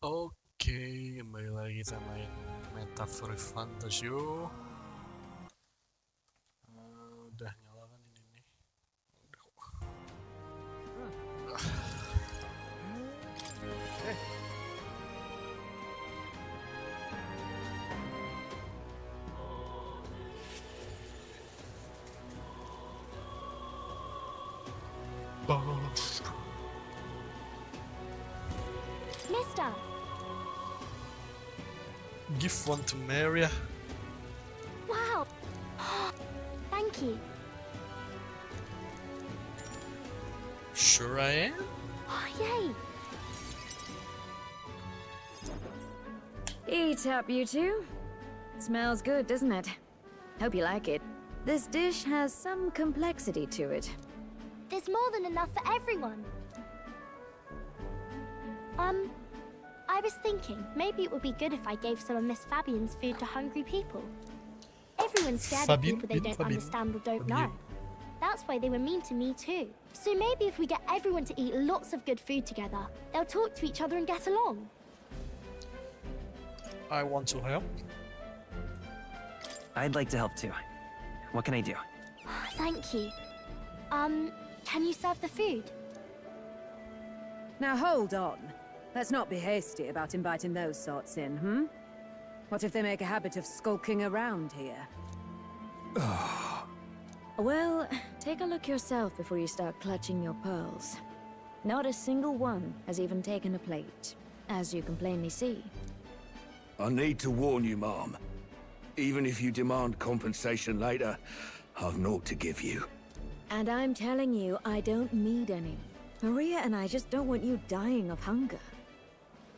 Oke, kembali lagi kita main Metafora ReFantazio. Udah nyala kan ini nih? Udah kok. Mister! Give one to Maria. Wow! Thank you. Sure I am. Oh, yay! Eat up, you two. Smells good, doesn't it? Hope you like it. This dish has some complexity to it. There's more than enough for everyone. I was thinking maybe it would be good if I gave some of Miss Fabian's food to hungry people. Everyone's scared of people they don't understand or don't know. That's why they were mean to me too. So maybe if we get everyone to eat lots of good food together, they'll talk to each other and get along. I want to help. I'd like to help too. What can I do? Thank you. Can you serve the food? Now hold on. Let's not be hasty about inviting those sorts in, hmm? What if they make a habit of skulking around here? Well, take a look yourself before you start clutching your pearls. Not a single one has even taken a plate, as you can plainly see. I need to warn you, Mom. Even if you demand compensation later, I've naught to give you. And I'm telling you, I don't need any. Maria and I just don't want you dying of hunger.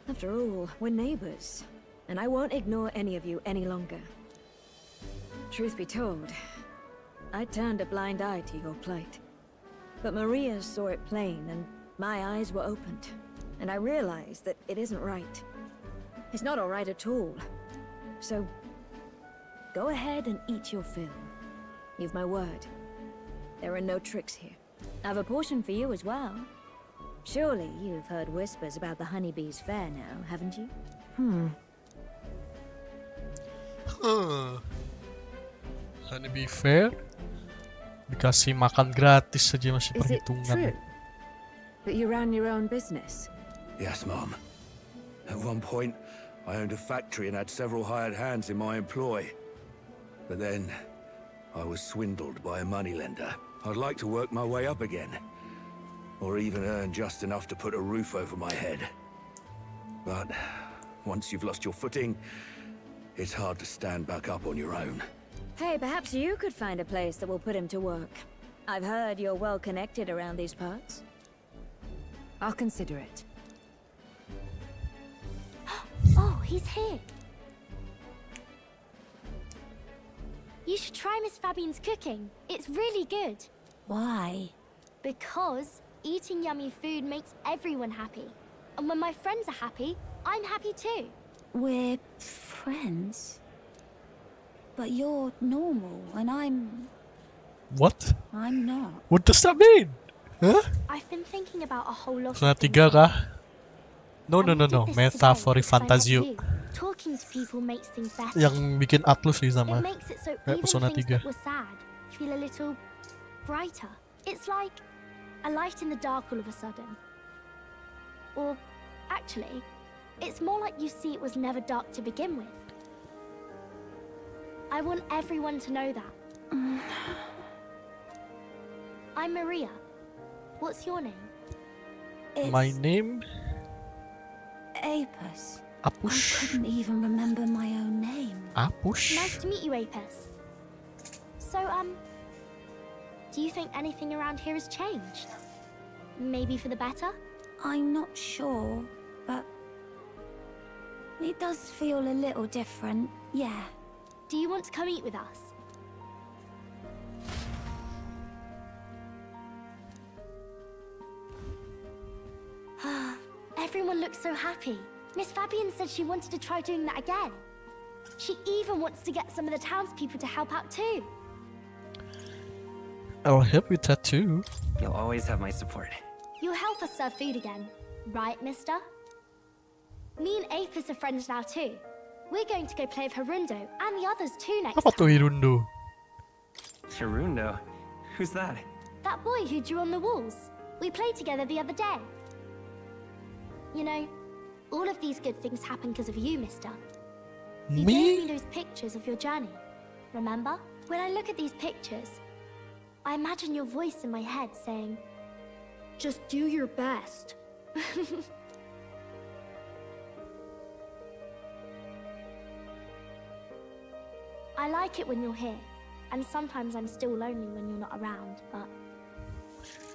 After all, we're neighbors, and I won't ignore any of you any longer. Truth be told, I turned a blind eye to your plight. But Maria saw it plain, and my eyes were opened. And I realized that it isn't right. It's not all right at all. So, go ahead and eat your fill. You've my word. There are no tricks here. I've a portion for you as well. Surely you've heard whispers about the honeybees fair now, haven't you? Honeybee fair? Dikasih makan gratis saja masih Is it perhitungan. true that you ran your own business? Yes, Mom. At one point, I owned a factory and had several hired hands in my employ. But then, I was swindled by a moneylender. I'd like to work my way up again. Or even earn just enough to put a roof over my head. But once you've lost your footing, it's hard to stand back up on your own. Hey, perhaps you could find a place that will put him to work. I've heard you're well connected around these parts. I'll consider it. Oh, he's here. You should try Miss Fabian's cooking. It's really good. Why? Because eating yummy food makes everyone happy. And when my friends are happy, I'm happy too. We're friends. But you're normal, and I'm What? not. What does that mean? Huh? I've been thinking about a whole lot Persona of things. 3 kah? No. And we did this Metafora today because I met ReFantazio. you. Talking to people makes things better. Yang bikin Atlus sih It sama. makes it so Kayak even Persona things 3. that were sad feel a little brighter. It's like a light in the dark all of a sudden. Or actually, it's more like you see it was never dark to begin with. I want everyone to know that. I'm Maria. What's your name? It's My name? Apis. I Apush. couldn't even remember my own name. Apush. Nice to meet you, Apis. So, do you think anything around here has changed? Maybe for the better? I'm not sure, but it does feel a little different, yeah. Do you want to come eat with us? Everyone looks so happy. Miss Fabian said she wanted to try doing that again. She even wants to get some of the townspeople to help out too. I'll help with that too. You'll always have my support. You'll help us serve food again, right, mister? Me and Apis are friends now too. We're going to go play with Hirundo and the others too next Apa tuh time. Hirundo? Hirundo? Who's that? That boy who drew on the walls. We played together the other day. You know, all of these good things happen because of you, mister. You gave me those pictures of your journey. Remember? When I look at these pictures, I imagine your voice in my head saying, just do your best. I like it when you're here, and sometimes I'm still lonely when you're not around, but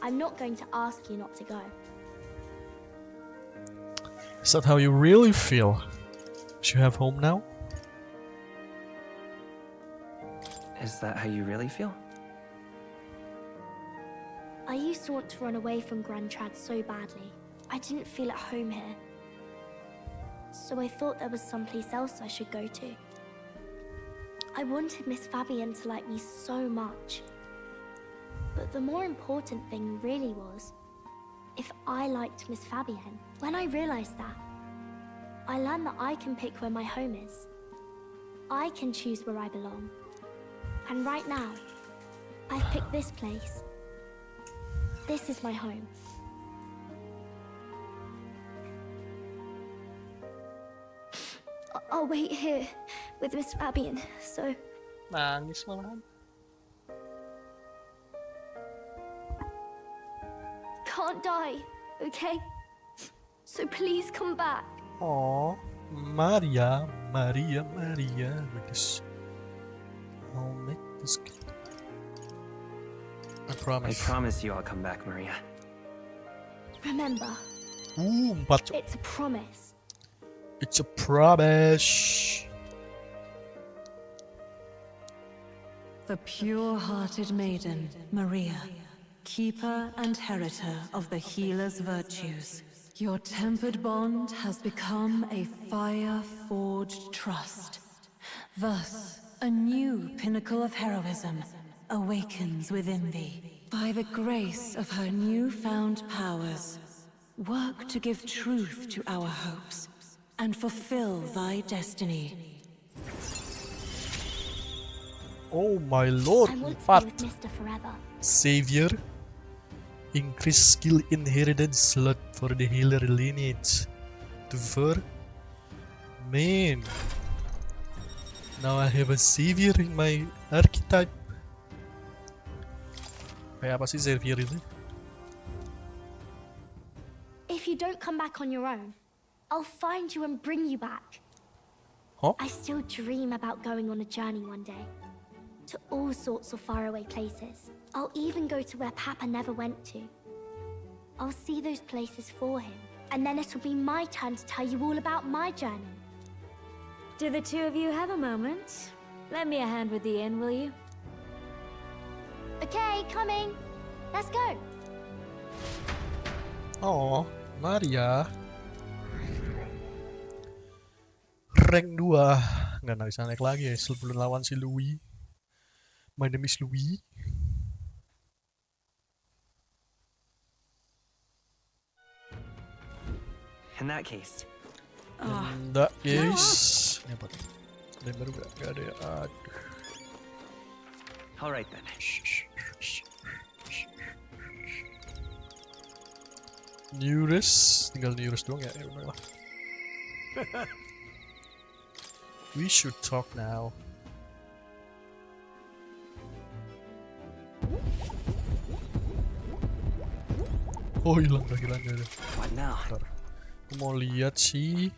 I'm not going to ask you not to go. Is that how you really feel? Is you have home now? Is that how you really feel? I used to want to run away from Grand Trad so badly. I didn't feel at home here. So I thought there was someplace else I should go to. I wanted Miss Fabienne to like me so much. But the more important thing really was if I liked Miss Fabienne. When I realized that, I learned that I can pick where my home is. I can choose where I belong. And right now, I've picked this place. This is my home. I'll wait here with Miss Fabienne, so... Nangis malahan. Can't die, okay? So please come back. Oh, Maria. Bagus. I'll make this good. I I promise. promise you I'll come back, Maria. Remember, 4. it's a promise. It's a promise. The pure-hearted maiden, Maria, keeper and heritor of the healer's virtues. Your tempered bond has become a fire-forged trust. Thus, a new pinnacle of heroism awakens within thee. By the grace of her newfound powers, work to give truth to our hopes and fulfill thy destiny. Oh my lord, I want to 4. be with Mister forever. Savior. Increase skill inheritance slot for the healer lineage. 2. Man. Now I have a savior in my archetype. Kayak apa sih savior itu? If you don't come back on your own, I'll find you and bring you back. Huh? I still dream about going on a journey one day. To all sorts of faraway places. I'll even go to where Papa never went to. I'll see those places for him. And then it'll be my turn to tell you all about my journey. Do the two of you have a moment? Lend me a hand with the inn, will you? Okay, coming. Let's go. Oh, Maria. Rank 2. Nggak bisa naik lagi ya sebelum lawan si Louis. My name is Louis. In that case, In that case, ini apa tuh? Ada yang baru gak? Gak ada ya. Aduh. all right then. Neurus, tinggal Neurus doang ya. Ya udah lah. We should talk now. Oh hilang ya. What now? Bentar. Aku mau lihat sih.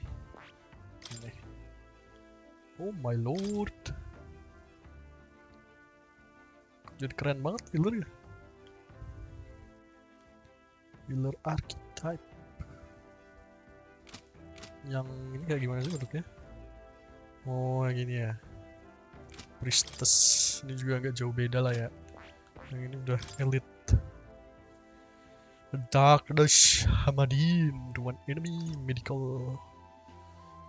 Ini. Oh my lord. Jadi keren banget healer ya. Healer archetype. Yang ini kayak gimana sih bentuknya? Oh yang ini ya. Priestess. Ini juga agak jauh beda lah ya. Yang ini udah elite. The Darkness Hamadin, the one enemy medical.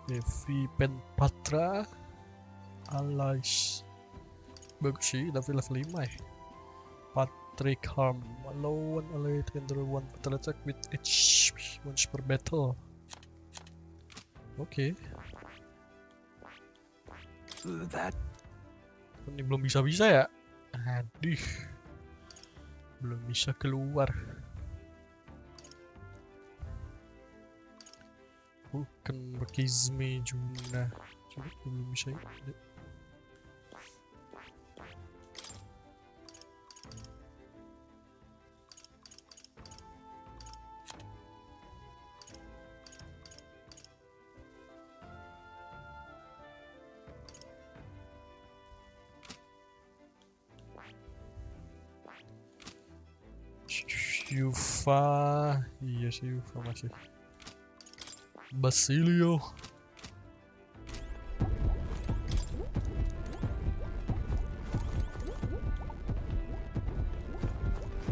Heavy Penpatra Allies. Bagus sih, tapi level 5 ya. Patrick Harm, allow one ally to enter one battle attack with HP once per battle. Oke. That Ini belum bisa ya? Aduh. Belum bisa keluar. Bukan berkizme Juna. Coba belum bisa ya. Yuva, iya sih Yuva masih. Basilio.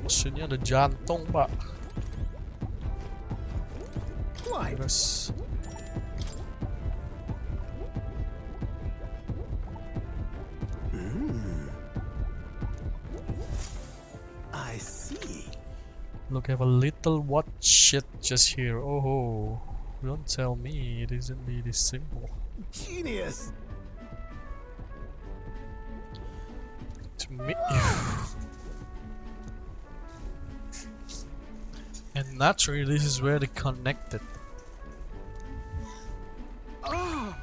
Mesinnya ada jantung, Pak. Terus I see. look, I have a little watch shit just here. Oh, don't tell me it isn't really simple. Genius. To meet you. And naturally, this is where they connected. Oh,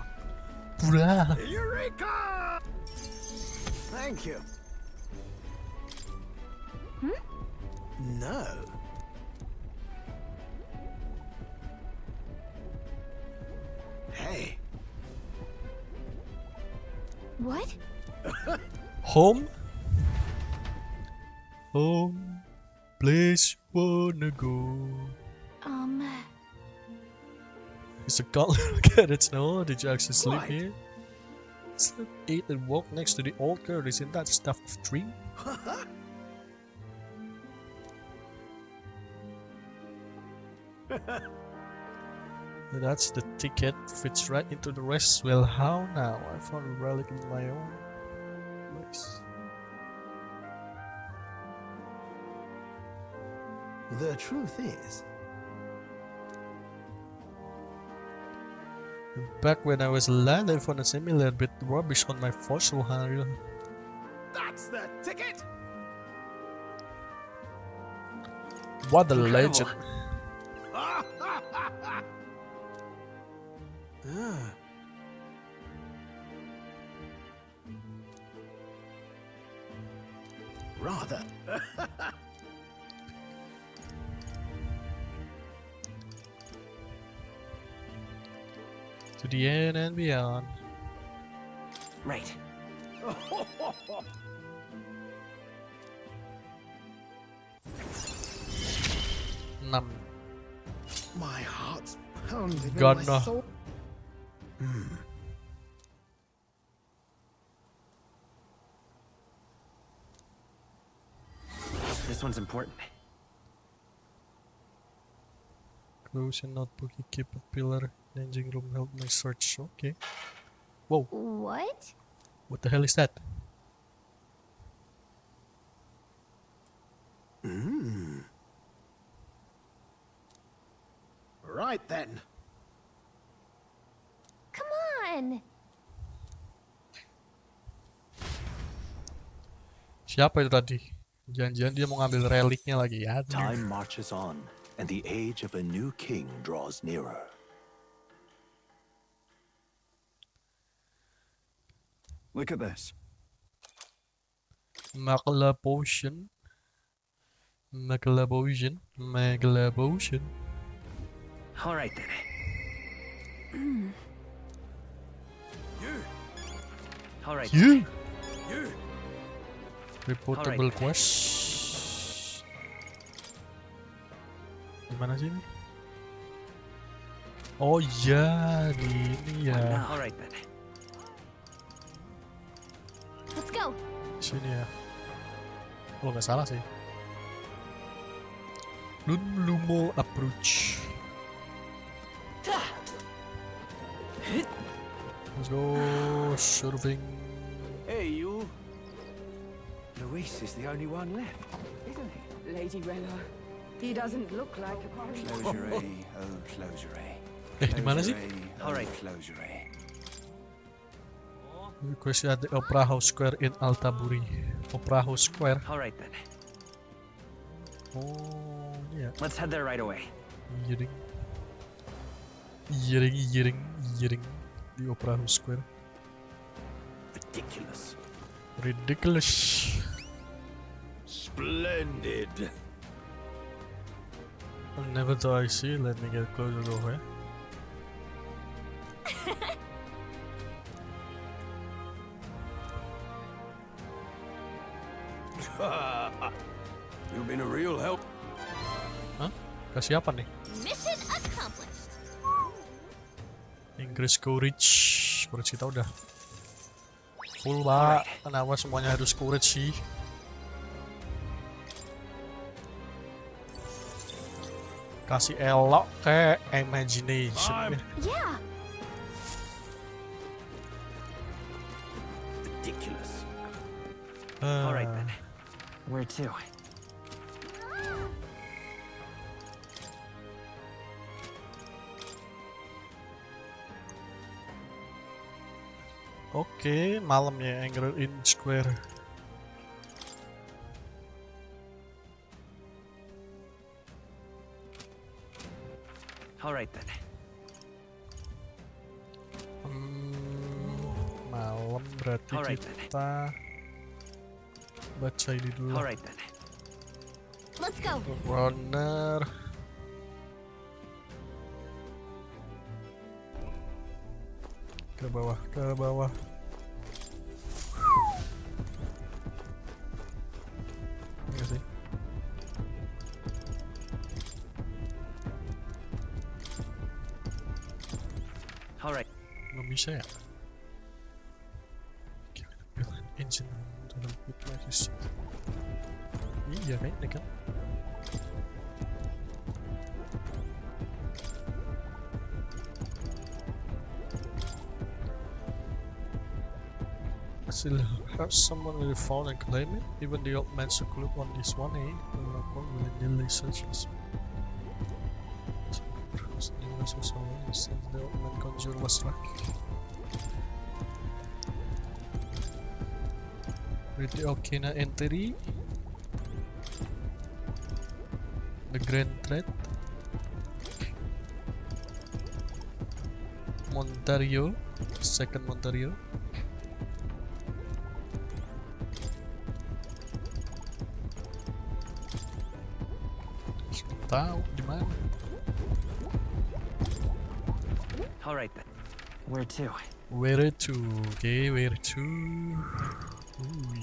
Bruh. Eureka! Thank you. No. Hey. What? Home? Home. Place you wanna go. It's a color. Look at it. No, did you actually sleep Right. here? Sleep, eat, and walk next to the altar. Isn't that stuff of dream? That's the ticket. Fits right into the rest. Well, how now? I found a relic in my own place. The truth is, Back when I was alive, I found a similar bit rubbish on my fossil hunter. that's the ticket. What a Incredible. legend! Rather. To the end and beyond. Right. Nam. My heart's pounding in God, my no. soul. This one's important. Close and notebook. You keep a pillar. Engine room help my search. Okay. Whoa. What? What the hell is that? Right then. Come on! Siapa itu tadi? Jangan-jangan dia mau ngambil reliknya lagi ya? Time marches on, and the age of a new king draws nearer. Look at this. Magla potion. Magla potion. Magla potion. All right then. All right. You. You. Reportable Alright. quest. Gimana sih ini? Oh iya, di ini ya. All right then. Let's go! Di sini ya. Kalau nggak salah sih. Lumo approach. Let's go surfing. Hey, you. Louis is the only one left, isn't he? Lady Rella, he doesn't look like a Closure, oh closure. Di mana sih? Alright. Request at the Opera House Square in Altaburi. Opera House Square. Alright then. Oh, iya. Let's head there right away. Yiring. Di Opera House Square. Ridiculous. Splendid. I never thought I see. Let me get closer over. You've been a real help. Hah? Kasih apa nih? Mission accomplished. Inggris courage. Courage kita udah full, Pak. Kenapa semuanya harus courage sih? Kasih elok ke imagination. Yeah. Alright then. Where to? Oke, malam ya, Anger in Square. Alright then. Malam berarti kita baca ini dulu. Alright then. Let's go. Runner. Ke bawah, ke bawah. Iya sih. Alright. Belum bisa ya? Build an engine dalam pit magis. Iya kayaknya kan. Still have someone will found and claim it. Even the old man secluded on this one will not willingly search us. Since the old man conjure was Rhoag. With the Okina entry, the Grand Threat, Montario, second Montario. Tahu di mana? Alright then. Where to? Where to? Okay, where to?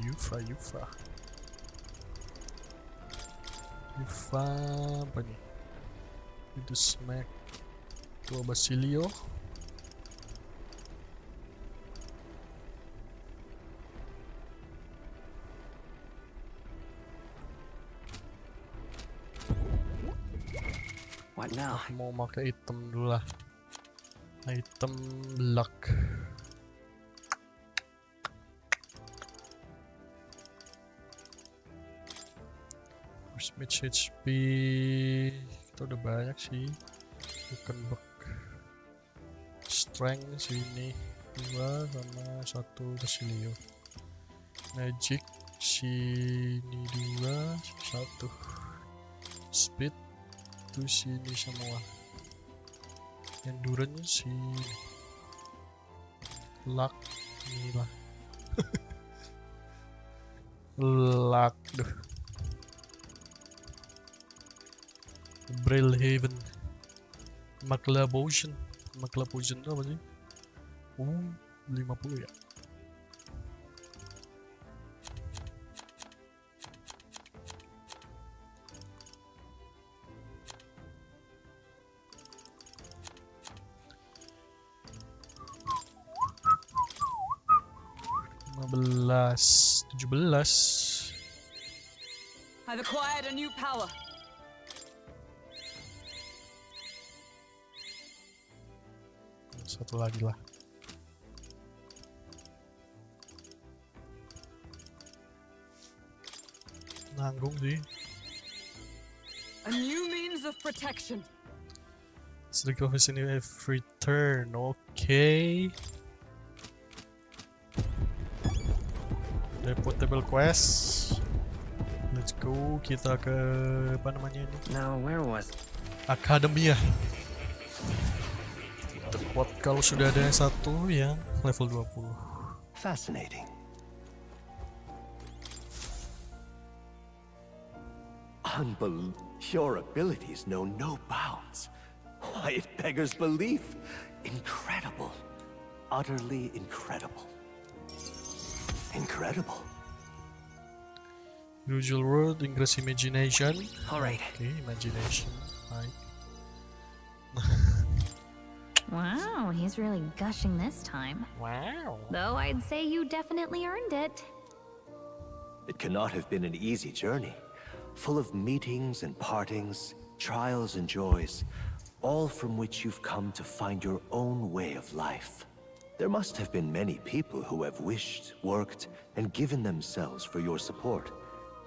Yufa. Yufa apa nih? Itu smack. Tua Basilio. What now? Mau pakai item dulu lah. Item luck. First match HP kita udah banyak sih. Bukan bug. Strength sini 2 sama 1 Basilio. Magic sini 2 1. Speed itu sini semua. Endurance sini. Luck inilah. Luck duh. Brailhaven. Makla Potion itu apa sih? 50 ya. Belas, 17. I've acquired a new power. Satu lagi lah. Nanggung sih. A new means of protection. Select office in every turn. Oke. Reputable quest. Let's go. Kita ke apa namanya ini? Now, where was... Akademia. Tepat kalau sudah ada yang satu yang level 20. Fascinating. Your abilities know no bounds. Why, it beggars belief. Incredible. Utterly incredible. Incredible. Usual word, English imagination. Alright. Okay, imagination. Right. Wow, he's really gushing this time. Wow. Though I'd say you definitely earned it. It cannot have been an easy journey, full of meetings and partings, trials and joys, all from which you've come to find your own way of life. There must have been many people who have wished, worked, and given themselves for your support.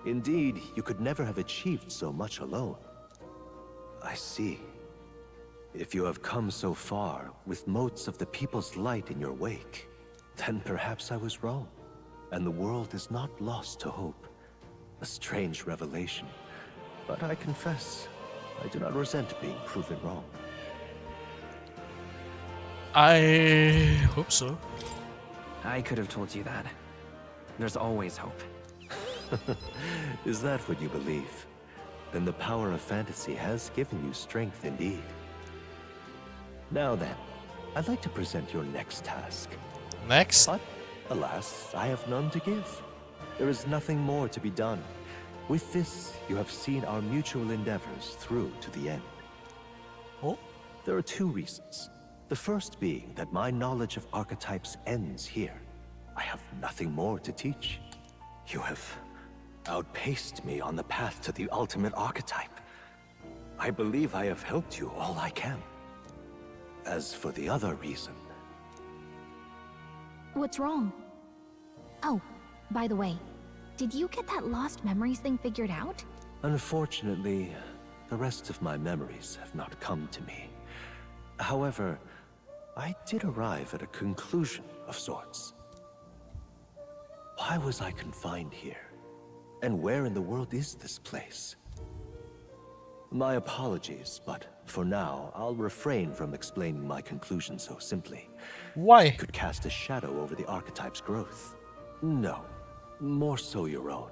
Indeed, you could never have achieved so much alone. I see. If you have come so far, with motes of the people's light in your wake, then perhaps I was wrong, and the world is not lost to hope. A strange revelation, but I confess, I do not resent being proven wrong. I hope so. I could have told you that. There's always hope. Is that what you believe? Then the power of fantasy has given you strength indeed. Now then, I'd like to present your next task. Next. But, alas, I have none to give. There is nothing more to be done. With this, you have seen our mutual endeavors through to the end. Oh? There are two reasons. The first being that my knowledge of archetypes ends here. I have nothing more to teach. You have outpaced me on the path to the ultimate archetype. I believe I have helped you all I can. As for the other reason... What's wrong? Oh, by the way, did you get that lost memories thing figured out? Unfortunately, the rest of my memories have not come to me. However, I did arrive at a conclusion of sorts. Why was I confined here? And where in the world is this place? My apologies, but for now, I'll refrain from explaining my conclusion so simply. Why? It could cast a shadow over the archetype's growth. No, more so your own.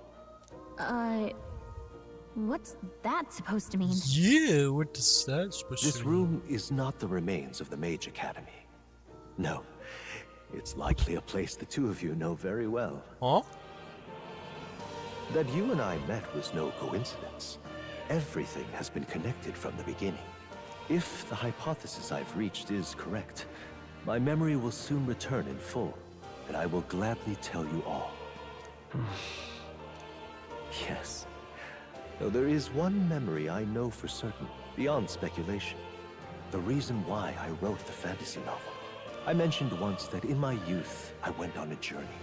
What's that supposed to mean? Yeah, what is that supposed to This mean? room is not the remains of the Mage Academy. No, it's likely a place the two of you know very well. Huh? That you and I met was no coincidence. Everything has been connected from the beginning. If the hypothesis I've reached is correct, my memory will soon return in full, and I will gladly tell you all. Yes. Though there is one memory I know for certain, beyond speculation. The reason why I wrote the fantasy novel. I mentioned once that in my youth, I went on a journey.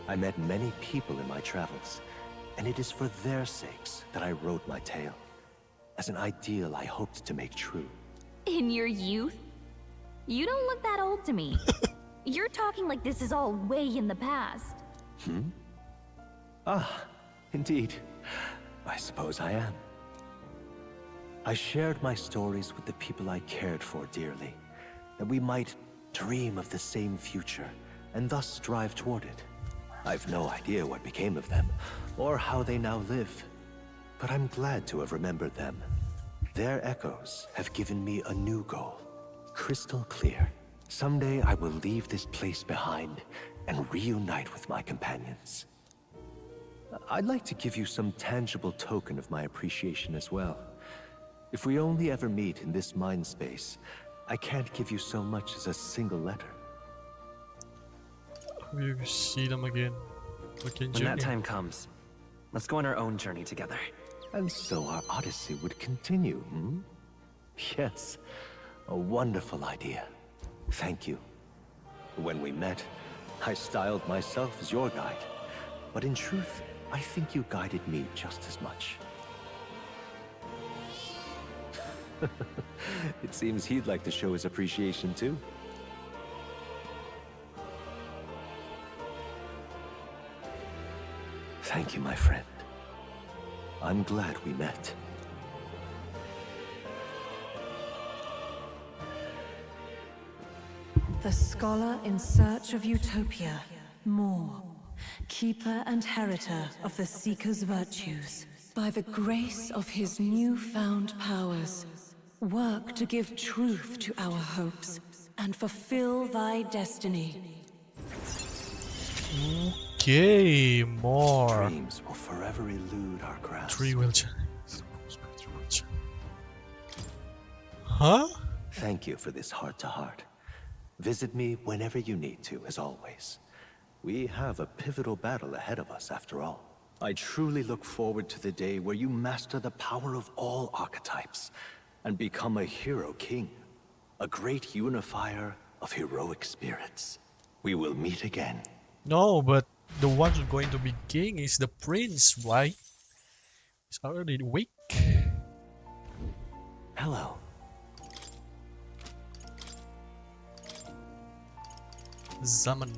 I met many people in my travels, and it is for their sakes that I wrote my tale, as an ideal I hoped to make true. In your youth? You don't look that old to me. You're talking like this is all way in the past. Ah, indeed. I suppose I am. I shared my stories with the people I cared for dearly, that we might dream of the same future, and thus strive toward it. I've no idea what became of them, or how they now live, but I'm glad to have remembered them. Their echoes have given me a new goal, crystal clear. Someday I will leave this place behind and reunite with my companions. I'd like to give you some tangible token of my appreciation as well. If we only ever meet in this mind space, I can't give you so much as a single letter. We see them again. When that time comes, let's go on our own journey together. And so our odyssey would continue, hmm? Yes, a wonderful idea. Thank you. When we met, I styled myself as your guide. But in truth, I think you guided me just as much. It seems he'd like to show his appreciation too. Thank you, my friend. I'm glad we met. The scholar in search of utopia, more. Keeper and heritor of the seeker's virtues. By the grace of his newfound powers, work to give truth to our hopes and fulfill thy destiny. Okay, more. Dreams will forever elude our grasp. Huh? Thank you for this heart-to-heart. Visit me whenever you need to, as always. We have a pivotal battle ahead of us, after all. I truly look forward to the day where you master the power of all archetypes and become a hero king, a great unifier of heroic spirits. We will meet again. No, but the one who's going to be king is the prince, right? He's already awake. Hello. Zaman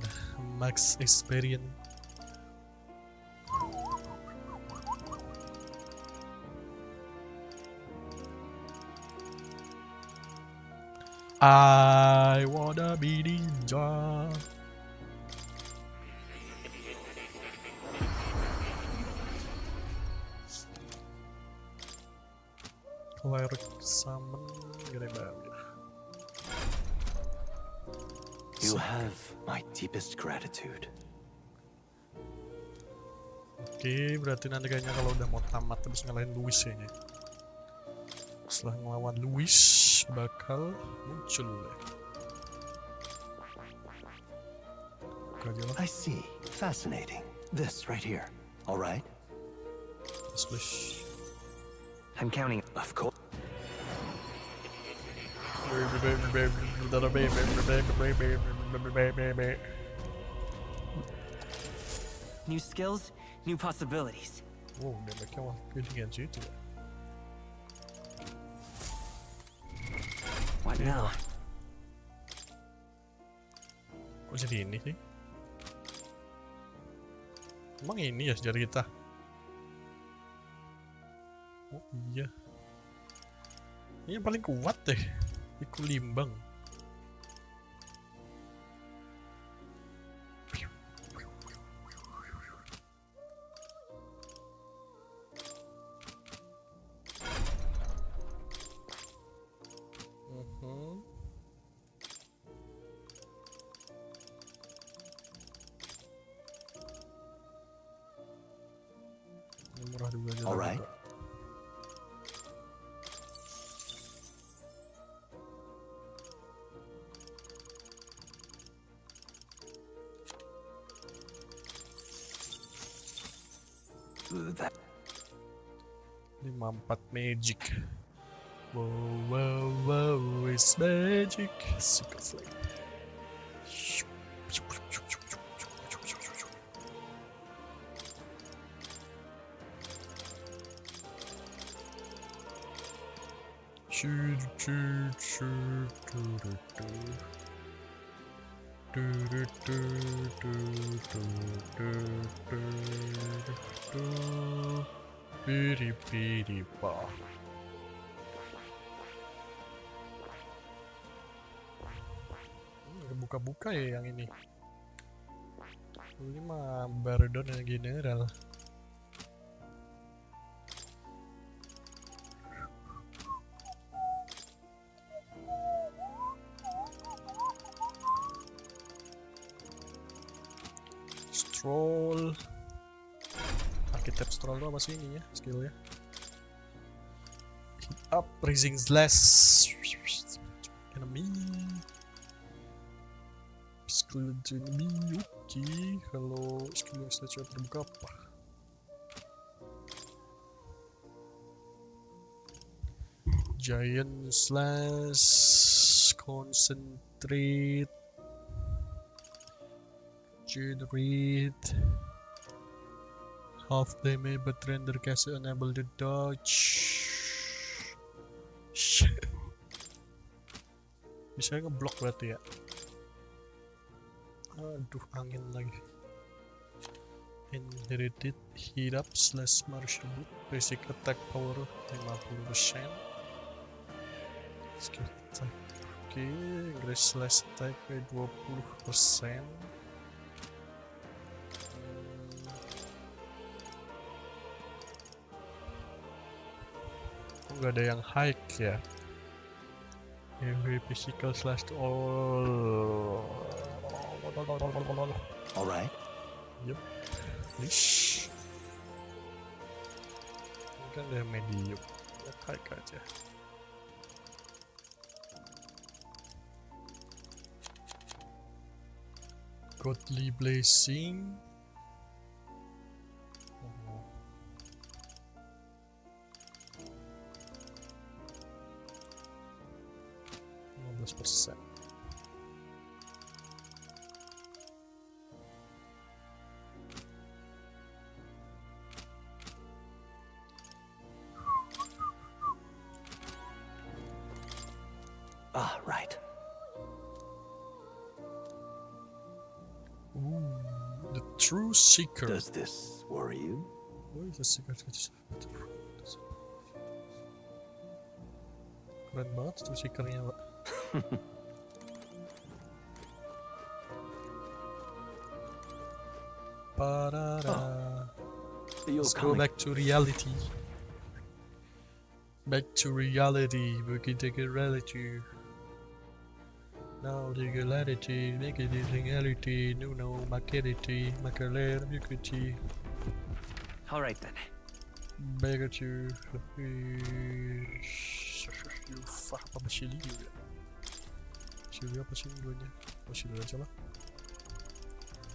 max experience. I wanna be ninja. Cleric summon gede banget. You have my deepest gratitude. Oke, berarti nanti kayaknya kalau udah mau tamat terus ngalahin Louis kayaknya. Setelah ngelawan Louis bakal muncul. I see. Fascinating. This right here. All right. Splish. I'm counting. Of course. New skills, new possibilities. Wow, damage-nya wah gede situ ya. What now? Kok jadi ini sih? Emang ini ya sejarah kita? Oh iya. Ini yang paling kuat deh. Iku limbang. All right. That 54 magic. Wow, wow, wow, it's magic. Suka flame. Buka-buka ya yang ini. Ini mah Bardon yang general. Stroll. Archetype stroll itu apa sih ini ya skillnya? Hit up, raising slash. Enemy. Skill enemy, oke. Kalau skill slash terbuka apa? Giant slash, concentrate. Generate half damage but render cast unable to dodge. Bisa ngeblok berarti ya. Aduh, angin lagi. Inherited heat up slash martial boot. Basic attack power 50%. Skill attack. Oke, Grace slash attack 20%. Nggak ada yang hike ya. Every physical slash all. Alright. Yup. Ish. Ini kan ada medium. Ya hike aja. Godly blessing. 15%. Ah, right. Ooh, the true seeker. Does this worry you? Where is the seeker? Keren banget tuh seekernya, Pak. Let's go back to reality. Back to reality. Begitu ke reality. Now the reality, make it reality. No, makerity, makaler, beauty. Alright then. Beggar to apa Basili juga. Basili apa sih dulunya? Basili aja lah.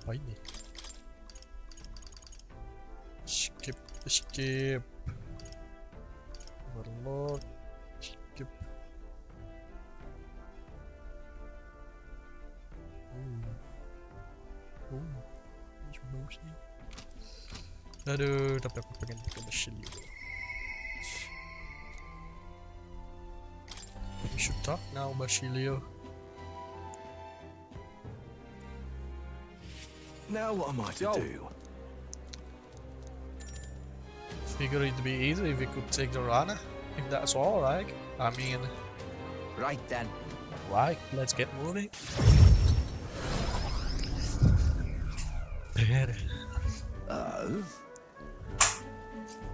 Apa ini? Skip. Overlord. Skip. Coba sih. Aduh, tapi aku pengen pakai Basili. You should talk now, Basilio. Now what am I to do? Figure it'd be easy if we could take the Rana. If that's all, right? I mean... Right then. Right, let's get moving.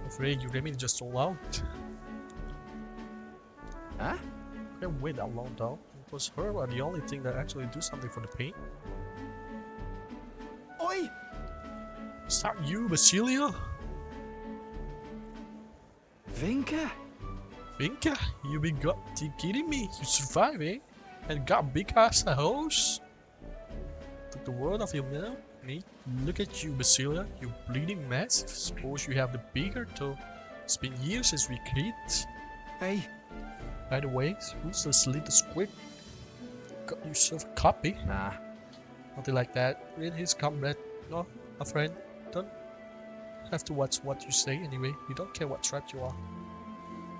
Afraid you remain just so loud. Huh? Can't wait that long though. It was her or the only thing that actually do something for the pain. Oi! Is that you, Basilio? Vinka? Vinka, you been kidding me? You survived, eh? And got big ass a house? Took the word of your mouth, mate. Look at you, Basilio. You bleeding mess. Suppose you have the bigger toe. It's been years since we create. Hey. By the way, who's this little squid? Got yourself a copy? Nah. Nothing like that. Read his comrade. No, a friend. Don't have to watch what you say anyway. You don't care what tribe you are.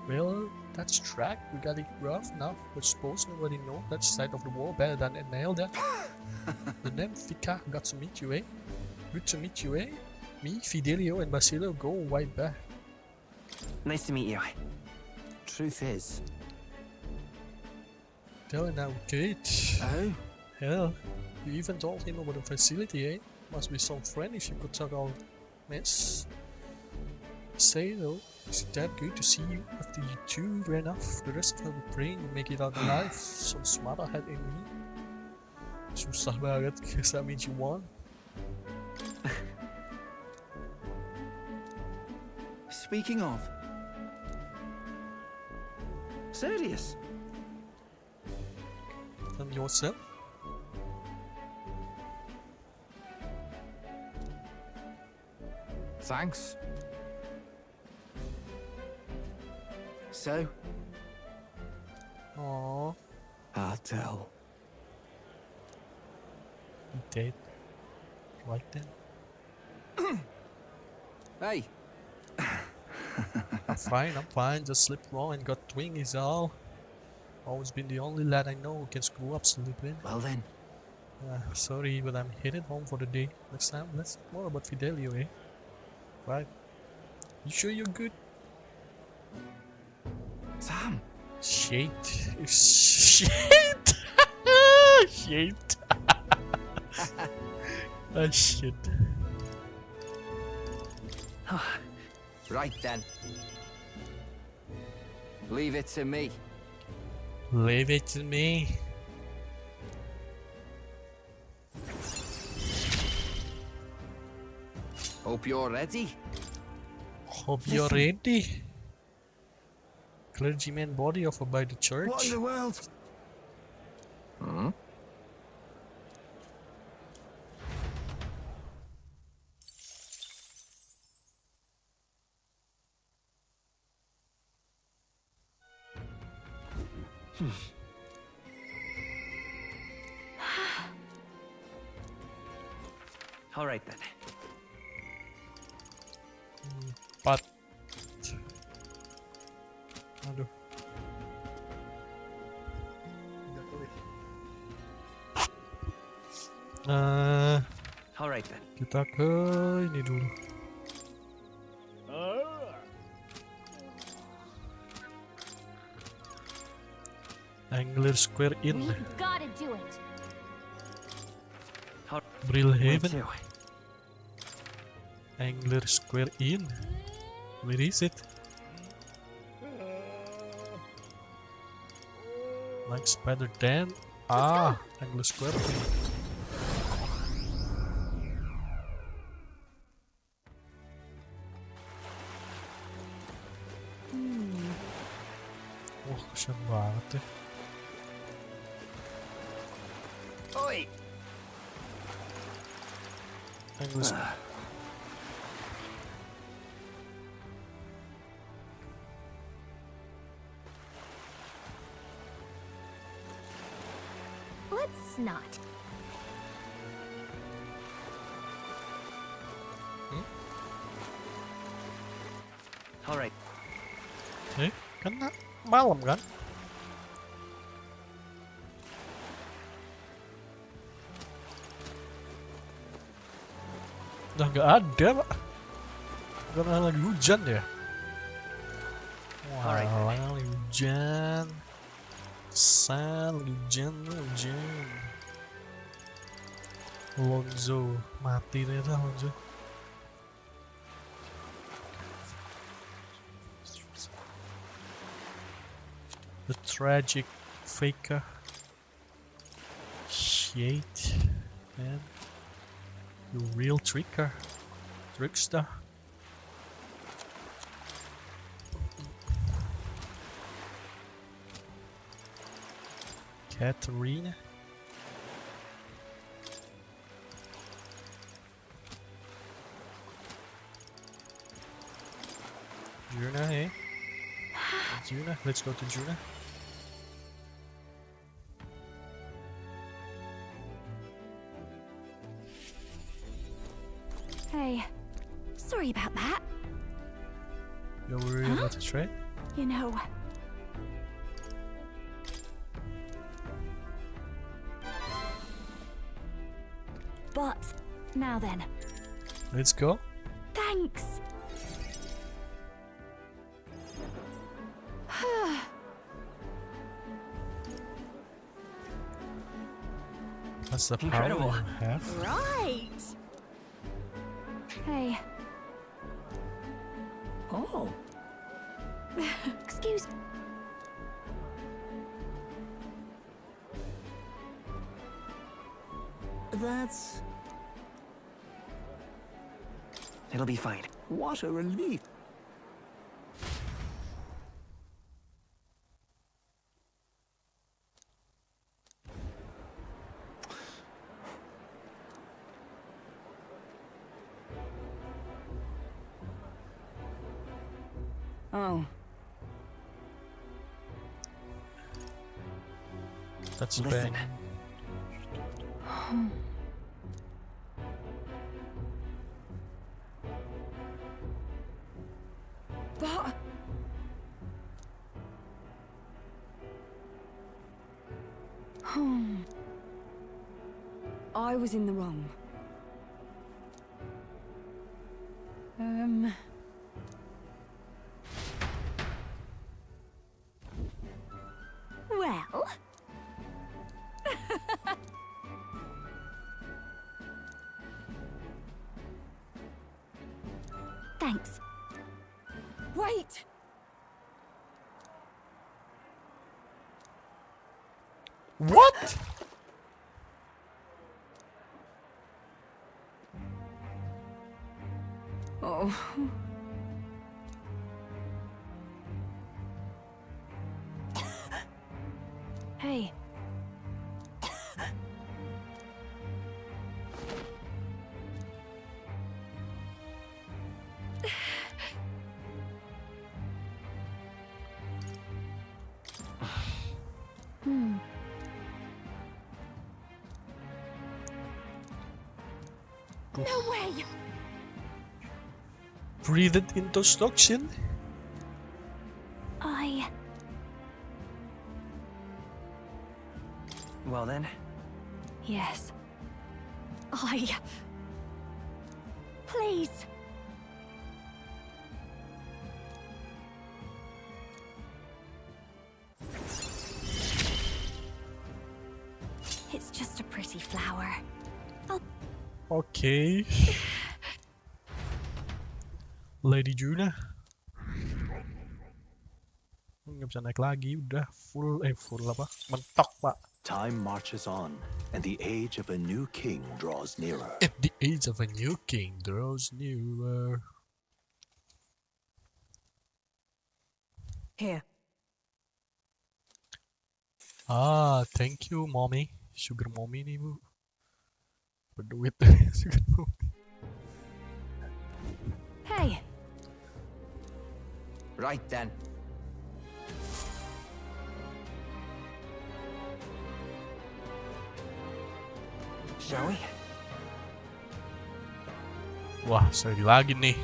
Well, that's track. We got it rough now. But suppose nobody know that side of the war better than Elda. The name Fika got to meet you, eh? Good to meet you, eh? Me, Fidelio, and Basilio go way back. Nice to meet you. Truth is... Tell him now, Kate. Oh? Hell, you even told him about the facility, eh? Must be some friend if you could talk all mess. Say though, is it that good to see you after you two ran off? The rest of us were praying you make it out alive. Some smart ahead in me. Susah banget, guess that means you won. Speaking of... Serious? Tell me what's up. Thanks. So? Aww. I'll tell. You dead. Right then. Hey. I'm fine, just slipped wrong and got twing is all. Always been the only lad I know who can screw up Slytherin. Well then. Sorry, but I'm headed home for the day. Next time, let's talk more about Fidelio, eh? Right. You sure you're good? Sam! Shit. Shit! Shit! Ah, shit. Right then. Leave it to me. Leave it to me. Hope you're ready. Hope you're ready. Clergyman body offered by the church. What in the world? Hmm? All right then. But aduh. All right then. Kita ke ini dulu. Angler Square Inn. We've gotta do it. Brillhaven. Where to? Angler Square Inn. Where is it? Like Spider Den. Angler Square Inn. Wah, kesian banget ya. Oi! Angler Square. Let's not. All right. Kan malam kan? Udah nggak ada, Pak. Karena lagi hujan ya. Wah, lagi hujan. Hujan. Lonzo mati ternyata Lonzo. The tragic faker. Shit, man. You real trickster. Katarina. Juna, eh? Juna, let's go to Juna. Hey, sorry about that. You're worried about the trade? You know. But now then. Let's go. Thanks. That's the power Incredible. you have. Right. Hey. Oh. Excuse. That's... It'll be fine. What a relief. Oh. That's Listen. bad. But was in the wrong. Well... Thanks. Wait! What? Oh. Hey. No way! Breathe it into toxin? Well then, Yes. Please! It's just a pretty flower. Okay. Lady Juna. Nggak bisa naik lagi, udah full apa? Mentok, Pak. Time marches on, and the age of a new king draws nearer. And the age of a new king draws nearer. Here. Ah, thank you, mommy. Sugar mommy nih, Bu. Berduit. Sugar mommy. Hey. Right then. Shall we? Wah, sekali lagi nih.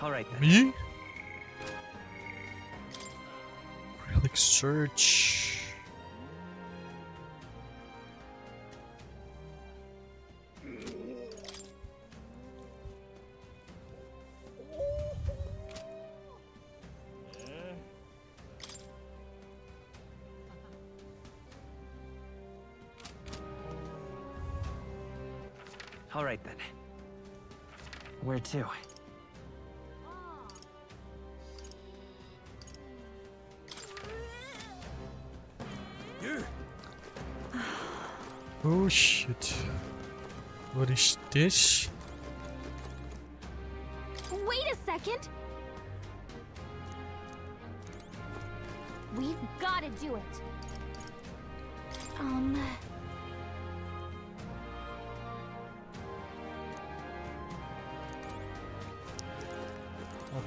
all right then. Me? Relic search. All right then. Where to? Oh shit. What is this? Wait a second! We've gotta do it.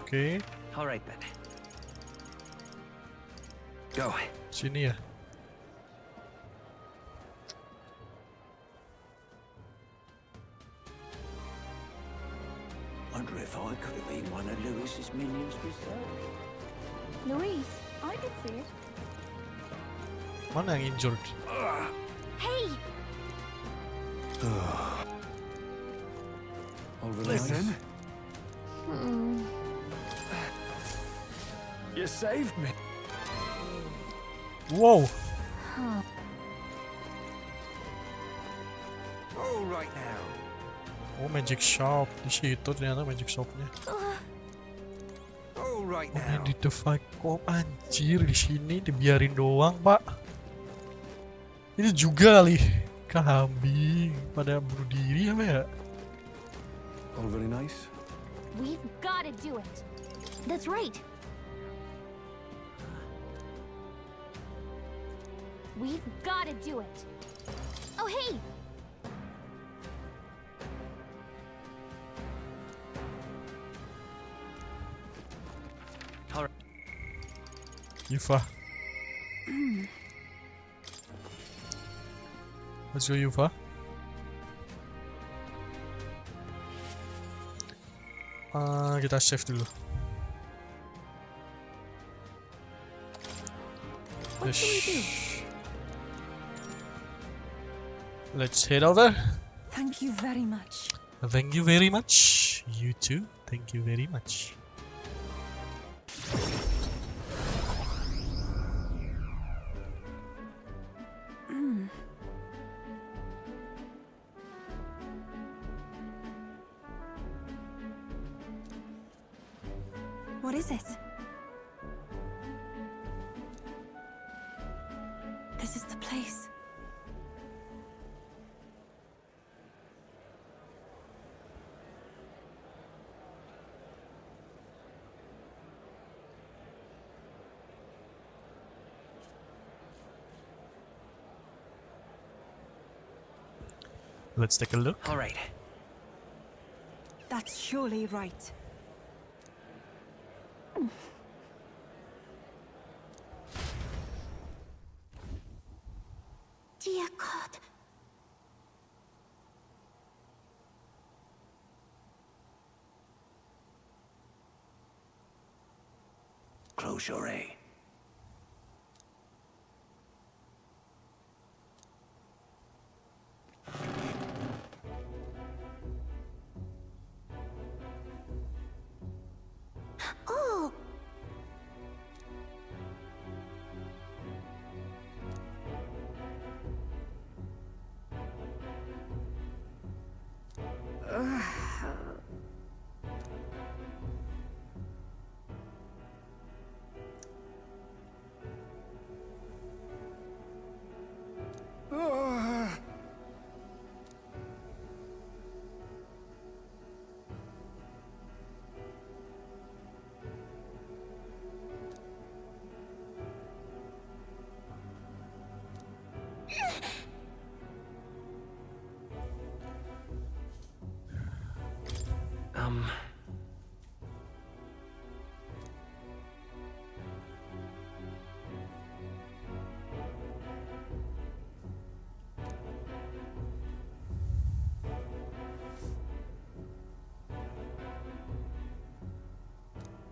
Okay. All right then. Go. Sini ya. Wonder if I could have been one of Louis's minions myself. Louis, I could see it. Mana yang injured? Hey! Listen. You saved me. Wow. All right now. Oh, magic shop. Di situ ternyata magic shopnya. All right Oh, now. di the fight. Oh, anjir, di sini dibiarin doang, Pak. Ini juga kali kambing pada bunuh diri apa ya? All very nice. We've gotta do it. That's right. We've gotta do it. Oh, hey! Yufa. Let's go, Yufa. Kita save dulu. What should we do? Let's head over. Thank you very much. Thank you very much. You too. Thank you very much. What is it? This is the place. Let's take a look. All right. That's surely right. Dear God. Close your eye. Oh!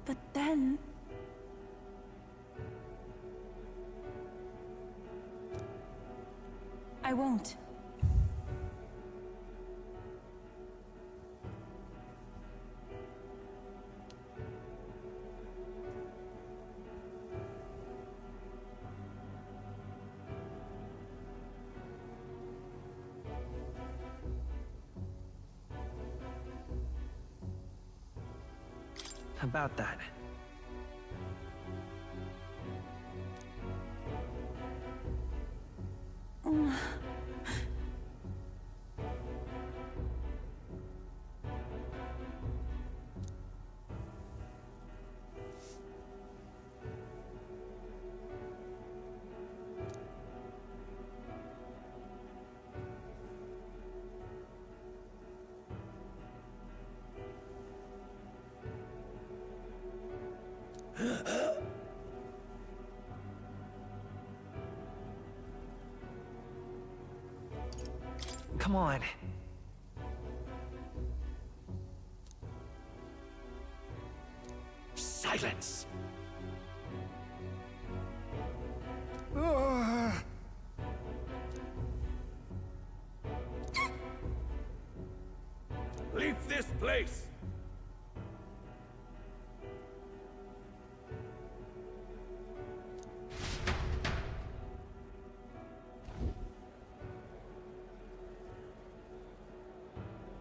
But then... I won't. About that. Come on. Silence. Leave this place.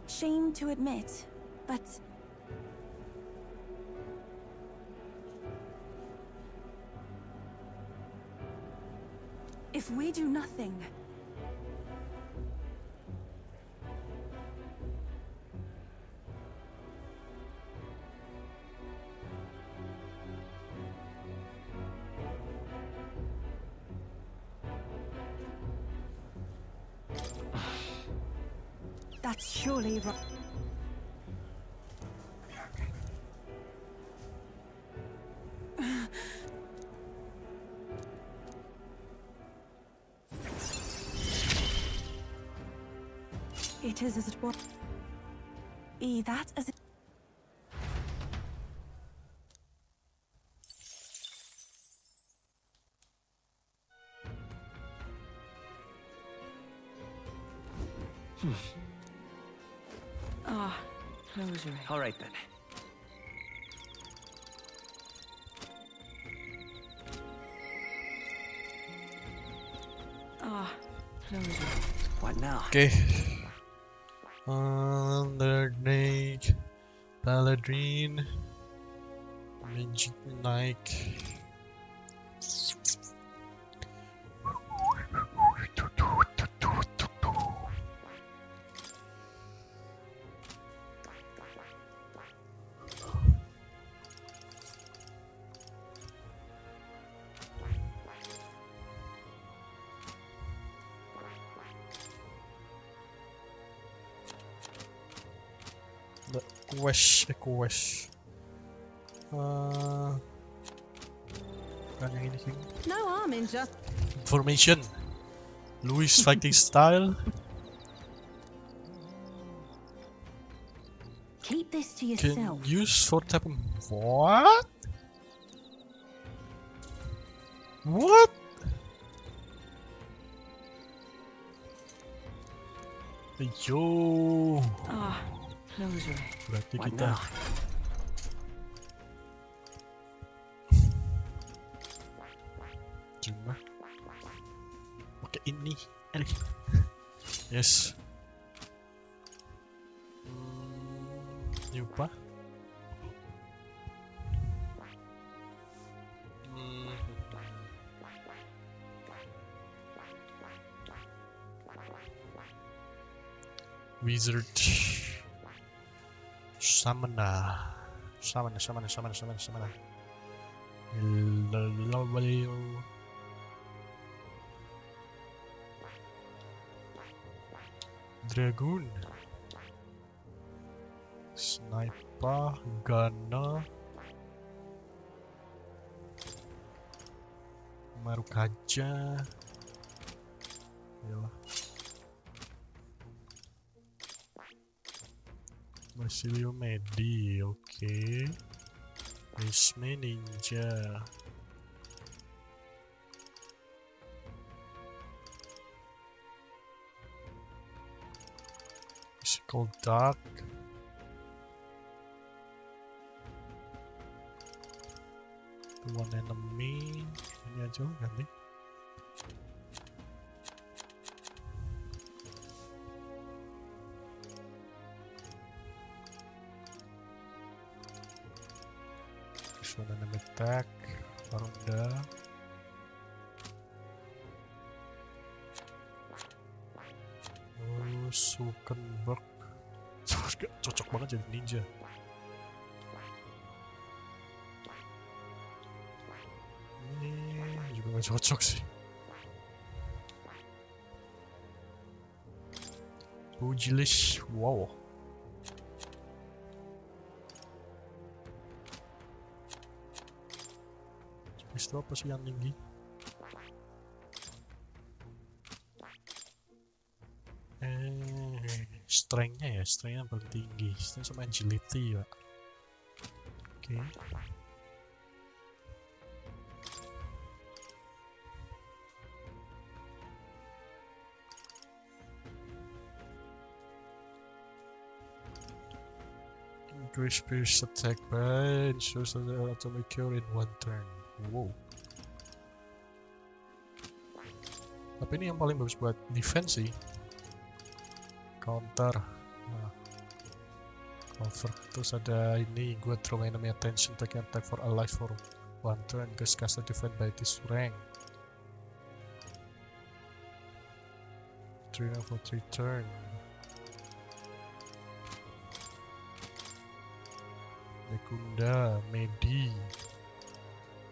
Shame to admit, but... if we do nothing... That's surely right. It is as it was. Be that as it... Close your eyes. All right then. Close your eyes. What now? Okay. Underneath Paladin Magic Knight. Quest. Bukan yang ini sih. No harm in just Information. Louis fighting style. keep this to Can yourself. use for tap. What? What? Yo. Close your eyes. Berarti What kita now? cuma pakai ini. Yes. Ini apa? Wizard. Summoner. Dragoon. Sniper. Gunner. Marukaja. Yalah. Basilio Medi, oke. Resme Ninja. Physical Dark. One enemy. Ini aja ganti. One enemy attack, Ronda. Oh, Sukenberg. Cocok banget jadi ninja. Ini juga gak cocok sih. Pugilis, wow. Itu apa sih yang tinggi? Strength-nya ya, strength-nya paling tinggi. Strength sama agility ya. Oke. Increase pierce attack by ensures that the atomic cure in one turn. Wow. Tapi ini yang paling bagus buat defense sih. Counter. Nah. Cover. Terus ada ini, gua throw enemy attention taking attack for alive for one turn. Cause cast defend by this rank. 3 for 3 turn. Nekunda, Medi.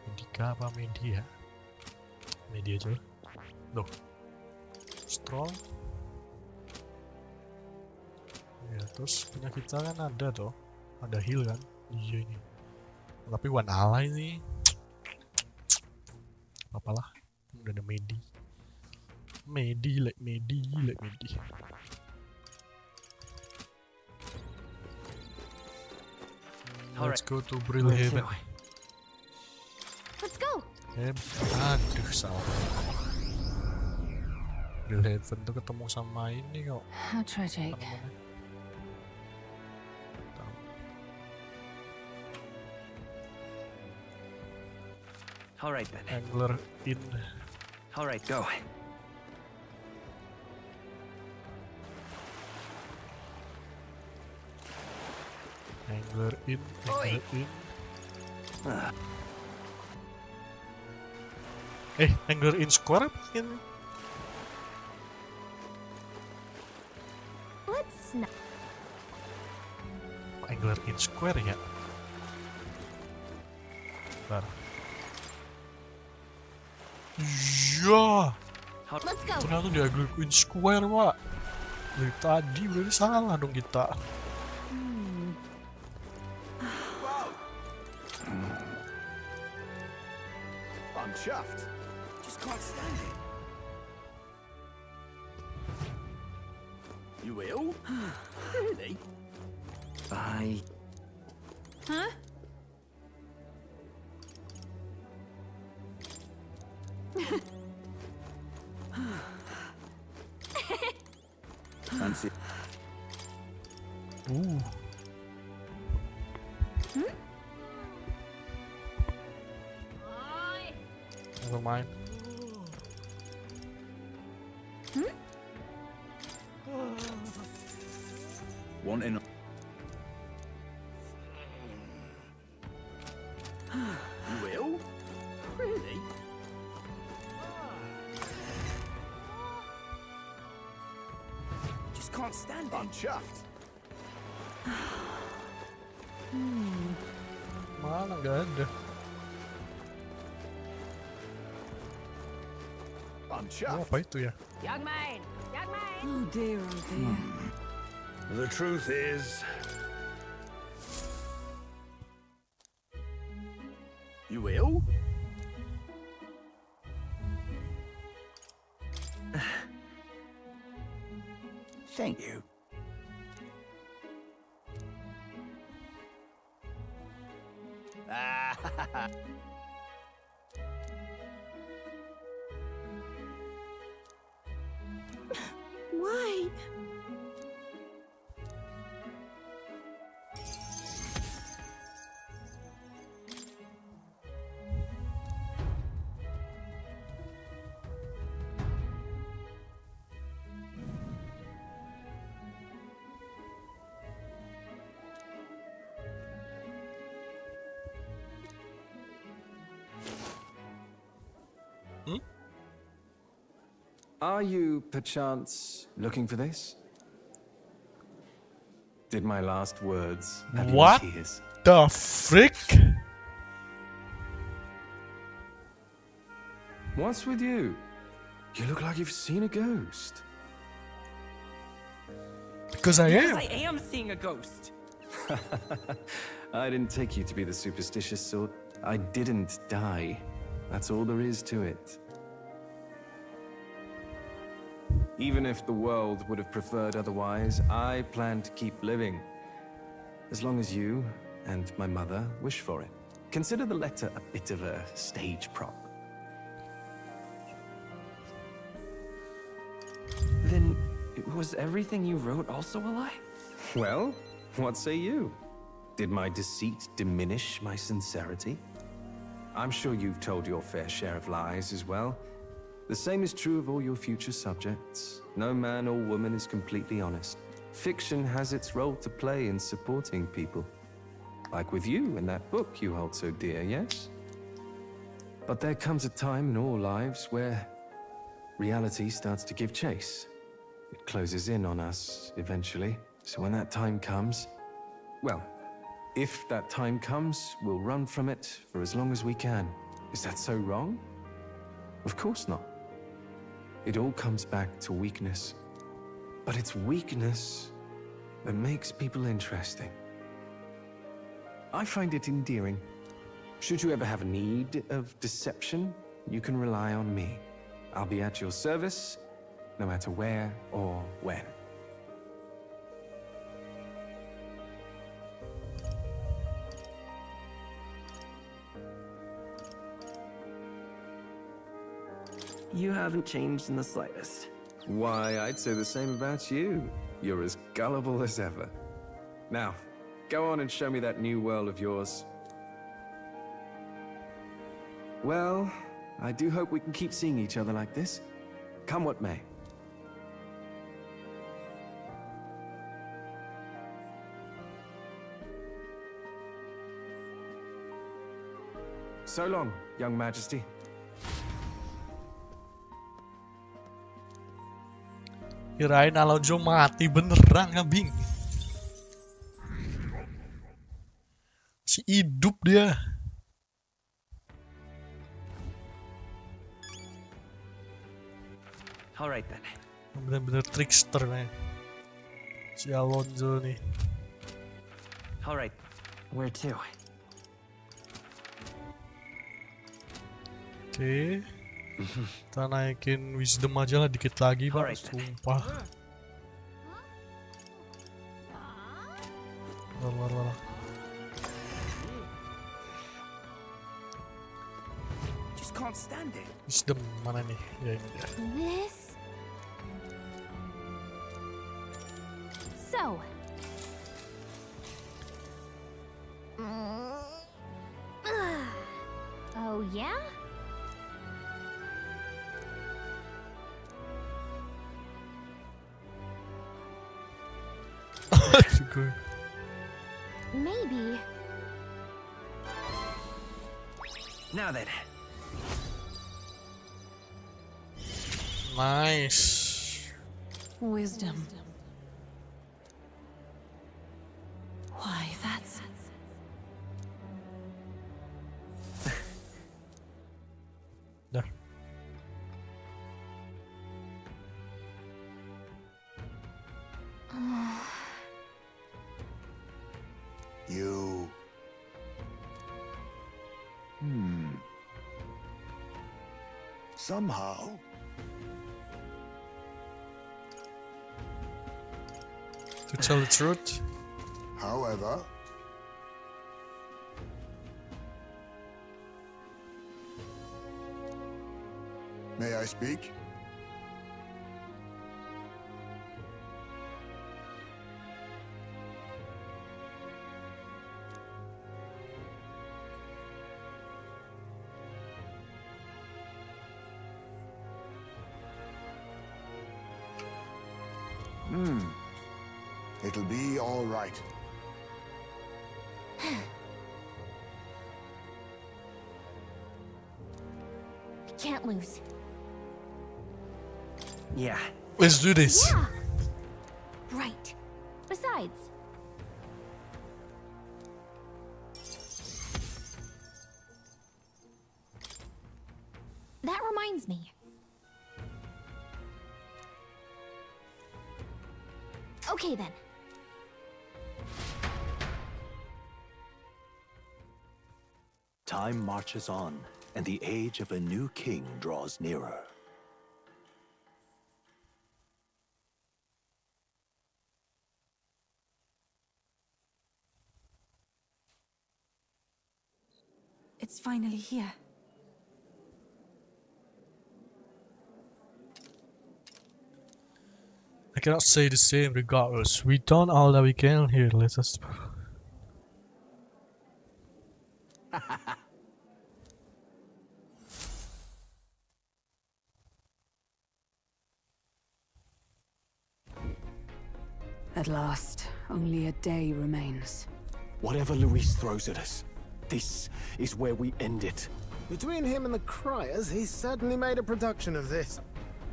Medika apa Medi ya? Medi aja. Loh. Strong. Ya, terus punya kita kan ada toh. Ada heal kan? Iya ini. Tapi one ally nih. Apalah. Udah ada Medi. Medi. Let's go to Brilhaven. Let's go. Aduh, salah. Heaven tuh ketemu sama ini kok. How tragic. All right then. Angler in. All right, go. Angler in. Angler in square apa ini? Let's not. Angler in square ya? Bentar. Ya, Let's go. ternyata di Angler in square, Pak. Dari tadi berarti salah dong kita. I'm chuffed. Just can't stand it. You will? Really? Huh? Fancy. Ooh. Never mind. Wanting. You will? Really? Just can't stand it. I'm chuffed. Mana nggak ada? I'm Oh, chuffed. apa itu ya? Young man! Young man! Oh dear, oh dear. The truth is, you will? Thank you. Why? Are you, perchance, looking for this? Did my last words have you in What tears? the frick? What's with you? You look like you've seen a ghost. Because I am. I am seeing a ghost. I didn't take you to be the superstitious sort. I didn't die. That's all there is to it. Even if the world would have preferred otherwise, I plan to keep living. As long as you and my mother wish for it. Consider the letter a bit of a stage prop. Then, was everything you wrote also a lie? Well, what say you? Did my deceit diminish my sincerity? I'm sure you've told your fair share of lies as well. The same is true of all your future subjects. No man or woman is completely honest. Fiction has its role to play in supporting people. Like with you in that book you hold so dear, yes? But there comes a time in all lives where reality starts to give chase. It closes in on us eventually. So when that time comes, well, if that time comes, we'll run from it for as long as we can. Is that so wrong? Of course not. It all comes back to weakness. But it's weakness that makes people interesting. I find it endearing. Should you ever have a need of deception, you can rely on me. I'll be at your service, no matter where or when. You haven't changed in the slightest. Why, I'd say the same about you. You're as gullible as ever. Now, go on and show me that new world of yours. Well, I do hope we can keep seeing each other like this. Come what may. So long, young majesty. Kirain Alonso mati beneran ngabing. Si hidup dia. Alright then. Bener-bener trickster nih. Si Alonso nih. Alright. Where to? Oke. Kita naikin wisdom aja lah dikit lagi, Pak. Sumpah. Lalah. Just can't stand it. Wisdom mana nih? Ya ini dia. This. So. Oh yeah? Maybe. Now then. Nice. Wisdom. Why, that's... Dah. You... Somehow... To tell the truth. However... May I speak? It'll be all right. Can't lose. Yeah. Let's do this. Yeah. Right. Besides. That reminds me. Okay then. Time marches on, and the age of a new king draws nearer. It's finally here. I cannot say the same regardless. We done all that we can here. Let us. At last, only a day remains. Whatever Louis throws at us, this is where we end it. Between him and the Criers, he's certainly made a production of this.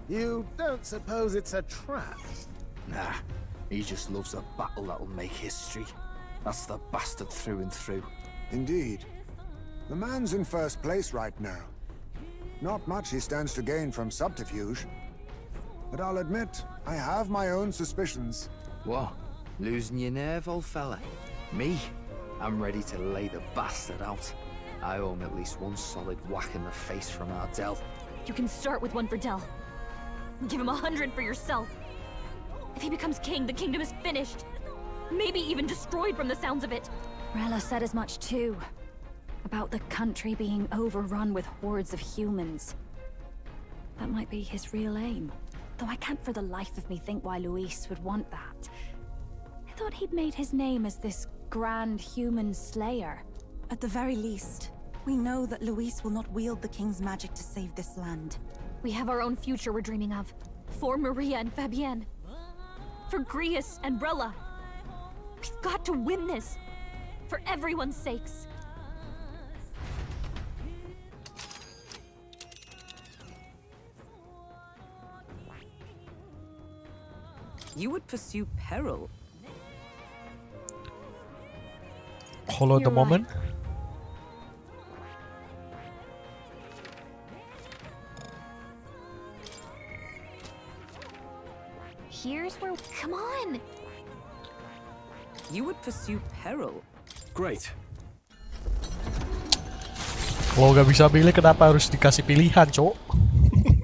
You don't suppose it's a trap? Nah, he just loves a battle that'll make history. That's the bastard through and through. Indeed. The man's in first place right now. Not much he stands to gain from subterfuge. But I'll admit, I have my own suspicions. What? Losing your nerve, old fella? Me? I'm ready to lay the bastard out. I owe him at least one solid whack in the face from Ardell. You can start with one for Dell. Give him 100 for yourself. If he becomes king, the kingdom is finished. Maybe even destroyed from the sounds of it. Rella said as much too. About the country being overrun with hordes of humans. That might be his real aim. Though I can't for the life of me think why Louis would want that. I thought he'd made his name as this grand human slayer. At the very least, we know that Louis will not wield the king's magic to save this land. We have our own future we're dreaming of. For Maria and Fabienne. For Grius and Brella. We've got to win this. For everyone's sakes. You would pursue peril? Hold on a moment. Here's where... Come on! You would pursue peril? Great. Kalau nggak bisa pilih, kenapa harus dikasih pilihan, Cok?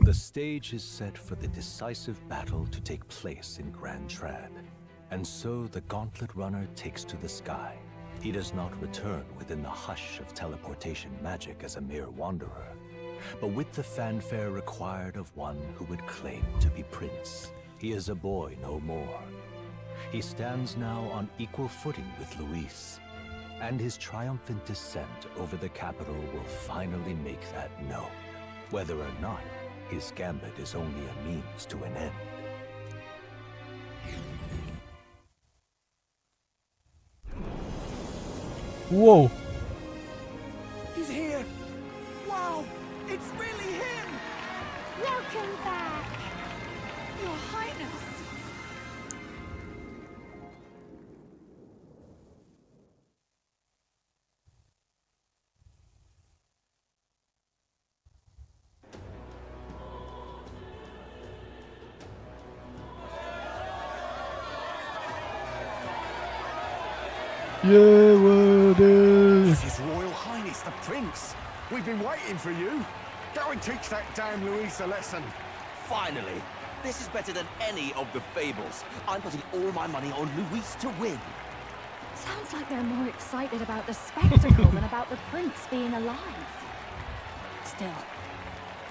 The stage is set for the decisive battle to take place in Grand Trad. And so the Gauntlet Runner takes to the sky. He does not return within the hush of teleportation magic as a mere wanderer, but with the fanfare required of one who would claim to be prince. He is a boy no more. He stands now on equal footing with Louis, and his triumphant descent over the capital will finally make that known, whether or not his gambit is only a means to an end. Whoa! He's here! Wow! It's really him! Welcome back! Your Highness! Yeah, what is? This is Royal Highness the Prince. We've been waiting for you. Go and teach that damn Louis a lesson. Finally. This is better than any of the fables. I'm putting all my money on Louis to win. Sounds like they're more excited about the spectacle than about the prince being alive. Still,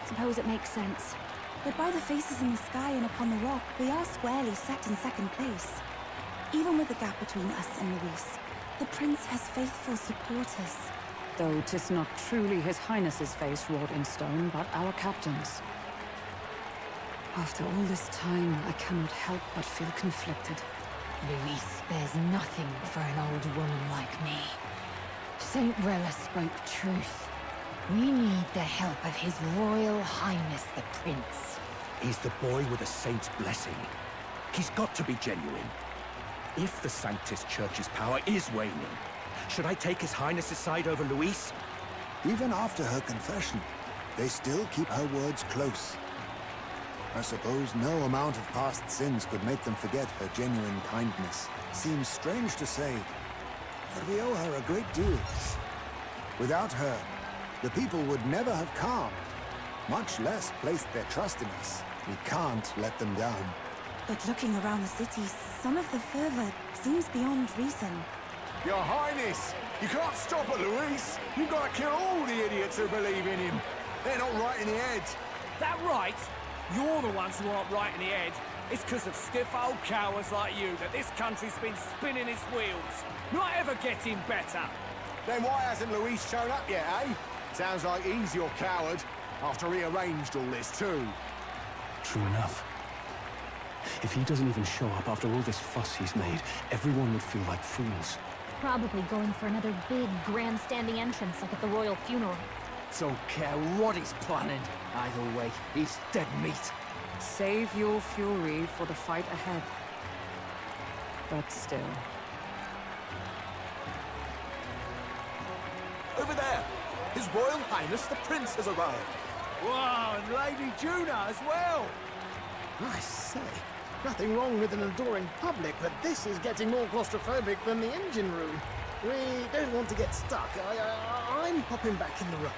suppose it makes sense. But by the faces in the sky and upon the rock, we are squarely set in second place. Even with the gap between us and Louis, the prince has faithful supporters. Though 'tis not truly His Highness's face wrought in stone, but our captain's. After all this time, I cannot help but feel conflicted. Louis spares nothing for an old woman like me. Saint Rella spoke truth. We need the help of His Royal Highness the Prince. He's the boy with a saint's blessing. He's got to be genuine. If the Sanctus Church's power is waning, should I take His Highness's side over Louis? Even after her confession, they still keep her words close. I suppose no amount of past sins could make them forget her genuine kindness. Seems strange to say, but we owe her a great deal. Without her, the people would never have calmed, much less placed their trust in us. We can't let them down. But looking around the city, some of the fervor seems beyond reason. Your Highness, you can't stop at Louis. You've got to kill all the idiots who believe in him. They're not right in the head. That right? You're the ones who aren't right in the head. It's because of stiff old cowards like you that this country's been spinning its wheels. Not ever getting better. Then why hasn't Louis shown up yet, eh? Sounds like he's your coward, after he arranged all this too. True enough. If he doesn't even show up after all this fuss he's made, everyone would feel like fools. Probably going for another big, grandstanding entrance like at the royal funeral. Don't care what he's planning. Either way, he's dead meat. Save your fury for the fight ahead. But still. Over there! His Royal Highness the Prince has arrived. Wow, and Lady Juna as well! I say, nothing wrong with an adoring public, but this is getting more claustrophobic than the engine room. We don't want to get stuck. I'm popping back in the room.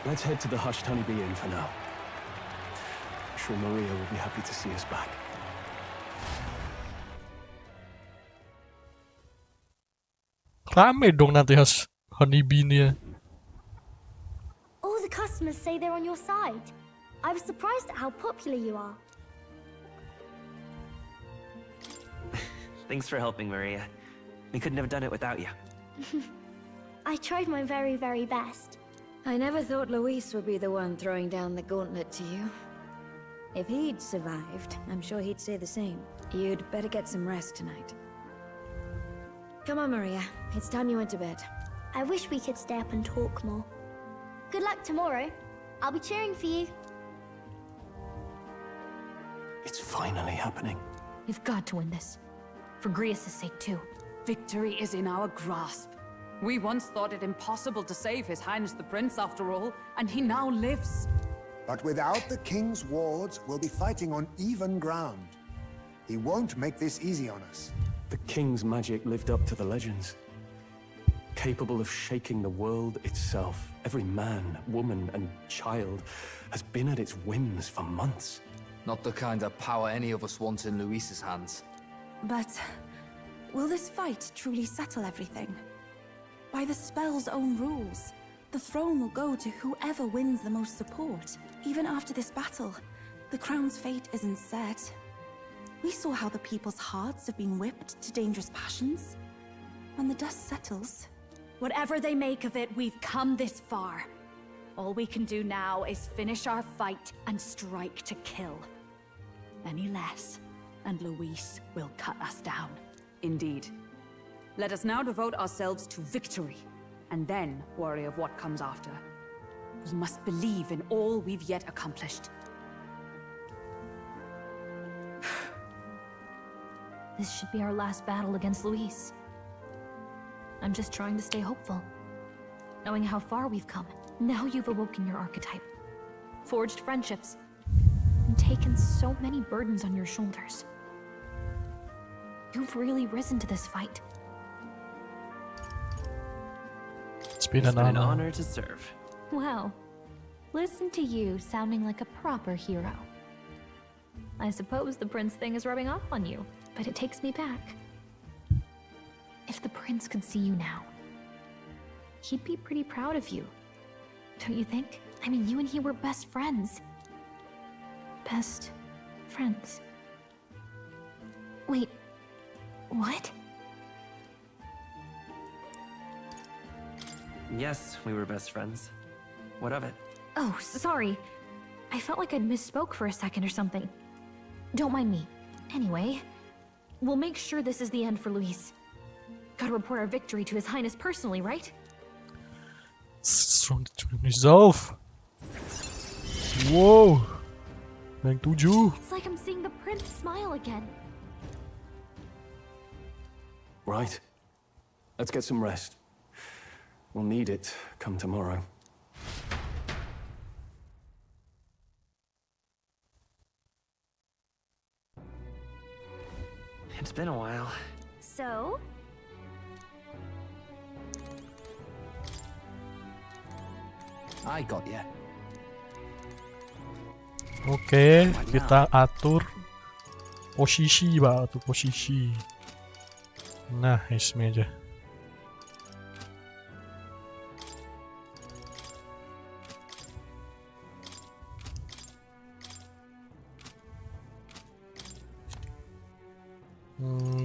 Let's head to the hushed honeybee inn for now. I'm sure Maria will be happy to see us back. Rame dong nanti honeybee-nya. All the customers say they're on your side. I was surprised at how popular you are. Thanks for helping, Maria. We couldn't have done it without you. I tried my very, very best. I never thought Louis would be the one throwing down the gauntlet to you. If he'd survived, I'm sure he'd say the same. You'd better get some rest tonight. Come on, Maria. It's time you went to bed. I wish we could stay up and talk more. Good luck tomorrow. I'll be cheering for you. It's finally happening. We've got to win this. For Grius' sake, too. Victory is in our grasp. We once thought it impossible to save His Highness the Prince, after all, and he now lives. But without the king's wards, we'll be fighting on even ground. He won't make this easy on us. The king's magic lived up to the legends. Capable of shaking the world itself. Every man, woman, and child has been at its whims for months. Not the kind of power any of us want in Louis's hands. But will this fight truly settle everything? By the spell's own rules, the throne will go to whoever wins the most support. Even after this battle, the crown's fate isn't set. We saw how the people's hearts have been whipped to dangerous passions. When the dust settles... Whatever they make of it, we've come this far. All we can do now is finish our fight and strike to kill. Any less, and Louis will cut us down. Indeed. Let us now devote ourselves to victory, and then worry of what comes after. We must believe in all we've yet accomplished. This should be our last battle against Louis. I'm just trying to stay hopeful. Knowing how far we've come. Now you've awoken your archetype. Forged friendships. And taken so many burdens on your shoulders. You've really risen to this fight. It's been an honor to serve. Wow. Listen to you sounding like a proper hero. I suppose the prince thing is rubbing off on you, but it takes me back. If the prince could see you now, he'd be pretty proud of you. Don't you think? I mean, you and he were best friends. Best friends. Wait, what? Yes, we were best friends. What of it? Oh, sorry. I felt like I'd misspoke for a second or something. Don't mind me. Anyway, we'll make sure this is the end for Louis. Gotta report our victory to His Highness personally, right? Strong resolve. Wow. Rank 7. It's like I'm seeing the prince smile again. Right. Let's get some rest. We'll need it come tomorrow. It's been a while. So? I got ya. Oke, kita atur posisi, Pak, atur posisi. Nah, ismi aja.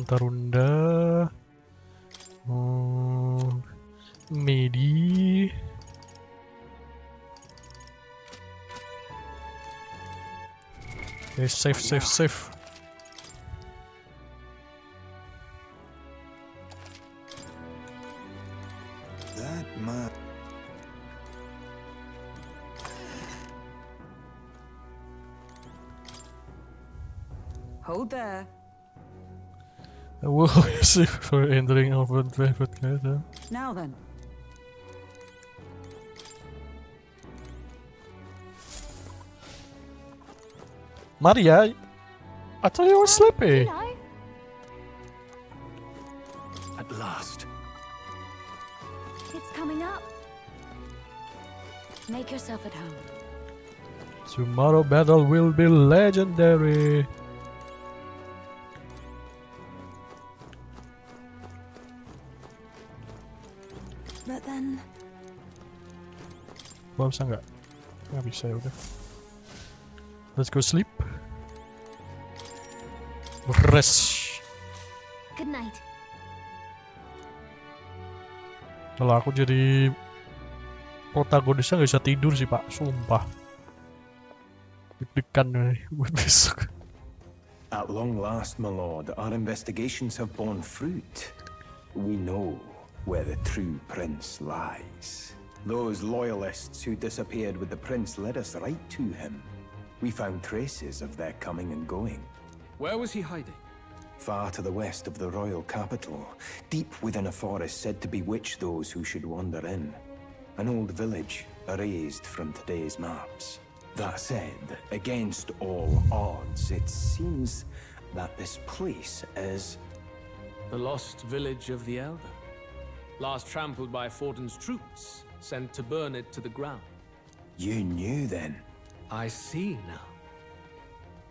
Tarunda. Medi. Okay, save. That man. Hold there. I will see for entering of a private character. Now then. Maria, I thought you were sleepy. At last. It's coming up. Make yourself at home. Tomorrow battle will be legendary. But then... Gua bisa nggak? Nggak bisa ya udah. Let's go sleep. Rest. Good night. Kalau aku jadi protagonisnya nggak bisa tidur sih Pak, sumpah. Deg-degan buat besok. At long last, my lord, our investigations have borne fruit. We know where the true prince lies. Those loyalists who disappeared with the prince led us right to him. We found traces of their coming and going. Where was he hiding? Far to the west of the royal capital, deep within a forest said to bewitch those who should wander in. An old village, erased from today's maps. That said, against all odds, it seems that this place is... The lost village of the Elda. Last trampled by Fortin's troops, sent to burn it to the ground. You knew then? I see now.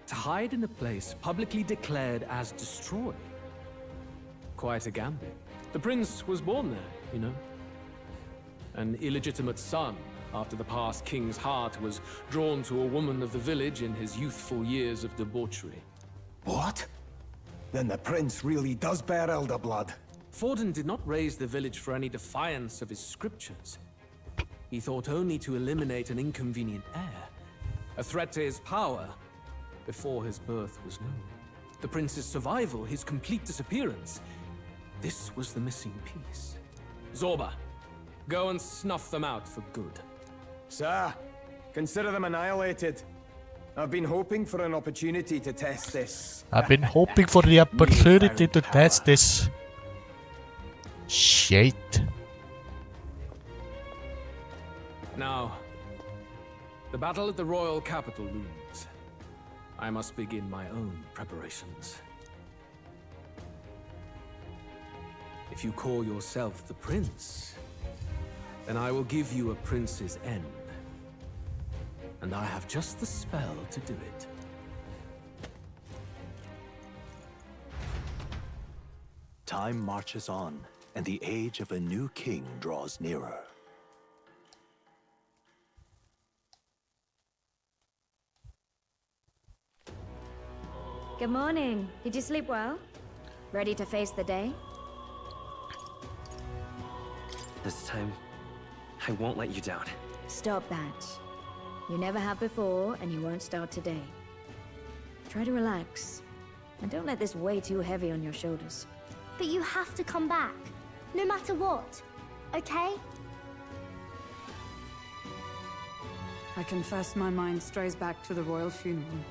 To hide in a place publicly declared as destroyed. Quite a gambit. The prince was born there, you know. An illegitimate son, after the past king's heart was drawn to a woman of the village in his youthful years of debauchery. What? Then the prince really does bear elder blood. Fortin did not raise the village for any defiance of his scriptures. He thought only to eliminate an inconvenient heir, a threat to his power, before his birth was known. The prince's survival, his complete disappearance, this was the missing piece. Zorba, go and snuff them out for good. Sir, consider them annihilated. I've been hoping for an opportunity to test this. I've been hoping for the opportunity to test this. Shit. Now, the battle at the royal capital looms. I must begin my own preparations. If you call yourself the prince, then I will give you a prince's end. And I have just the spell to do it. Time marches on, and the age of a new king draws nearer. Good morning. Did you sleep well? Ready to face the day? This time, I won't let you down. Stop that. You never have before, and you won't start today. Try to relax, and don't let this weigh too heavy on your shoulders. But you have to come back, no matter what, okay? I confess my mind strays back to the royal funeral.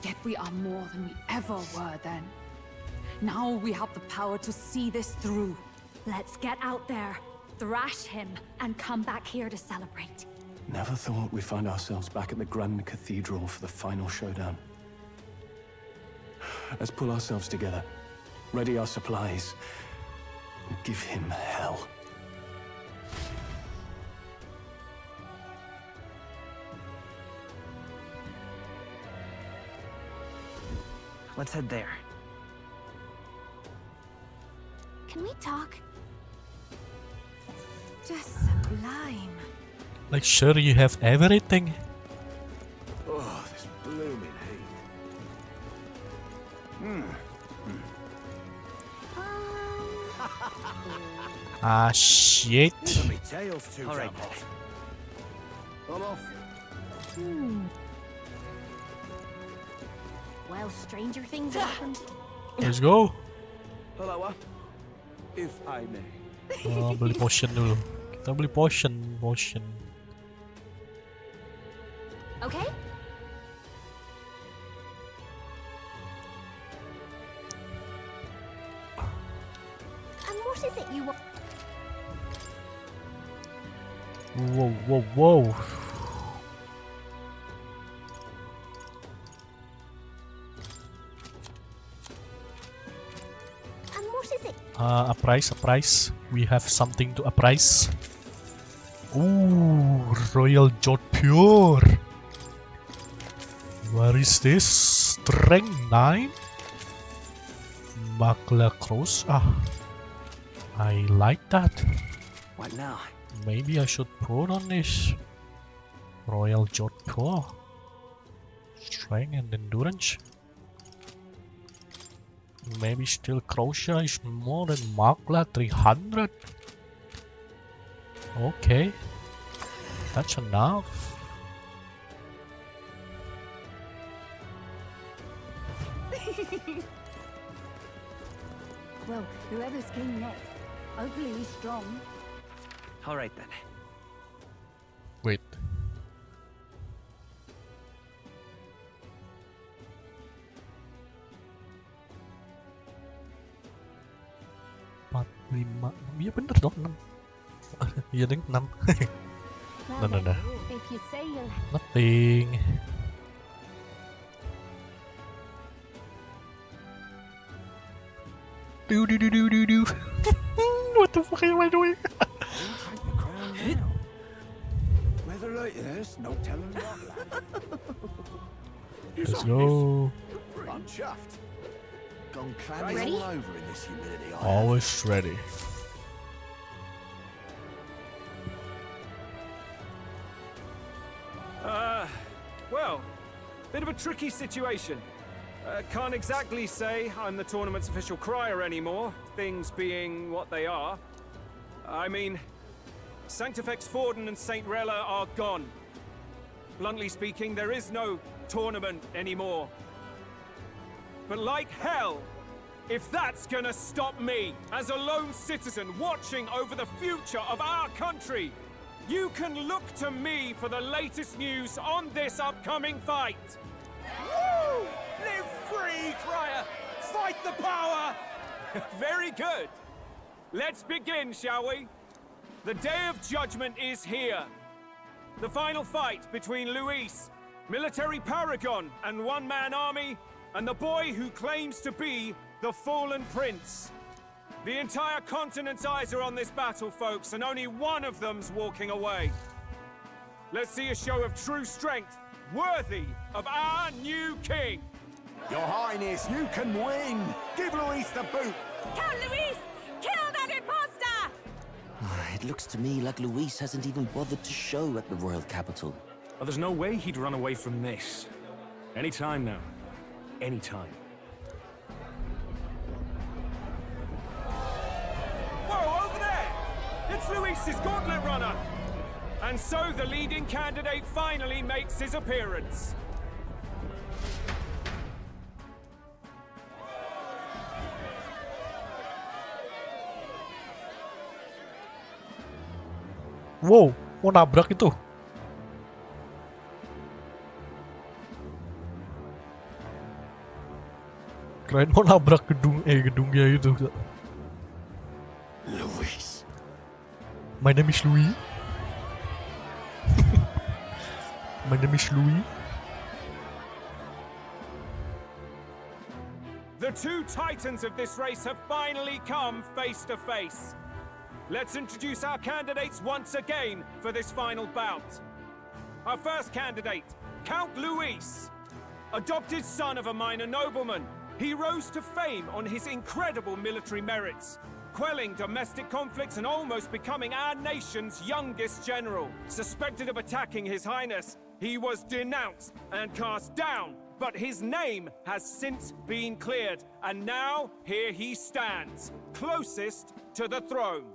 Yet we are more than we ever were then. Now we have the power to see this through. Let's get out there, thrash him, and come back here to celebrate. Never thought we'd find ourselves back at the Grand Cathedral for the final showdown. Let's pull ourselves together, ready our supplies, and give him hell. Let's head there. Can we talk? Just sublime. Like, sure, you have everything. Oh, this blooming heat. Ah, shit. My tail's too All right. I'm off. Well, stranger things happened. Let's go. Hello, if I may. Oh, beli potion dulu. Kita beli potion. Okay? And what is it you want? Whoa. And what is it? A price. We have something to appraise. Ooh, Royal Jodhpur. What is this? Strength 9? Buckler Cross. I like that. What now? Maybe I should put on this. Royal Jodhpur. Strength and endurance. Maybe still Croatia is more than Magla 300. Okay, that's enough. Well, whoever's king next, hopefully he's strong. All right then. Wait. Lima, iya bener dong 6. Iya deng 6. Nah. Nothing. Do. What the fuck am I doing? Weather like this, no telling what. Let's go. I'm chuffed. Gone clammy all over in this humidity. Always ready. Well, bit of a tricky situation. Can't exactly say I'm the tournament's official crier anymore, things being what they are. I mean, Sanctifex Forden and St. Rella are gone. Bluntly speaking, there is no tournament anymore. But like hell, if that's gonna stop me, as a lone citizen watching over the future of our country, you can look to me for the latest news on this upcoming fight. Woo! Live free, Crier! Fight the power! Very good. Let's begin, shall we? The Day of Judgment is here. The final fight between Luis, military paragon and one-man army, and the boy who claims to be the fallen prince. The entire continent's eyes are on this battle, folks, and only one of them's walking away. Let's see a show of true strength, worthy of our new king. Your Highness, you can win. Give Luis the boot. Count Luis! Kill that imposter! It looks to me like Luis hasn't even bothered to show at the royal capital. Well, there's no way he'd run away from this. Anytime now. Anytime. Whoa, over there! It's Luis's gauntlet runner! And so the leading candidate finally makes his appearance. Wow, mau nabrak itu. Keren mau nabrak gedungnya itu. Luis. My name is Louis. My name is Louis. The two titans of this race have finally come face to face. Let's introduce our candidates once again for this final bout. Our first candidate, Count Luis. Adopted son of a minor nobleman, he rose to fame on his incredible military merits, quelling domestic conflicts and almost becoming our nation's youngest general. Suspected of attacking His Highness, he was denounced and cast down, but his name has since been cleared, and now here he stands, closest to the throne.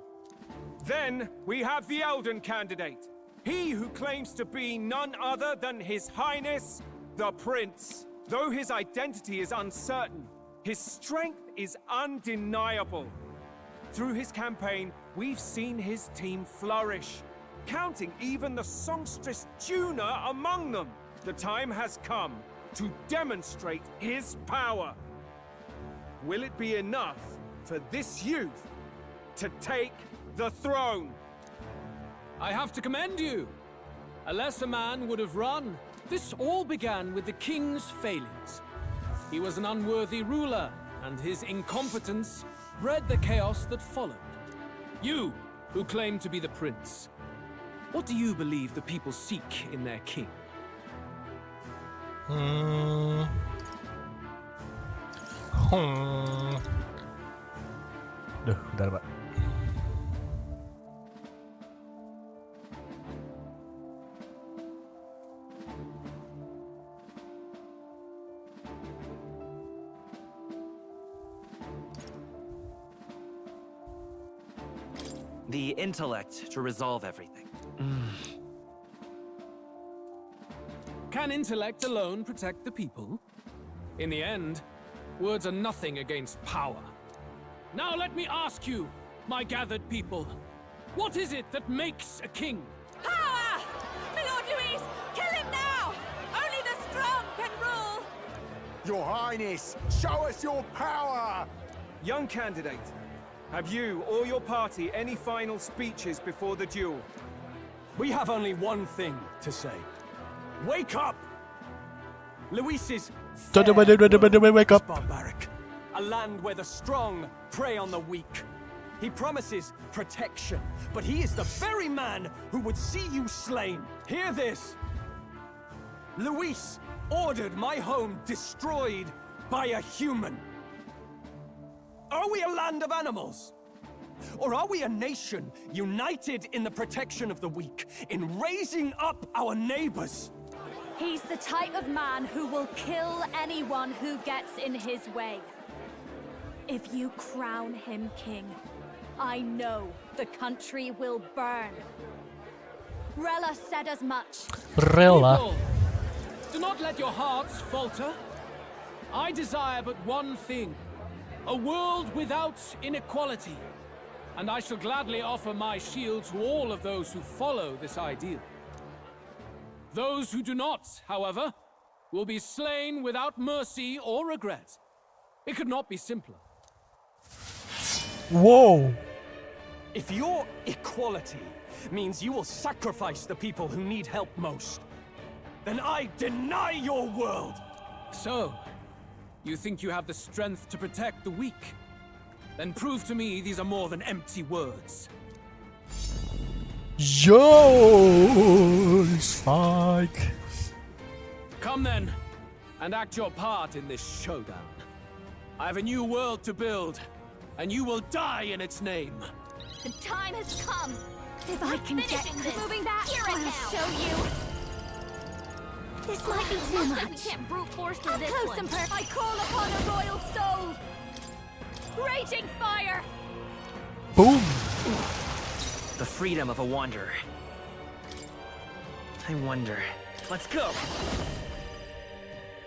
Then we have the Elden candidate, he who claims to be none other than His Highness, the Prince. Though his identity is uncertain, his strength is undeniable. Through his campaign, we've seen his team flourish, counting even the songstress Juna among them. The time has come to demonstrate his power. Will it be enough for this youth to take the throne? I have to commend you. A lesser man would have run. This all began with the king's failings. He was an unworthy ruler, and his incompetence bred the chaos that followed. You, who claim to be the prince, what do you believe the people seek in their king? Duh, bentar, Pak. The intellect to resolve everything. Can intellect alone protect the people? In the end, words are nothing against power. Now let me ask you, my gathered people, what is it that makes a king? Power! My Lord Louis, kill him now! Only the strong can rule! Your Highness, show us your power! Young candidate, have you or your party any final speeches before the duel? We have only one thing to say. Wake up! Louis's wake up. barbaric. A land where the strong prey on the weak. He promises protection, but he is the very man who would see you slain. Hear this. Louis ordered my home destroyed by a human. Are we a land of animals? Or are we a nation united in the protection of the weak, in raising up our neighbors? He's the type of man who will kill anyone who gets in his way. If you crown him king, I know the country will burn. Rella said as much. Rella. People, do not let your hearts falter. I desire but one thing, a world without inequality. And I shall gladly offer my shield to all of those who follow this ideal. Those who do not, however, will be slain without mercy or regret. It could not be simpler. Whoa! If your equality means you will sacrifice the people who need help most, then I deny your world! So, you think you have the strength to protect the weak? Then prove to me these are more than empty words. Yo, it's fine. Come then, and act your part in this showdown. I have a new world to build, and you will die in its name. The time has come. If I can get moving back, I'll show you. This might be too Looks much. like we can't brute force through Up this close one. and I call upon a royal soul. Raging fire. Boom. The freedom of a wanderer. I wonder. Let's go.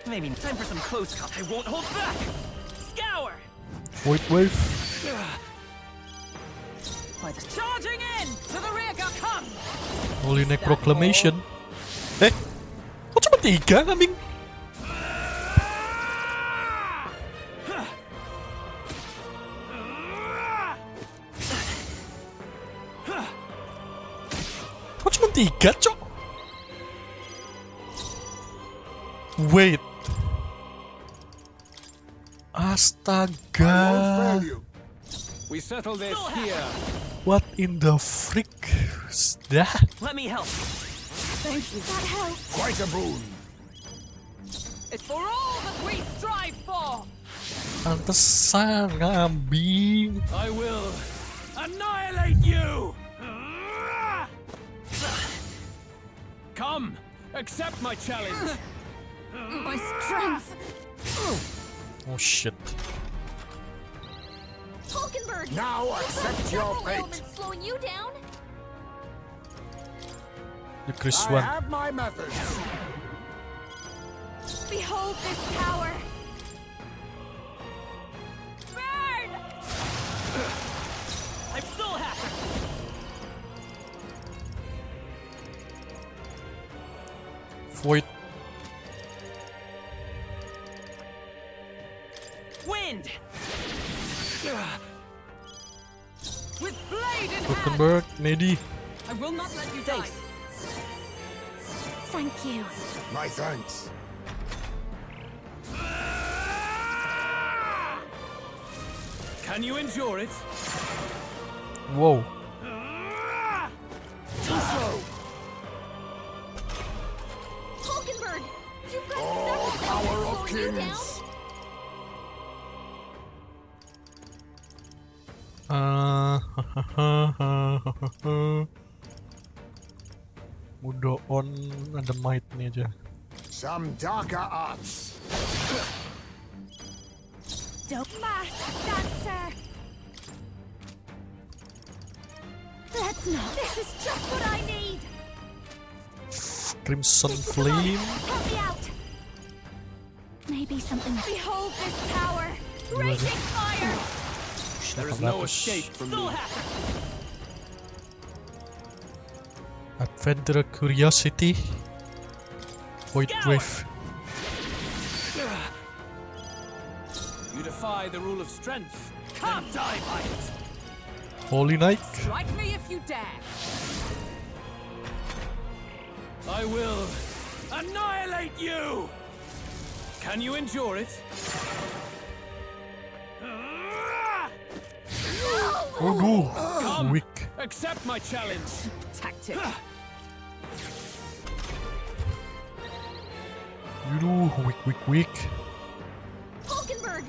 Maybe time for some close combat. I won't hold back. Scour. Wave. Charging in to the rear guard, come. Holy Neck Proclamation. Kok cuma 3, kambing? Kok cuma 3, cok? Wait. Astaga. We settle this here. What in the frick is that? Let me help. Thank you. That helps. Quite a boon. It's for all that we strive for. Pantesan kambing. I will annihilate you! Come, accept my challenge. My strength. Oh shit. Falkenberg! Now accept your fate. Elements slowing you down. The Chris I one. have my methods. Behold this power. Burn! I'm so happy. Void. Wind. With blade in hand. Falkenberg, Nidia. I will not let you die. Thank you. My thanks. Can you endure it? Whoa. Too slow. Falkenberg! You've got Oh, several power elements of slowing you down. kings. Udah on ada might nih aja. Some darker arts. Don't mask, dancer. It's not. This is just what I need. Crimson Flame. Help me out. Maybe something. Behold this power. Raging fire. There is no escape from me. Adventure Curiosity. Void Wave. You defy the rule of strength. Come die by it. Holy Knight. Strike me if you dare. I will annihilate you. Can you endure it? Oh no. Come, Weak. accept my challenge. Tactic. You know, weak. Falkenberg.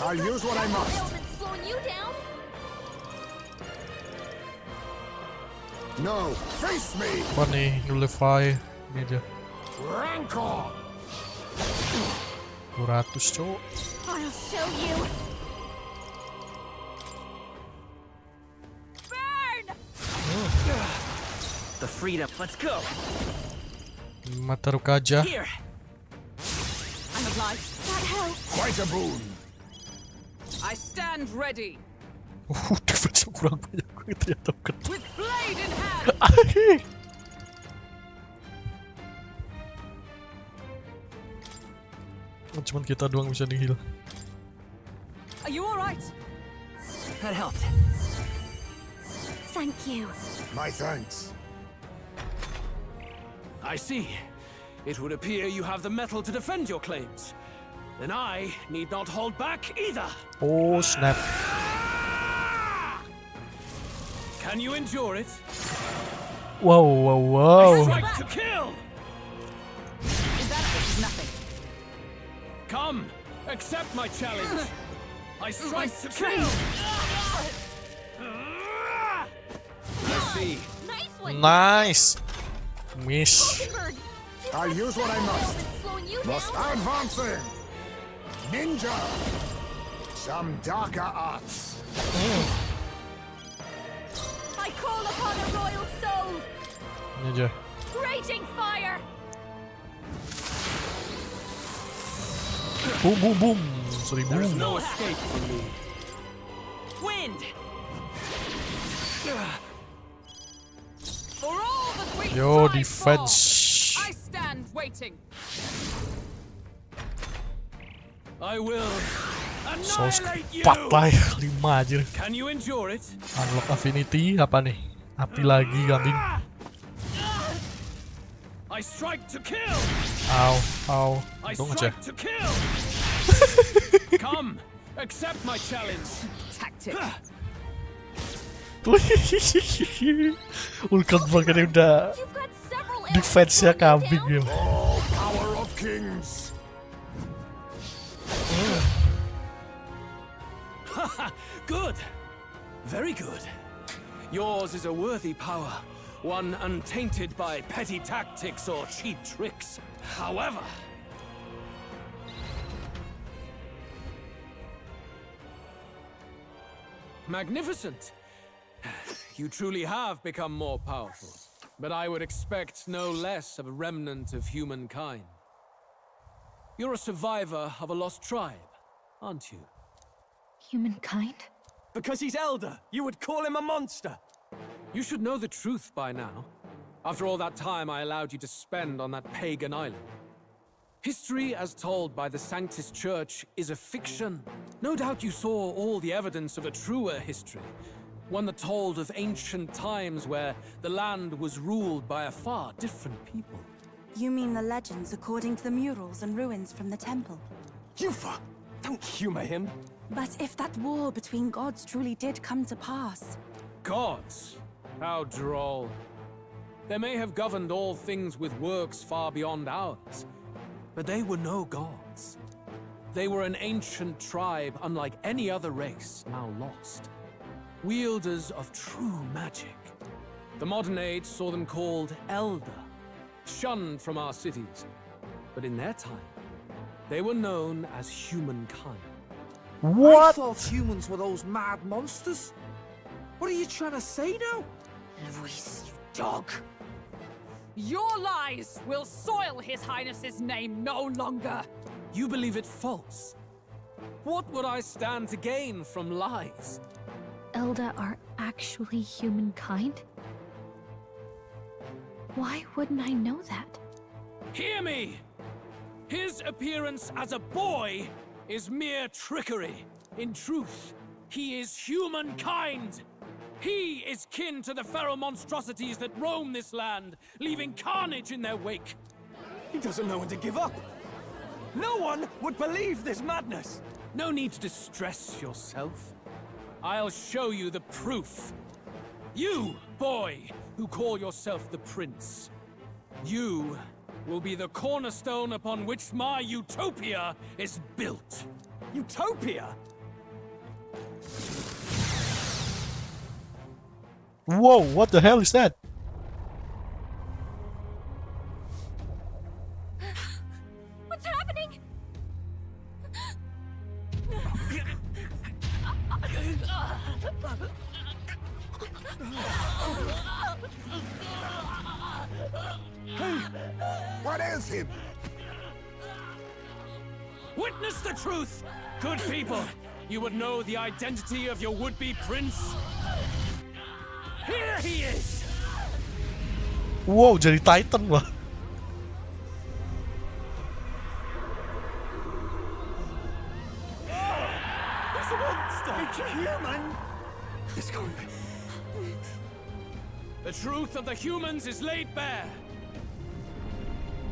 I'll use what I must. Ailment's slowing you down. No, face me. Funny, nullify. Nidia. Rancor. 200 cowok. I'll show you. Burn. The freedom. Let's go. Mata Rukaja. Here. I'm obliged. That helps. Quite a boon. I stand ready. Defense kurang banyak gue ternyata bukan. With blade in hand. Cuman kita doang bisa di-heal. Are you all right? That helped. Thank you. My thanks. I see. It would appear you have the metal to defend your claims. Then I need not hold back either. Oh snap. Can you endure it? Wow. I strike to kill. Is nothing? Come, accept my challenge. I strike to kill. I see. Nice one. Nice. Miss. I'll use what I must. Must advancing. Ninja. Some darker arts. I call upon a royal soul. Nidia. Raging fire. Boom. Sorry, There is boom. no escape from me. Wind. For all the great Yo, strive defense. for, I stand waiting. I will Source annihilate you. 4 lah, 5 aja. Can you endure it? Unlock Affinity apa nih? Api lagi kambing. I strike to kill. Ow. I Untung aja. strike to kill. Come, accept my challenge. Tactic. Ulkan banget udah defense-nya kambing ya. Oh, power of kings. Good. Very good. Yours is a worthy power, one untainted by petty tactics or cheap tricks. However, magnificent. You truly have become more powerful, but I would expect no less of a remnant of humankind. You're a survivor of a lost tribe, aren't you? Humankind? Because he's elder, you would call him a monster. You should know the truth by now. After all that time I allowed you to spend on that pagan island. History as told by the Sanctus Church is a fiction. No doubt you saw all the evidence of a truer history. One that told of ancient times where the land was ruled by a far different people. You mean the legends according to the murals and ruins from the temple? Yufa! Don't humor him. But if that war between gods truly did come to pass... Gods? How droll. They may have governed all things with works far beyond ours, but they were no gods. They were an ancient tribe unlike any other race, now lost. Wielders of true magic. The modern age saw them called Elda, shunned from our cities. But in their time, they were known as humankind. I thought humans were those mad monsters. What are you trying to say now? Louis, you dog! Your lies will soil His Highness's name no longer! You believe it false? What would I stand to gain from lies? Elda are actually humankind? Why wouldn't I know that? Hear me! His appearance as a boy is mere trickery. In truth, he is humankind! He is kin to the feral monstrosities that roam this land, leaving carnage in their wake. He doesn't know when to give up. No one would believe this madness. No need to distress yourself. I'll show you the proof. You, boy, who call yourself the prince. You will be the cornerstone upon which my utopia is built. Utopia? Whoa, what the hell is that? What's happening? Hey, what is him? Witness the truth! Good people, you would know the identity of your would-be prince. Here he is! Wow, jadi Titan wah. It's a monster! It's a human! It's going. The truth of the humans is laid bare.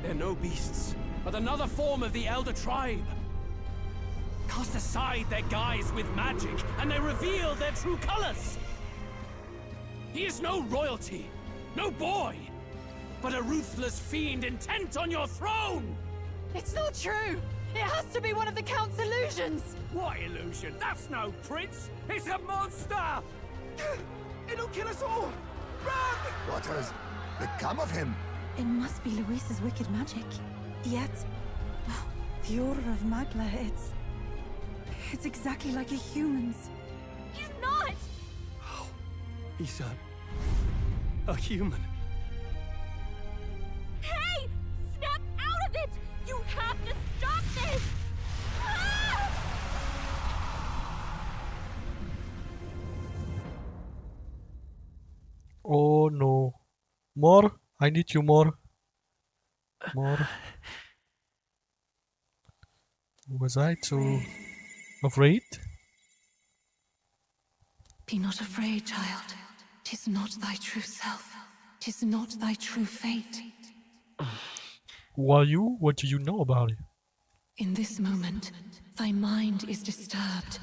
They're no beasts, but another form of the Elder tribe. Cast aside their guise with magic, and they reveal their true colors. He is no royalty, no boy, but a ruthless fiend intent on your throne! It's not true! It has to be one of the Count's illusions! What illusion? That's no prince! It's a monster! It'll kill us all! Run! What has become of him? It must be Luis's wicked magic. Yet, the aura of Magla, it's exactly like a human's. He's not! He's a human. Hey! Snap out of it! You have to stop this! Ah! Oh no. More? I need you more. More. Was I too afraid? Be not afraid, child. 'Tis not thy true self. 'Tis not thy true fate. Who are you? What do you know about it? In this moment, thy mind is disturbed,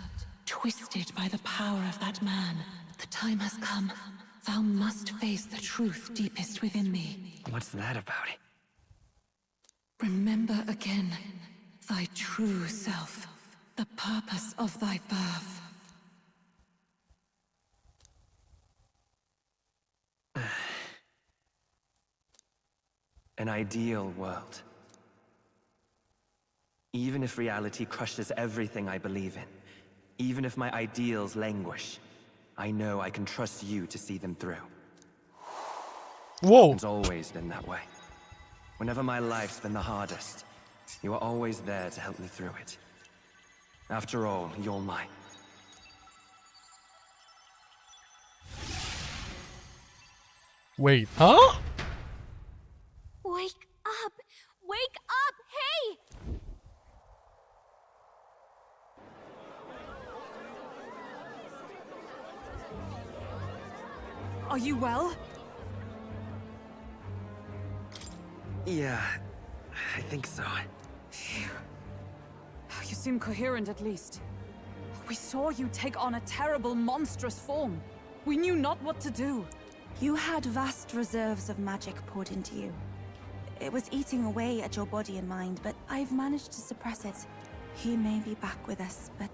twisted by the power of that man. The time has come. Thou must face the truth deepest within thee. What's that about? Remember again thy true self, the purpose of thy birth. An ideal world. Even if reality crushes everything I believe in, even if my ideals languish, I know I can trust you to see them through. Whoa! It's always been that way. Whenever my life's been the hardest, you are always there to help me through it. After all, you're mine. Wait, huh? Wake up! Wake up! Hey! Are you well? Yeah, I think so. You seem coherent at least. We saw you take on a terrible, monstrous form. We knew not what to do. You had vast reserves of magic poured into you. It was eating away at your body and mind, but I've managed to suppress it. He may be back with us, but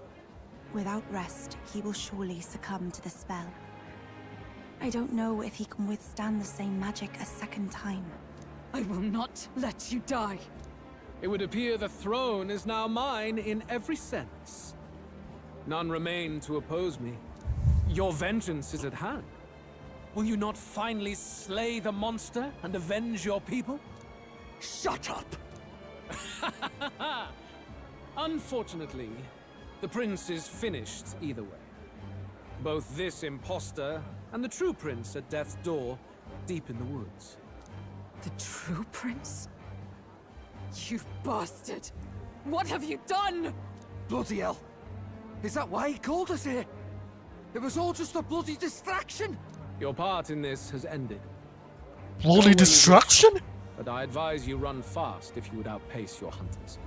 without rest, he will surely succumb to the spell. I don't know if he can withstand the same magic a second time. I will not let you die. It would appear the throne is now mine in every sense. None remain to oppose me. Your vengeance is at hand. Will you not finally slay the monster and avenge your people? Shut up! Unfortunately, the prince is finished either way. Both this imposter and the true prince at death's door, deep in the woods. The true prince? You bastard! What have you done? Bloody hell! Is that why he called us here? It was all just a bloody distraction! Your part in this has ended. Bloody distraction? But I advise you run fast if you would outpace your hunters.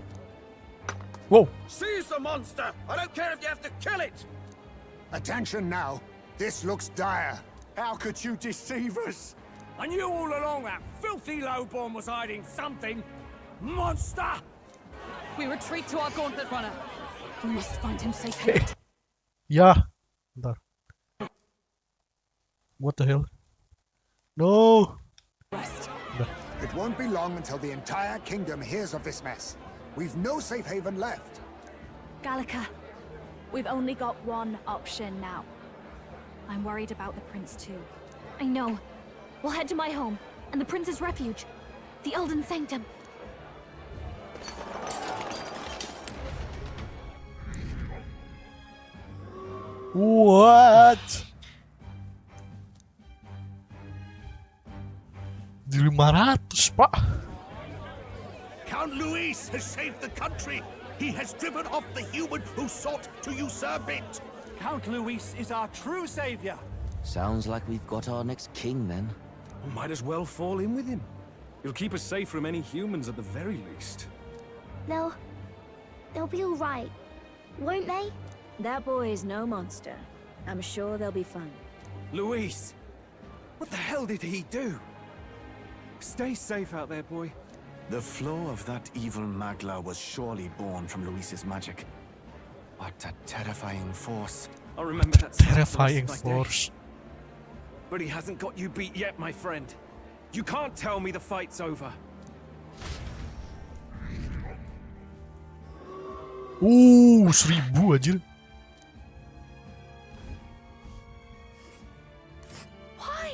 Whoa! Seize the monster! I don't care if you have to kill it! Attention now. This looks dire. How could you deceive us? I knew all along that filthy lowborn was hiding something! Monster! We retreat to our gauntlet runner. We must find him safe haven. Yeah. Bentar. What the hell? No! It won't be long until the entire kingdom hears of this mess. We've no safe haven left. Gallica, we've only got one option now. I'm worried about the prince too. I know. We'll head to my home, and the prince's refuge. The Elden Sanctum. What? 500, Pak. Count Louis has saved the country. He has driven off the human who sought to usurp it. Count Louis is our true savior. Sounds like we've got our next king, then. Might as well fall in with him. He'll keep us safe from any humans at the very least. They'll be all right, won't they? That boy is no monster. I'm sure they'll be fine. Louis! What the hell did he do? Stay safe out there, boy. The flow of that evil Magla was surely born from Louis's magic. What a terrifying force. I remember that terrifying force. But he hasn't got you beat yet, my friend. You can't tell me the fight's over. Ooh, 1000 anjir. Why?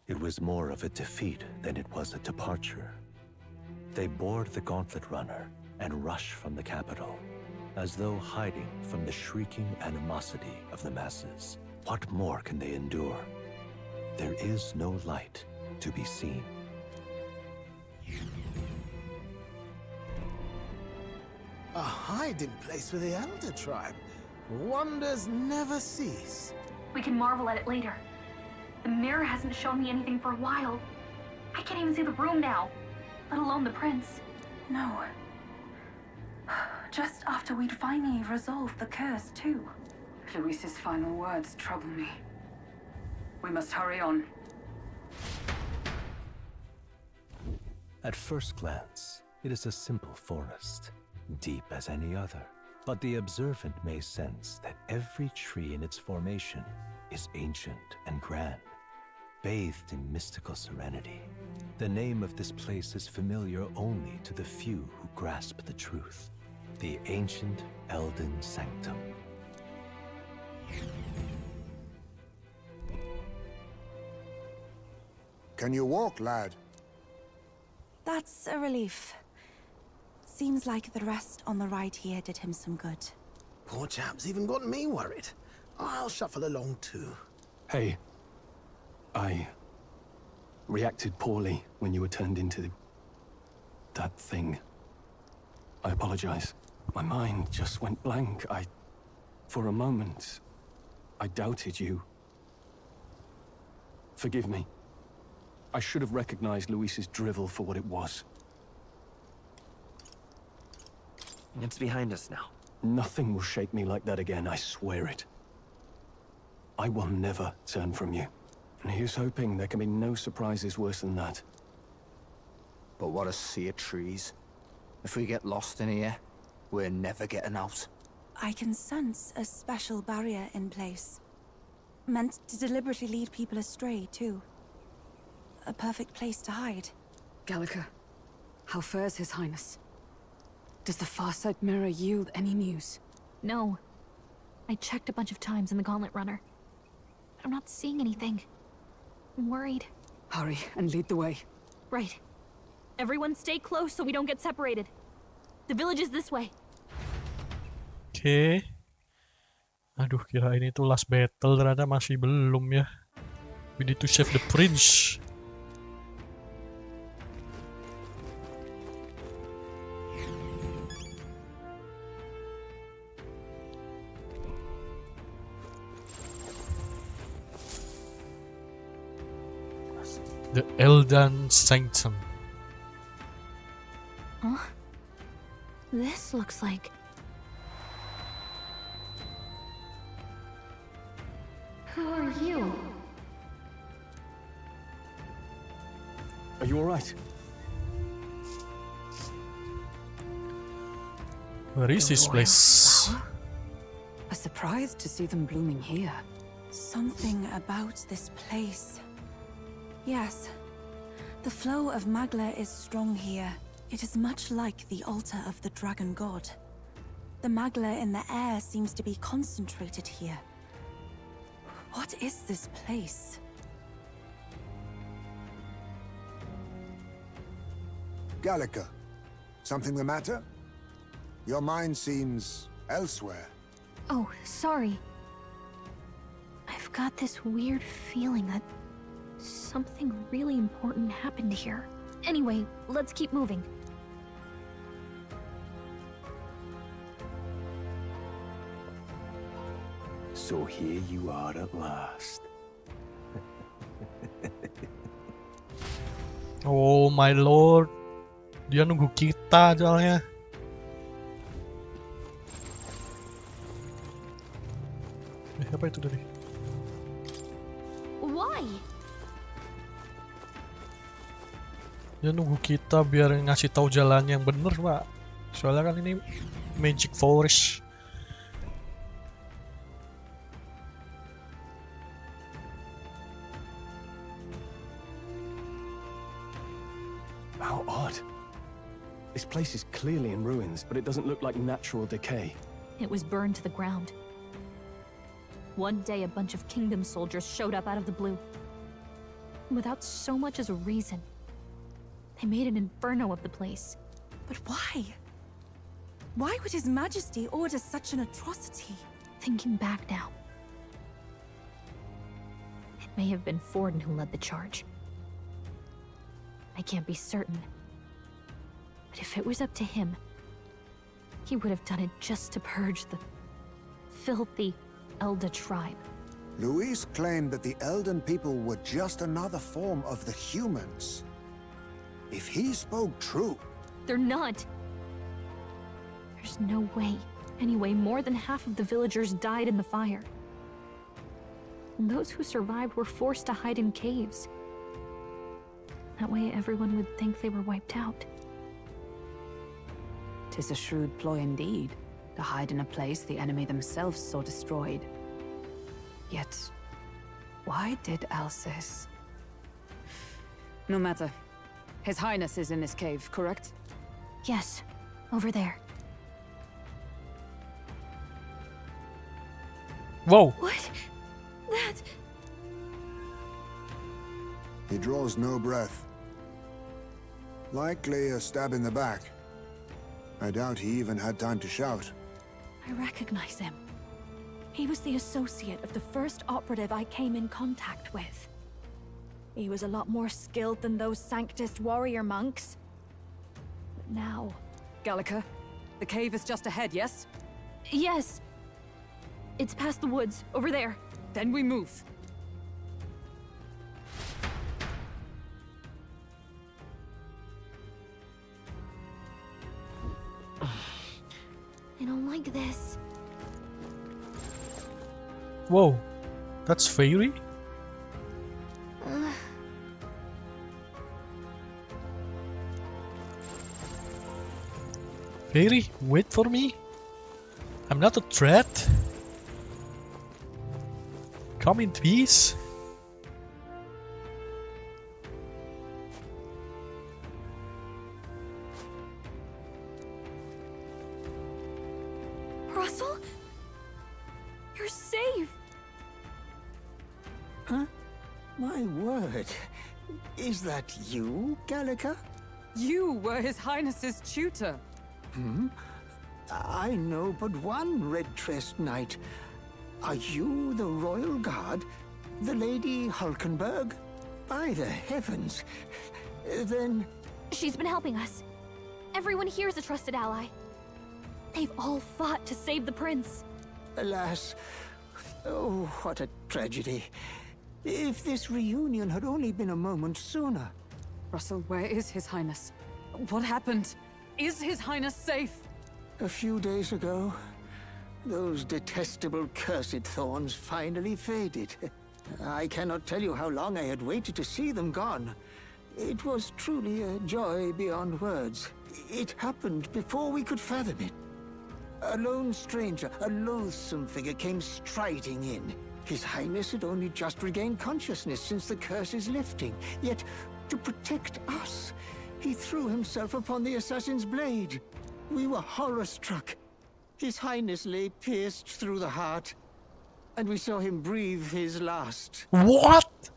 It was more of a defeat than it was a departure. They board the gauntlet runner and rush from the capital, as though hiding from the shrieking animosity of the masses. What more can they endure? There is no light to be seen. A hiding place for the Elder tribe. Wonders never cease. We can marvel at it later. The mirror hasn't shown me anything for a while. I can't even see the room now, let alone the prince. No. Just after we'd finally resolved the curse, too. Louis's final words trouble me. We must hurry on. At first glance, it is a simple forest, deep as any other. But the observant may sense that every tree in its formation is ancient and grand, bathed in mystical serenity. The name of this place is familiar only to the few who grasp the truth. The ancient Elden Sanctum. Can you walk, lad? That's a relief. Seems like the rest on the right here did him some good. Poor chap's even got me worried. I'll shuffle along too. Hey. I reacted poorly when you were turned into that thing. I apologize. My mind just went blank. For a moment, I doubted you. Forgive me. I should have recognized Louis's drivel for what it was. It's behind us now. Nothing will shake me like that again, I swear it. I will never turn from you. And here's hoping there can be no surprises worse than that. But what a sea of trees. If we get lost in here, we're never getting out. I can sense a special barrier in place. Meant to deliberately lead people astray, too. A perfect place to hide. Gallica, how fares His Highness? Does the Farsight mirror yield any news? No. I checked a bunch of times in the Gauntlet Runner. I'm not seeing anything. I'm worried. Hurry and lead the way. Right. Everyone stay close so we don't get separated. The village is this way. Oke. Aduh, kirain itu last battle, ternyata masih belum ya. We need to save the prince. The Eldan Sanctum. Huh? This looks like... Who are you? Are you alright? Where is this place? A surprise to see them blooming here. Something about this place. Yes. The flow of Magla is strong here. It is much like the altar of the dragon god. The Magla in the air seems to be concentrated here. What is this place? Gallica, something the matter? Your mind seems elsewhere. Oh, sorry. I've got this weird feeling that something really important happened here. Anyway, let's keep moving. So here you are at last. Oh my lord. Dia nunggu kita soalnya. Apa itu tadi? Why? Dia nunggu kita biar ngasih tahu jalan yang bener, Pak. Soalnya kan ini Magic Forest. How odd. This place is clearly in ruins, but it doesn't look like natural decay. It was burned to the ground. One day a bunch of kingdom soldiers showed up out of the blue. Without so much as a reason. They made an inferno of the place. But why? Why would His Majesty order such an atrocity? Thinking back now, it may have been Forden who led the charge. I can't be certain. But if it was up to him, he would have done it just to purge the filthy Elda tribe. Louis claimed that the Elden people were just another form of the humans. If he spoke true... They're not. There's no way. Anyway, more than half of the villagers died in the fire. And those who survived were forced to hide in caves. That way everyone would think they were wiped out. 'Tis a shrewd ploy indeed, to hide in a place the enemy themselves saw destroyed. Yet, why did Alcis? No matter. His Highness is in this cave, correct? Yes, over there. Whoa! What? That... He draws no breath. Likely a stab in the back. I doubt he even had time to shout. I recognize him. He was the associate of the first operative I came in contact with. He was a lot more skilled than those Sanctist warrior monks. But now... Gallica, the cave is just ahead, yes? Yes. It's past the woods, over there. Then we move. I don't like this. Whoa, that's fairy? Fairy, wait for me. I'm not a threat. Come in peace. Russell? You're safe! Huh? My word. Is that you, Gallica? You were His Highness's tutor. Hmm? I know but one red-dressed knight. Are you the royal guard? The Lady Hulkenberg? By the heavens. Then... She's been helping us. Everyone here's a trusted ally. They've all fought to save the prince. Alas. Oh, what a tragedy. If this reunion had only been a moment sooner. Russell, where is His Highness? What happened? Is His Highness safe? A few days ago, those detestable cursed thorns finally faded. I cannot tell you how long I had waited to see them gone. It was truly a joy beyond words. It happened before we could fathom it. A lone stranger, a loathsome figure came striding in. His Highness had only just regained consciousness since the curse's lifting. Yet, to protect us, he threw himself upon the assassin's blade. We were horror-struck. His Highness lay pierced through the heart, and we saw him breathe his last. What?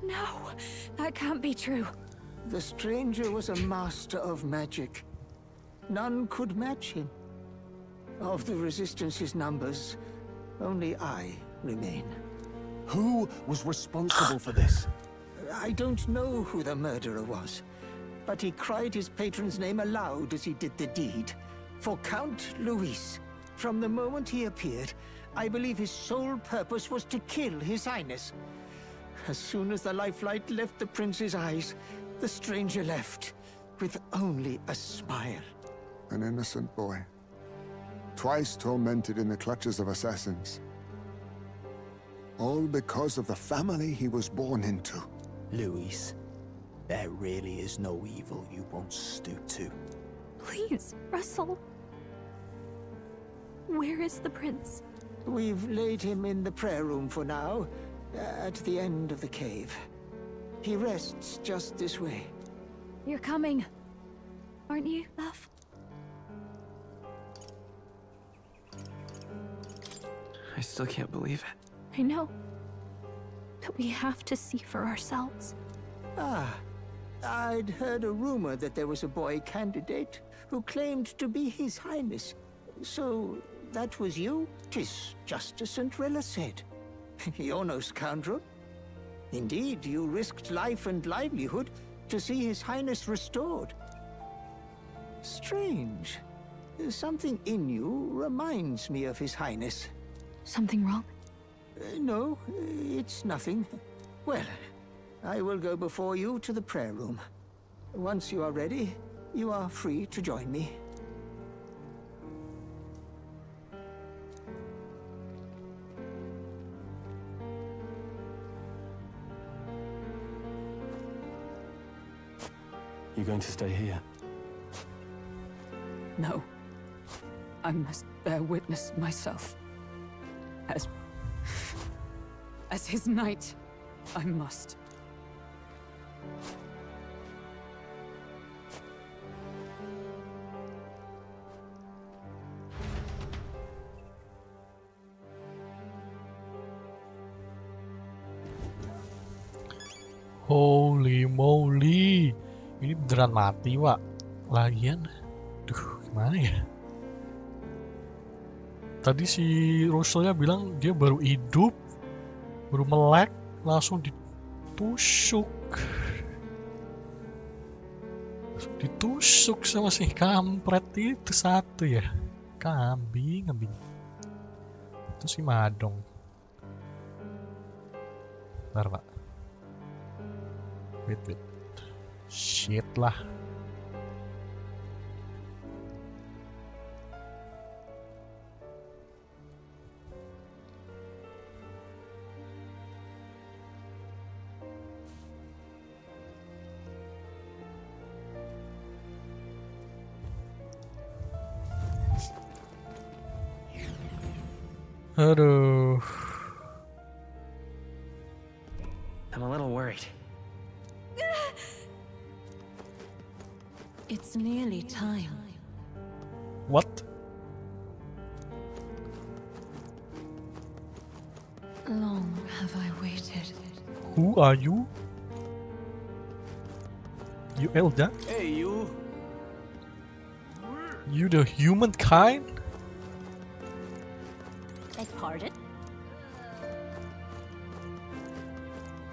No, that can't be true. The stranger was a master of magic. None could match him. Of the Resistance's numbers, only I remain. Who was responsible for this? I don't know who the murderer was, but he cried his patron's name aloud as he did the deed. For Count Louis, from the moment he appeared, I believe his sole purpose was to kill His Highness. As soon as the lifelight left the prince's eyes, the stranger left, with only a smile. An innocent boy, twice tormented in the clutches of assassins. All because of the family he was born into. Louis, there really is no evil you won't stoop to. Please, Russell. Where is the prince? We've laid him in the prayer room for now, at the end of the cave. He rests just this way. You're coming, aren't you, love? I still can't believe it. I know. But we have to see for ourselves. Ah, I'd heard a rumor that there was a boy candidate who claimed to be His Highness. So, that was you? 'Tis just as Cinderella said. You're no scoundrel. Indeed, you risked life and livelihood to see His Highness restored. Strange. Something in you reminds me of His Highness. Something wrong? No, it's nothing. Well, I will go before you to the prayer room. Once you are ready, you are free to join me. You going to stay here? No. I must bear witness myself. As his knight, I must. Holy moly. Ini beneran mati, Wak. Lagian, duh, gimana ya? Tadi si Roussainte bilang dia baru hidup, baru melek, langsung ditusuk. Ditusuk sama si kampret itu satu ya. Kambing. Itu si Madong. Bentar, Pak. Wait. Shit lah. Aduh. I'm a little worried. It's nearly time. What? long have I waited? Who are you? You Elda? Hey, you. You the humankind? Beg pardon?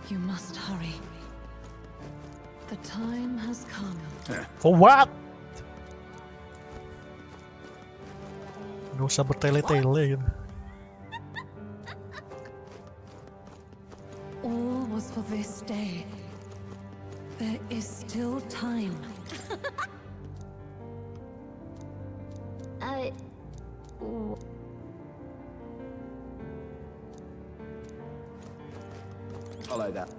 You must hurry. The time has come. For what? Nggak usah bertele-tele gitu. All was for this day. There is still time. Follow that.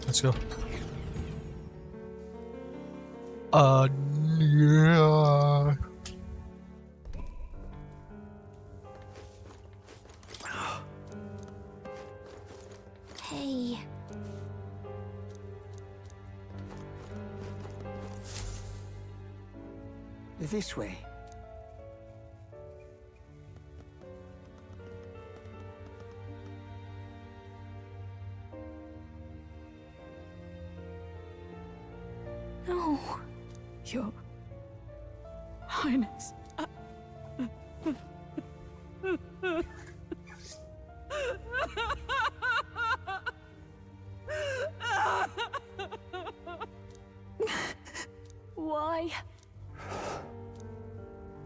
Let's go. Yeah. Hey. This way. No, Your Highness. Why?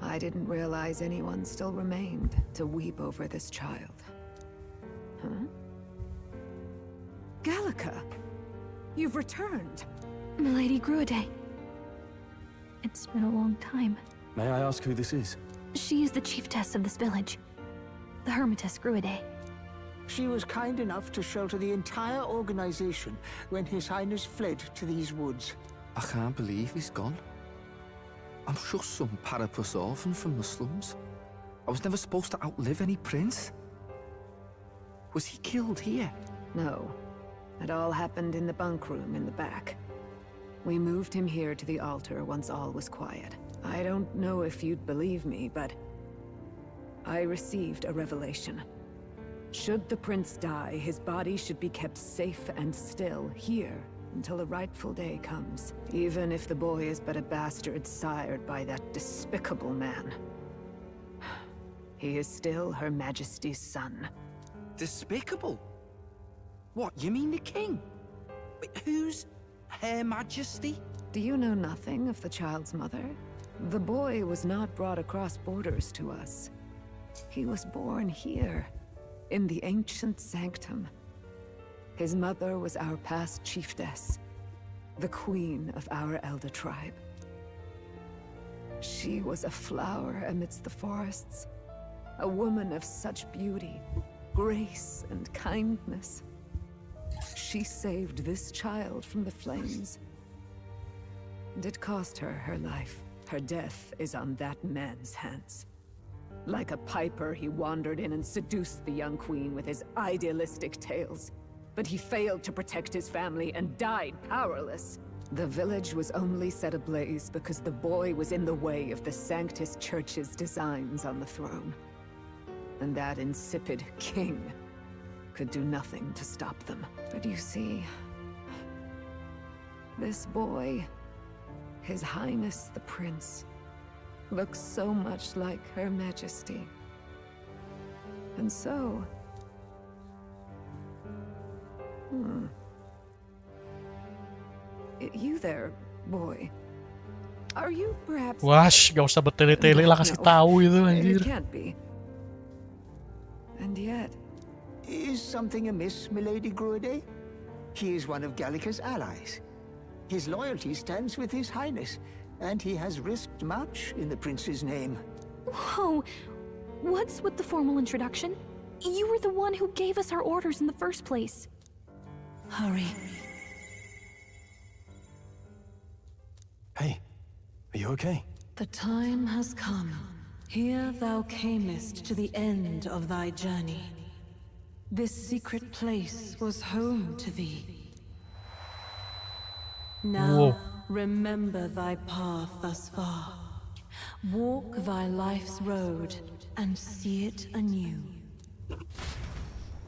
I didn't realize anyone still remained to weep over this child. Huh? Gallica, you've returned. Milady Gruade. It's been a long time. May I ask who this is? She is the chiefess of this village. The Hermitess Gruade. She was kind enough to shelter the entire organization when His Highness fled to these woods. I can't believe he's gone. I'm just some Paripus orphan from the slums. I was never supposed to outlive any prince. Was he killed here? No. It all happened in the bunk room in the back. We moved him here to the altar once all was quiet. I don't know if you'd believe me, but I received a revelation. Should the prince die, his body should be kept safe and still here until the rightful day comes, even if the boy is but a bastard sired by that despicable man. He is still Her Majesty's son. Despicable? What, you mean the king? Wait, who's Her Majesty? Do you know nothing of the child's mother? The boy was not brought across borders to us. He was born here, in the ancient sanctum. His mother was our past chiefess, the queen of our Elda tribe. She was a flower amidst the forests, a woman of such beauty, grace, and kindness. She saved this child from the flames, and it cost her her life. Her death is on that man's hands. Like a piper, he wandered in and seduced the young queen with his idealistic tales. But he failed to protect his family and died powerless. The village was only set ablaze because the boy was in the way of the Sanctus Church's designs on the throne. And that insipid king could do nothing to stop them. But you see, this boy, His Highness the Prince, looks so much like Her Majesty. And so... You there, boy. Are you perhaps... Wash, gak usah bertele-tele lah, kasih tahu itu anjir. It can't be. And yet... Is something amiss, Milady Gruade? He is one of Gallica's allies. His loyalty stands with His Highness, and he has risked much in the prince's name. Whoa! What's with the formal introduction? You were the one who gave us our orders in the first place. Hurry. Hey, are you okay? The time has come. Here thou camest to the end of thy journey. This secret place was home to thee. Now, remember thy path thus far. Walk thy life's road and see it anew.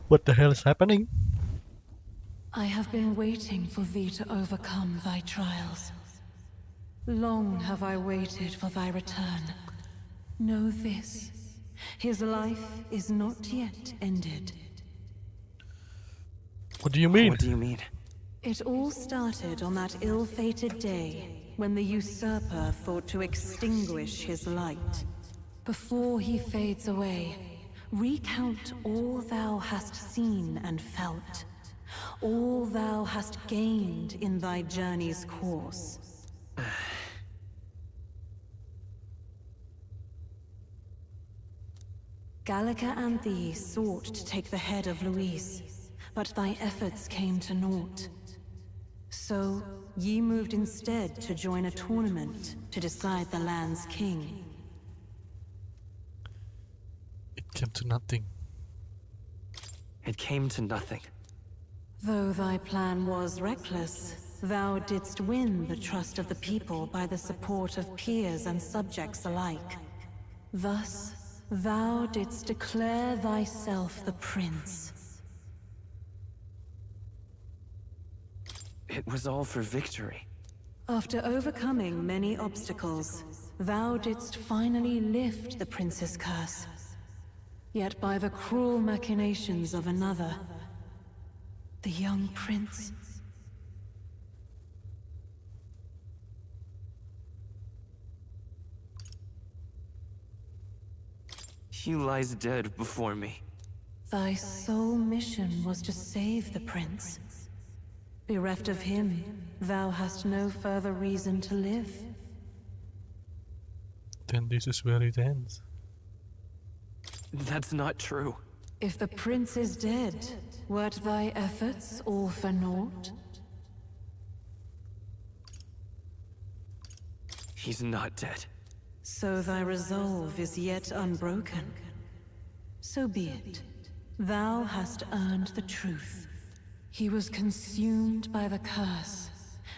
What the hell is happening? I have been waiting for thee to overcome thy trials. Long have I waited for thy return. Know this, his life is not yet ended. What do you mean? What do you mean? It all started on that ill-fated day when the usurper thought to extinguish his light. Before he fades away, recount all thou hast seen and felt, all thou hast gained in thy journey's course. Gallica and thee sought to take the head of Louis, but thy efforts came to naught. So, ye moved instead to join a tournament to decide the land's king. It came to nothing. It came to nothing. Though thy plan was reckless, thou didst win the trust of the people by the support of peers and subjects alike. Thus, thou didst declare thyself the prince. It was all for victory. After overcoming many obstacles, thou didst finally lift the prince's curse. Yet by the cruel machinations of another, the young prince... He lies dead before me. Thy sole mission was to save the prince. Bereft of him, thou hast no further reason to live. Then this is where it ends. That's not true. If the prince is dead, wert thy efforts all for naught? He's not dead. So thy resolve is yet unbroken. So be it. Thou hast earned the truth. He was consumed by the curse,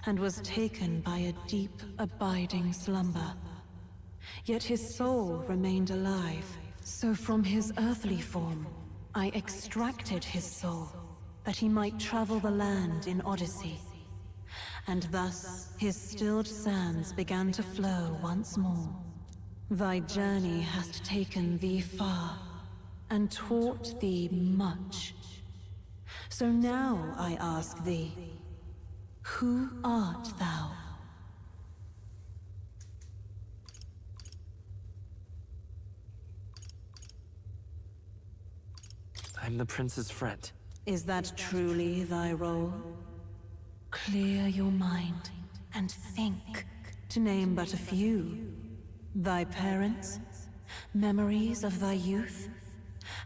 and was taken by a deep, abiding slumber. Yet his soul remained alive, so from his earthly form, I extracted his soul, that he might travel the land in Odyssey. And thus, his stilled sands began to flow once more. Thy journey hast taken thee far, and taught thee much. So now I ask thee, who art thou? I'm the prince's friend. Is that truly thy role? Clear your mind and think, to name but a few. Thy parents? Memories of thy youth?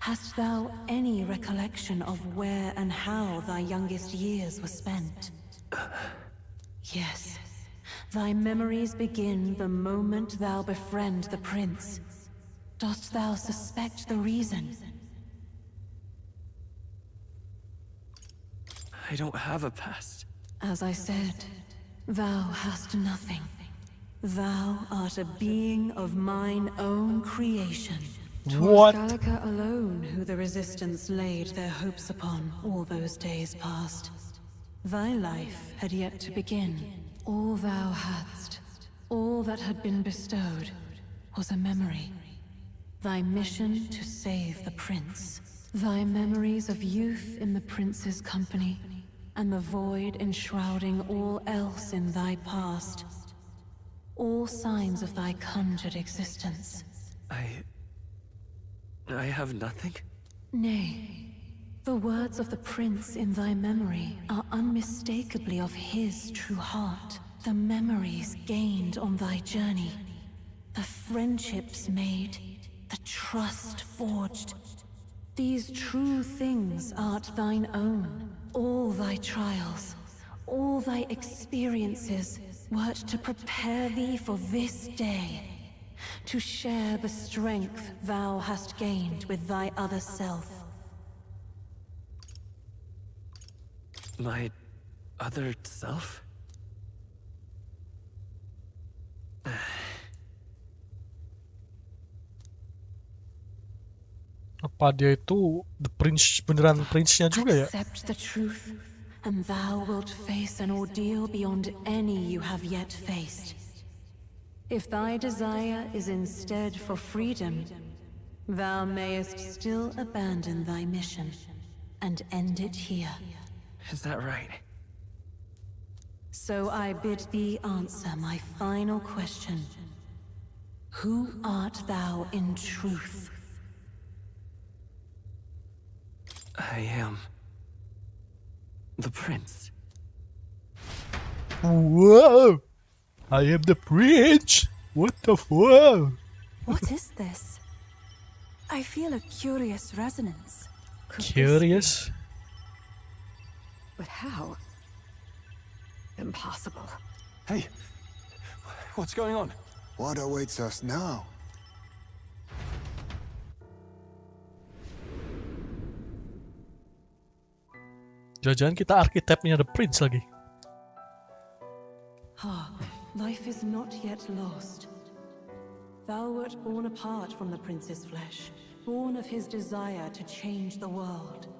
Hast thou any recollection of where and how thy youngest years were spent? Yes. Thy memories begin the moment thou befriend the prince. Dost thou suspect the reason? I don't have a past. As I said, thou hast nothing. Thou art a being of mine own creation. 'Twas Gallica alone who the Resistance laid their hopes upon all those days past. Thy life had yet to begin. All thou hadst, all that had been bestowed, was a memory. Thy mission to save the prince. Thy memories of youth in the prince's company, and the void enshrouding all else in thy past. All signs of thy conjured existence. I have nothing? Nay, the words of the prince in thy memory are unmistakably of his true heart. The memories gained on thy journey, the friendships made, the trust forged. These true things art thine own. All thy trials, all thy experiences, wert to prepare thee for this day. To share the strength thou hast gained with thy other self. My other self? Apa dia itu the prince, beneran prince-nya juga ya? Accept the truth, and thou wilt face an ordeal beyond any you have yet faced. If thy desire is instead for freedom, thou mayest still abandon thy mission and end it here. Is that right? So I bid thee answer my final question. Who art thou in truth? I am the prince. Whoa! I am the prince! What the fuck? What is this? I feel a curious resonance. Curious? But how? Impossible. Hey, what's going on? What awaits us now? Jangan-jangan kita archetype-nya the prince lagi. Life is not yet lost. Thou wert born apart from the prince's flesh, born of his desire to change the world.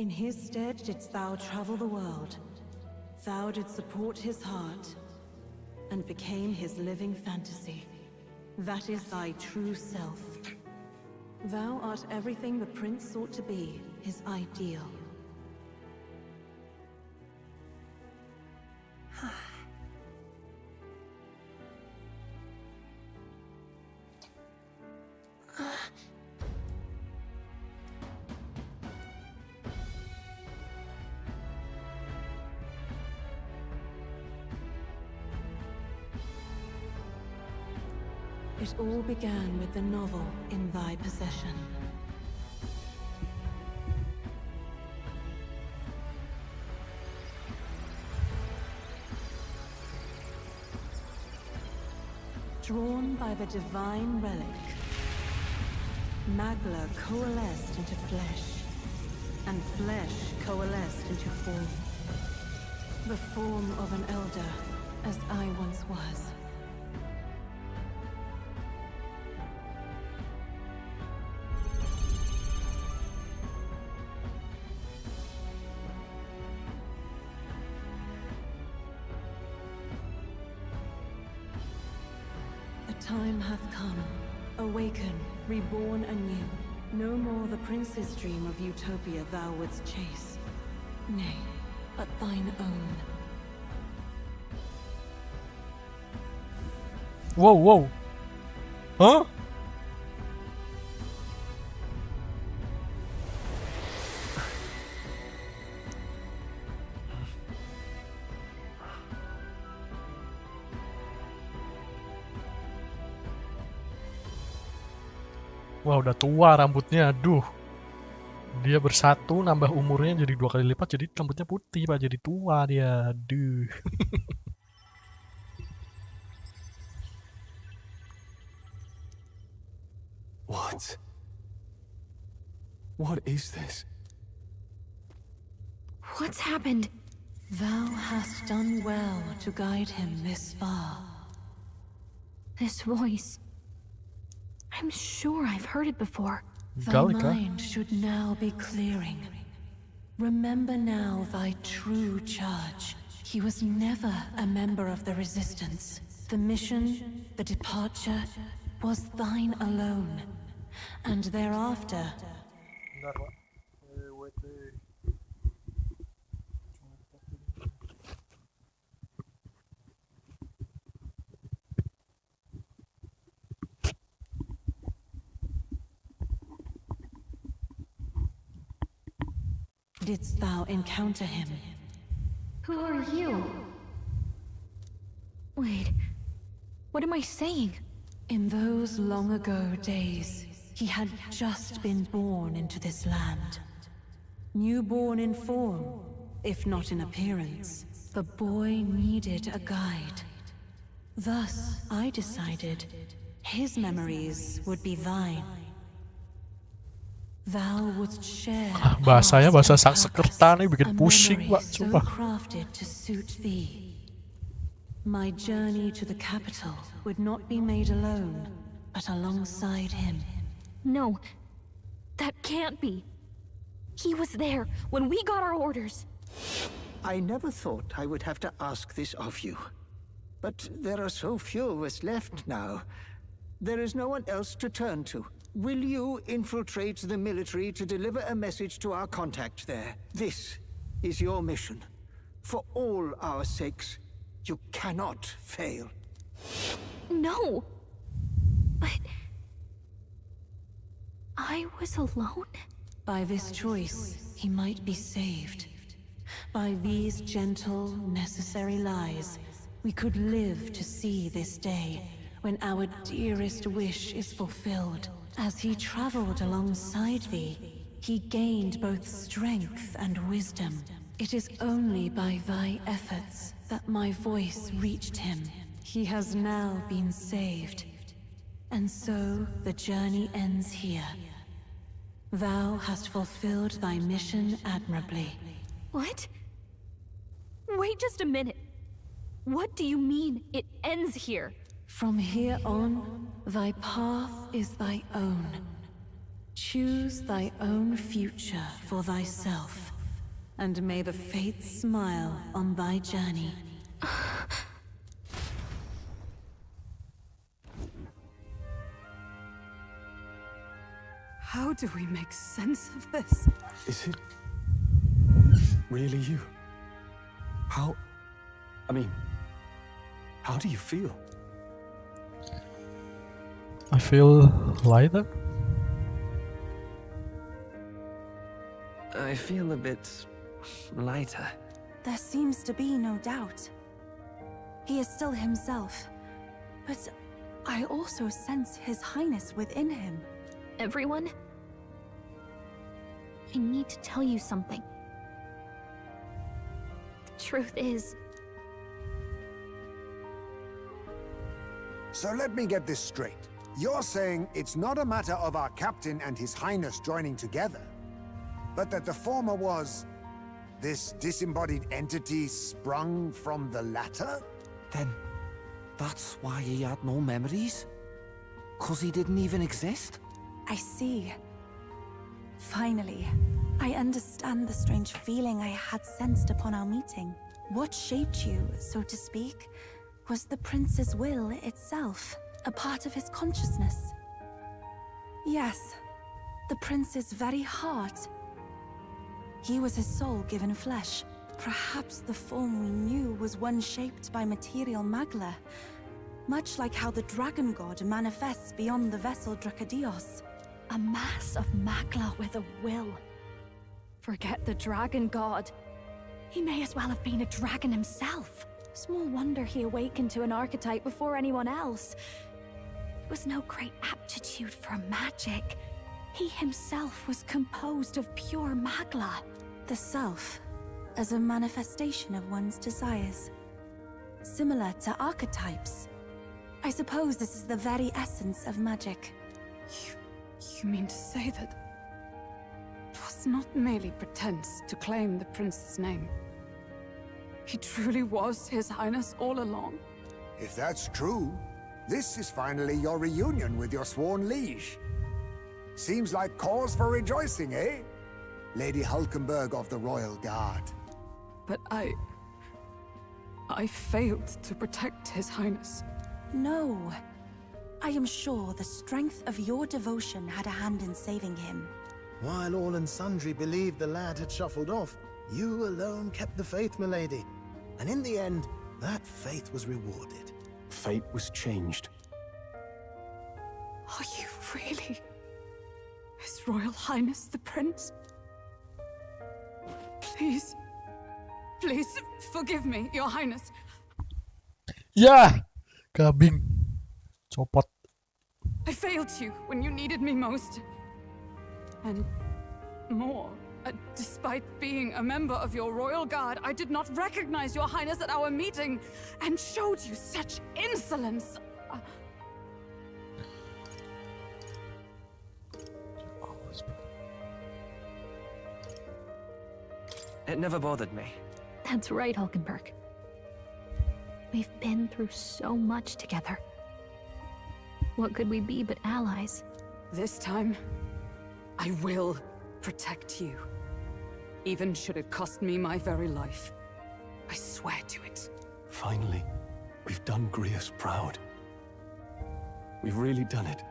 In his stead didst thou travel the world. Thou didst support his heart, and became his living fantasy. That is thy true self. Thou art everything the prince sought to be, his ideal. It all began with the novel in thy possession. Drawn by the divine relic, Magla coalesced into flesh, and flesh coalesced into form. The form of an elder, as I once was. Time hath come. Awaken, reborn anew. No more the prince's dream of utopia thou wouldst chase. Nay, but thine own. Whoa, whoa. Huh? Wah, udah tua rambutnya, aduh. Dia bersatu, nambah umurnya jadi 2 kali lipat, jadi rambutnya putih, Pak. Jadi tua dia, aduh. What? What is this? What's happened? Thou hast done well to guide him this far. This voice. I'm sure I've heard it before. Thy mind should now be clearing. Remember now thy true charge. He was never a member of the Resistance. The mission, the departure, was thine alone. And thereafter... didst thou encounter him? Who are you? Wait, what am I saying? In those long ago days, he had just been born into this land. Newborn in form, if not in appearance, the boy needed a guide. Thus, I decided his memories would be thine. Thou wouldst share Bahasanya bahasa past and Sanskerta nih bikin purpose, a pusing, memory Pak. so Sumpah. crafted to suit thee. My journey to the capital would not be made alone, but alongside him. No, that can't be. He was there when we got our orders. I never thought I would have to ask this of you. But there are so few of us left now. There is no one else to turn to. Will you infiltrate the military to deliver a message to our contact there? This is your mission. For all our sakes, you cannot fail. No. But I was alone? By this choice, he might be saved. By these gentle, necessary lies, we could live to see this day when our dearest wish is fulfilled. As he traveled alongside thee, he gained both strength and wisdom. It is only by thy efforts that my voice reached him. He has now been saved. And so the journey ends here. Thou hast fulfilled thy mission admirably. What? Wait just a minute. What do you mean, it ends here? From here on, thy path is thy own. Choose thy own future for thyself, and may the fates smile on thy journey. How do we make sense of this? Is it really you? How do you feel? I feel lighter. I feel a bit lighter. There seems to be no doubt. He is still himself, but I also sense His Highness within him. Everyone? I need to tell you something. The truth is... So let me get this straight. You're saying it's not a matter of our captain and His Highness joining together, but that the former was this disembodied entity sprung from the latter? Then that's why he had no memories? 'Cause he didn't even exist? I see. Finally, I understand the strange feeling I had sensed upon our meeting. What shaped you, so to speak, was the prince's will itself, a part of his consciousness. Yes, the prince's very heart. He was his soul given flesh. Perhaps the form we knew was one shaped by material magla, much like how the dragon god manifests beyond the vessel Dracadios. A mass of magla with a will. Forget the dragon god. He may as well have been a dragon himself. Small wonder he awakened to an archetype before anyone else. It was no great aptitude for magic. He himself was composed of pure magla. The self, as a manifestation of one's desires. Similar to archetypes. I suppose this is the very essence of magic. You mean to say that it was not merely pretense to claim the prince's name? He truly was His Highness all along? If that's true, this is finally your reunion with your sworn liege. Seems like cause for rejoicing, eh? Lady Hulkenberg of the Royal Guard. But I failed to protect His Highness. No. I am sure the strength of your devotion had a hand in saving him. While all and sundry believed the lad had shuffled off, you alone kept the faith, milady. And in the end, that faith was rewarded. Fate was changed. Are you really His Royal Highness the Prince? Please, please forgive me, Your Highness. Ya, kambing, copot. I failed you when you needed me most. And more, despite being a member of your royal guard, I did not recognize Your Highness at our meeting and showed you such insolence. It never bothered me. That's right, Hulkenberg. We've been through so much together. What could we be but allies? This time, I will protect you. Even should it cost me my very life. I swear to it. Finally, we've done Grius proud. We've really done it.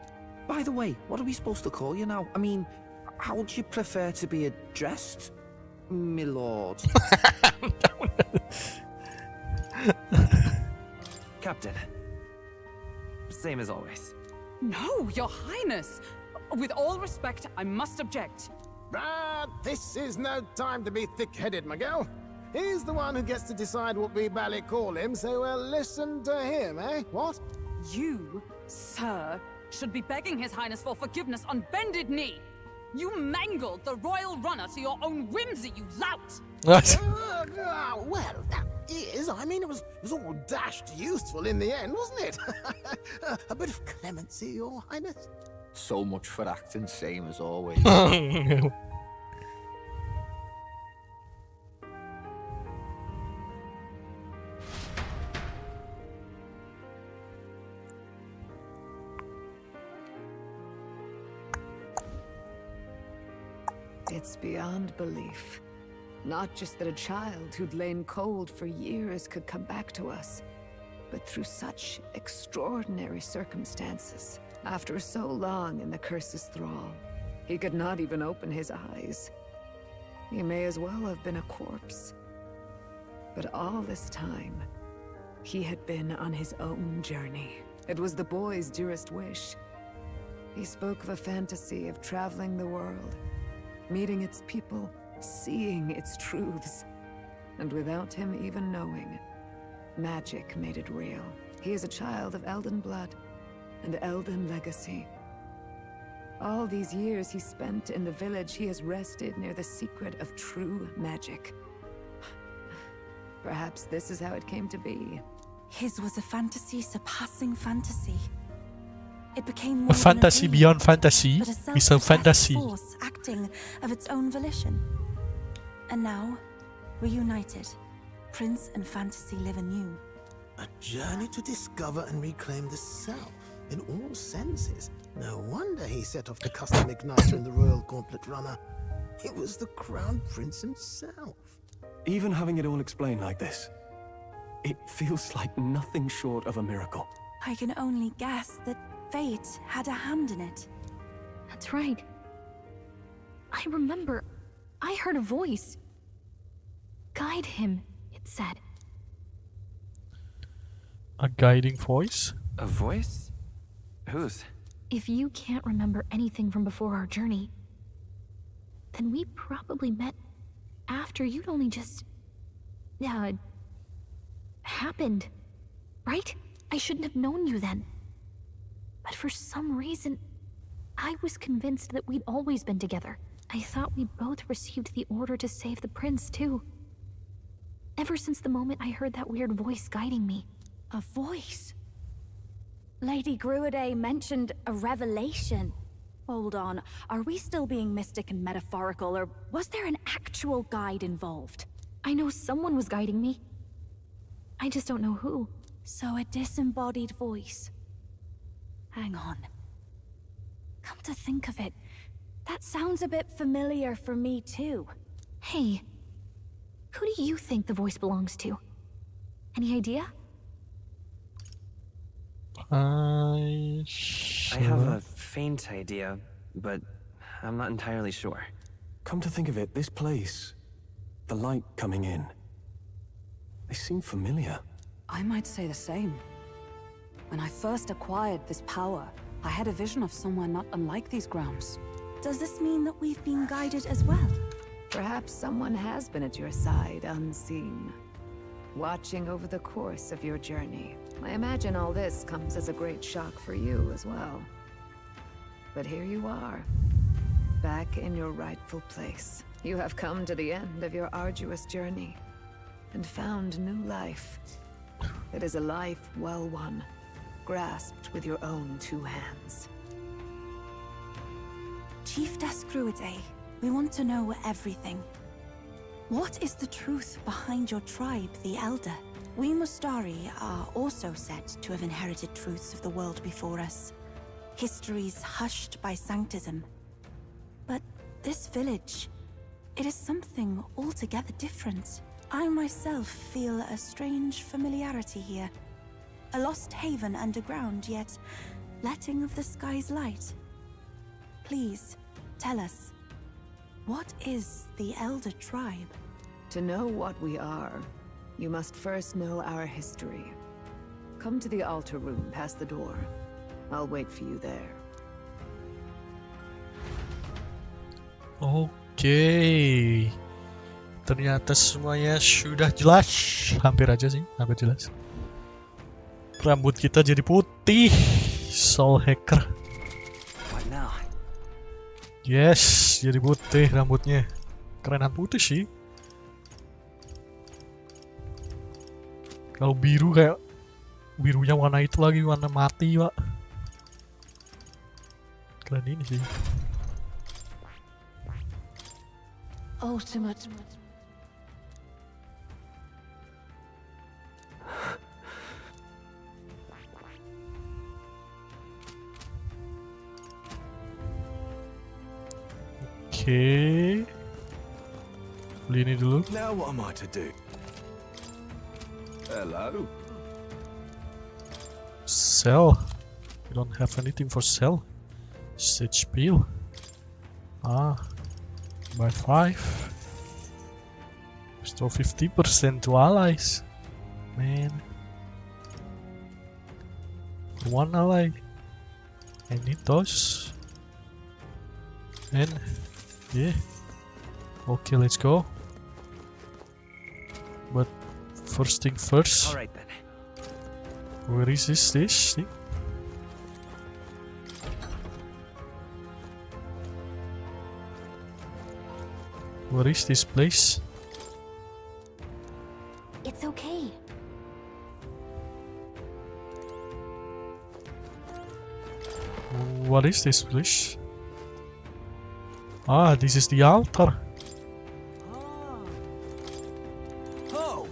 By the way, what are we supposed to call you now? I mean, how would you prefer to be addressed, my lord? Captain. Same as always. No, Your Highness! With all respect, I must object. But this is no time to be thick-headed, Miguel. He's the one who gets to decide what we bally call him, so we'll listen to him, eh? What? You, sir, should be begging His Highness for forgiveness on bended knee. You mangled the royal runner to your own whimsy, you lout! Well, that is, I mean, it was all dashed useful in the end, wasn't it? A bit of clemency, Your Highness. So much for acting same as always. It's beyond belief. Not just that a child who'd lain cold for years could come back to us, but through such extraordinary circumstances. After so long in the curse's thrall, he could not even open his eyes. He may as well have been a corpse. But all this time, he had been on his own journey. It was the boy's dearest wish. He spoke of a fantasy of traveling the world, meeting its people, seeing its truths. And without him even knowing, magic made it real. He is a child of Elden blood and Elden legacy. All these years he spent in the village, he has rested near the secret of true magic. Perhaps this is how it came to be. His was a fantasy surpassing fantasy. It became A more fantasy than a dream, beyond fantasy but a is a self-possessed fantasy. force acting of its own volition. And now, reunited, Prince and fantasy live anew. A journey to discover and reclaim the self, in all senses. No wonder he set off the custom igniter in the Royal Gauntlet Runner. It was the Crown Prince himself. Even having it all explained like this, it feels like nothing short of a miracle. I can only guess that fate had a hand in it. That's right. I remember, I heard a voice. Guide him, it said. A guiding voice? A voice? Whose? If you can't remember anything from before our journey, then we probably met after you'd only just... happened, right? I shouldn't have known you then. But for some reason, I was convinced that we'd always been together. I thought we both received the order to save the prince, too. Ever since the moment I heard that weird voice guiding me. A voice? Lady Gruidae mentioned a revelation. Hold on, are we still being mystic and metaphorical, or was there an actual guide involved? I know someone was guiding me. I just don't know who. So a disembodied voice. Hang on. Come to think of it, that sounds a bit familiar for me too. Hey, who do you think the voice belongs to? Any idea? I have a faint idea, but I'm not entirely sure. Come to think of it, this place, the light coming in, they seem familiar. I might say the same. When I first acquired this power, I had a vision of somewhere not unlike these grounds. Does this mean that we've been guided as well? Perhaps someone has been at your side unseen, watching over the course of your journey. I imagine all this comes as a great shock for you as well. But here you are, back in your rightful place. You have come to the end of your arduous journey and found new life. It is a life well won, grasped with your own two hands. Chiefess Gruidae, we want to know everything. What is the truth behind your tribe, the Elder? We Mustari are also said to have inherited truths of the world before us. Histories hushed by sanctism. But this village, it is something altogether different. I myself feel a strange familiarity here. A lost haven underground, yet letting of the sky's light. Please, tell us, what is the Elder tribe? To know what we are, you must first know our history. Come to the altar room past the door. I'll wait for you there. Oke. Ternyata semuanya sudah jelas. Hampir aja sih, hampir jelas. Rambut kita jadi putih. Soul hacker. Yes, jadi putih rambutnya. Kerenan putih sih. Kalau biru kayak birunya warna itu lagi, warna mati, Pak. Keren ini sih. Ultimate. Oke. Beli ini dulu. Now what am I to do? Hello. Sell. We don't have anything for sell. Stage peel. Buy 5. Restore 50% to allies. Man. For one ally. I need those. And yeah. Okay, let's go. But first thing first. All right then. Where is this thing? Where is this place? It's okay. What is this place? Ah, this is the altar. Oh.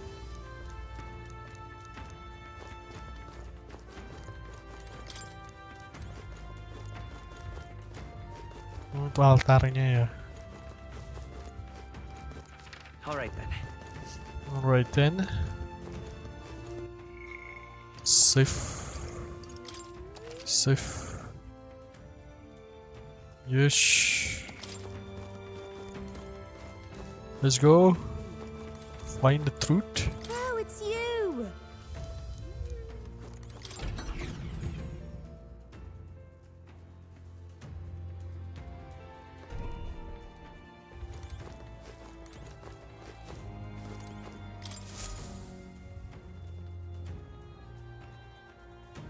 Itu altarnya ya. Alright then. Alright then. Save. Yes. Let's go. Find the truth. Oh, it's you!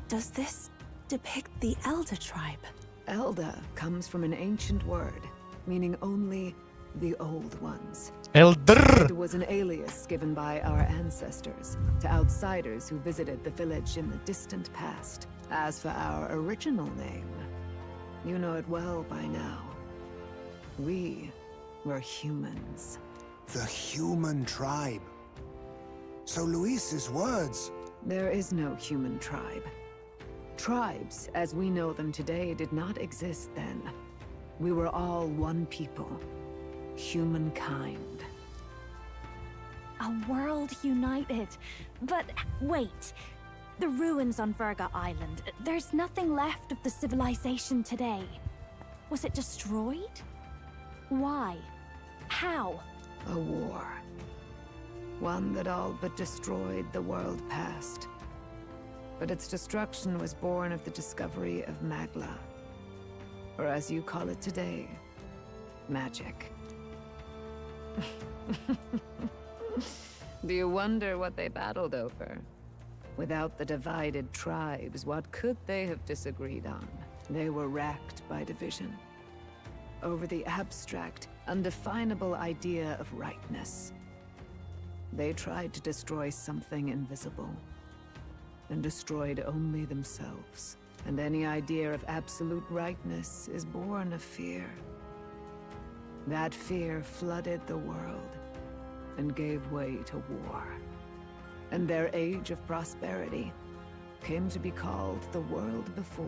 Does this depict the Elder tribe? Elda comes from an ancient word, meaning only the old ones. Elder! It was an alias given by our ancestors to outsiders who visited the village in the distant past. As for our original name, you know it well by now. We were humans. The human tribe. So Luis's words... There is no human tribe. Tribes, as we know them today, did not exist then. We were all one people. Humankind. A world united. But wait. The ruins on Virga Island. There's nothing left of the civilization today. Was it destroyed? Why? How? A war. One that all but destroyed the world past. But its destruction was born of the discovery of Magla. Or as you call it today, magic. Do you wonder what they battled over? Without the divided tribes, what could they have disagreed on? They were racked by division. Over the abstract, undefinable idea of rightness. They tried to destroy something invisible. And destroyed only themselves. And any idea of absolute rightness is born of fear. That fear flooded the world, and gave way to war. And their age of prosperity came to be called the world before.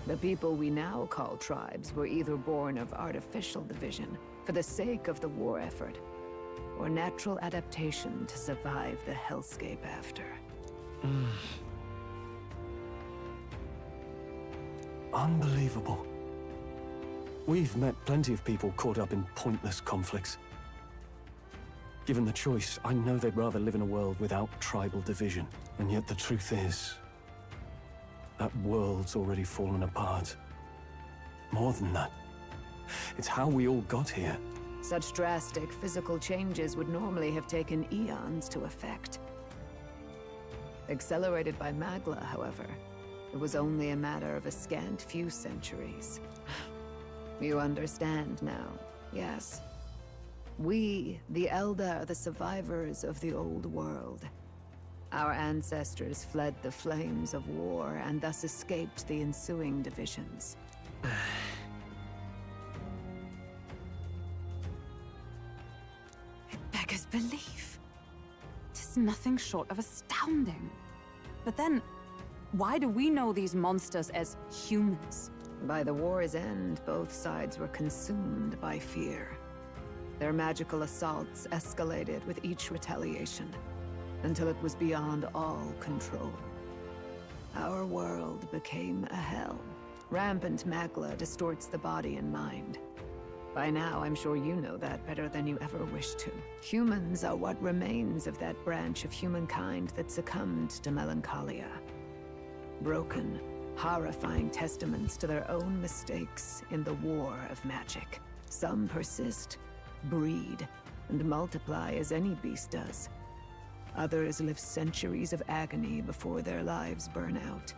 The people we now call tribes were either born of artificial division for the sake of the war effort, or natural adaptation to survive the hellscape after. Unbelievable. We've met plenty of people caught up in pointless conflicts. Given the choice, I know they'd rather live in a world without tribal division. And yet the truth is, that world's already fallen apart. More than that, it's how we all got here. Such drastic physical changes would normally have taken eons to effect. Accelerated by Magla, however, it was only a matter of a scant few centuries. You understand now, yes? We, the Elda, are the survivors of the old world. Our ancestors fled the flames of war and thus escaped the ensuing divisions. It beggars belief. Tis nothing short of astounding. But then, why do we know these monsters as humans? By the war's end, both sides were consumed by fear. Their magical assaults escalated with each retaliation, until it was beyond all control. Our world became a hell. Rampant Magla distorts the body and mind. By now, I'm sure you know that better than you ever wished to. Humans are what remains of that branch of humankind that succumbed to melancholia. Broken, horrifying testaments to their own mistakes in the war of magic. Some persist, breed, and multiply as any beast does. Others live centuries of agony before their lives burn out.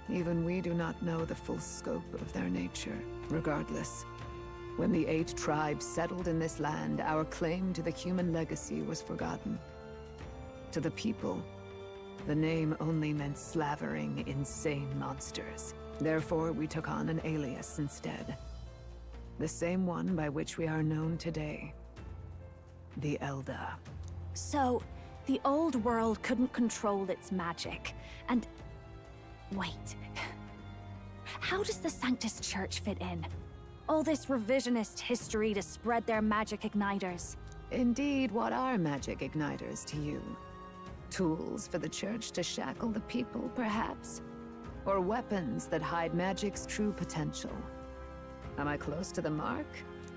Even we do not know the full scope of their nature. Regardless, when the 8 tribes settled in this land, our claim to the human legacy was forgotten. To the people, the name only meant slavering, insane monsters. Therefore, we took on an alias instead. The same one by which we are known today. The Elda. So, the old world couldn't control its magic, and... Wait. How does the Sanctus Church fit in? All this revisionist history to spread their magic igniters. Indeed, what are magic igniters to you? Tools for the Church to shackle the people, perhaps? Or weapons that hide magic's true potential? Am I close to the mark?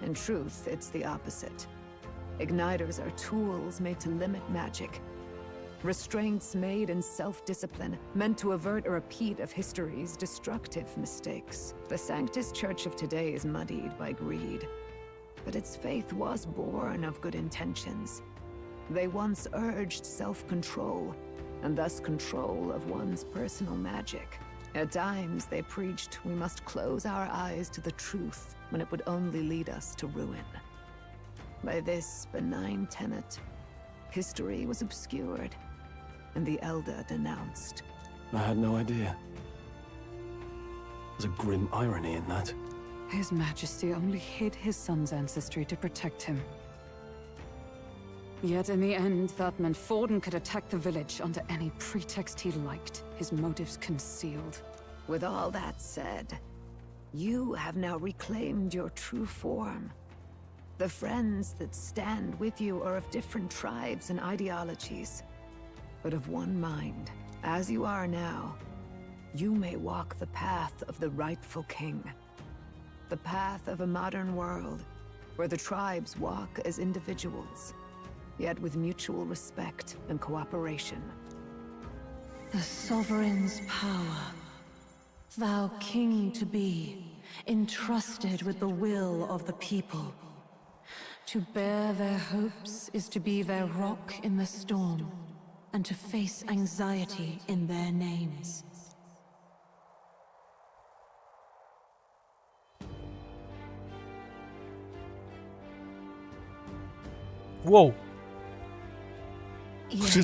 In truth, it's the opposite. Igniters are tools made to limit magic. Restraints made in self-discipline, meant to avert a repeat of history's destructive mistakes. The Sanctus Church of today is muddied by greed. But its faith was born of good intentions. They once urged self-control, and thus control of one's personal magic. At times, they preached we must close our eyes to the truth when it would only lead us to ruin. By this benign tenet, history was obscured, and the Elda denounced. I had no idea. There's a grim irony in that. His Majesty only hid his son's ancestry to protect him. Yet in the end, that meant Forden could attack the village under any pretext he liked, his motives concealed. With all that said, you have now reclaimed your true form. The friends that stand with you are of different tribes and ideologies, but of one mind. As you are now, you may walk the path of the rightful king. The path of a modern world, where the tribes walk as individuals, yet with mutual respect and cooperation. The sovereign's power, thou king to be, entrusted with the will of the people. To bear their hopes is to be their rock in the storm, and to face anxiety in their names. Whoa! Yet,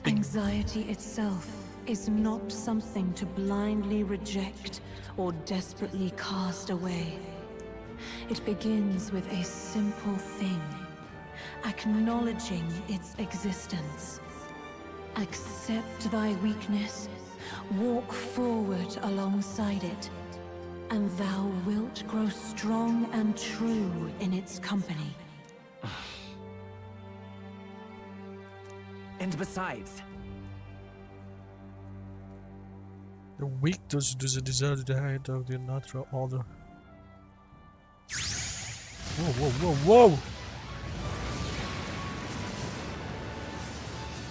anxiety itself is not something to blindly reject or desperately cast away. It begins with a simple thing, acknowledging its existence. Accept thy weakness, walk forward alongside it, and thou wilt grow strong and true in its company. And besides, the weak does deserve the height of the natural order. Whoa, whoa, whoa, whoa!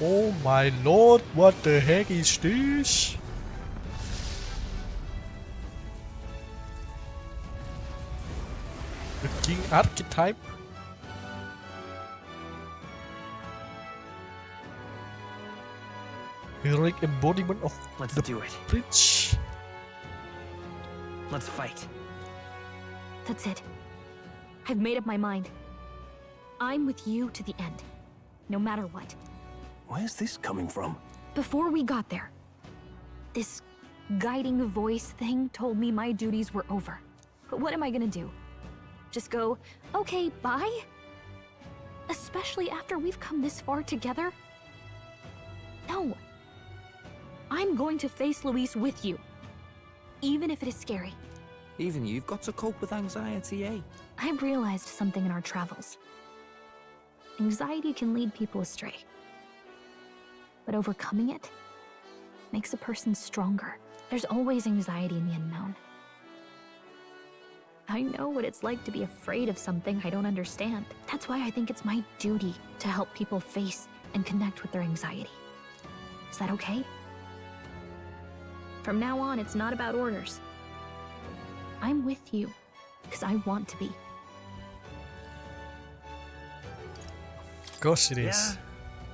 Oh my lord, what the heck is this? The king archetype? Heroic embodiment of let's do it. Prince. Let's fight. That's it. I've made up my mind. I'm with you to the end, no matter what. Where's this coming from? Before we got there, this guiding voice thing told me my duties were over. But what am I gonna do? Just go, okay, bye? Especially after we've come this far together? No. I'm going to face Louis with you, even if it is scary. Even you've got to cope with anxiety, eh? I've realized something in our travels. Anxiety can lead people astray. But overcoming it makes a person stronger. There's always anxiety in the unknown. I know what it's like to be afraid of something I don't understand. That's why I think it's my duty to help people face and connect with their anxiety. Is that okay? From now on, it's not about orders. I'm with you because I want to be. Of course it is.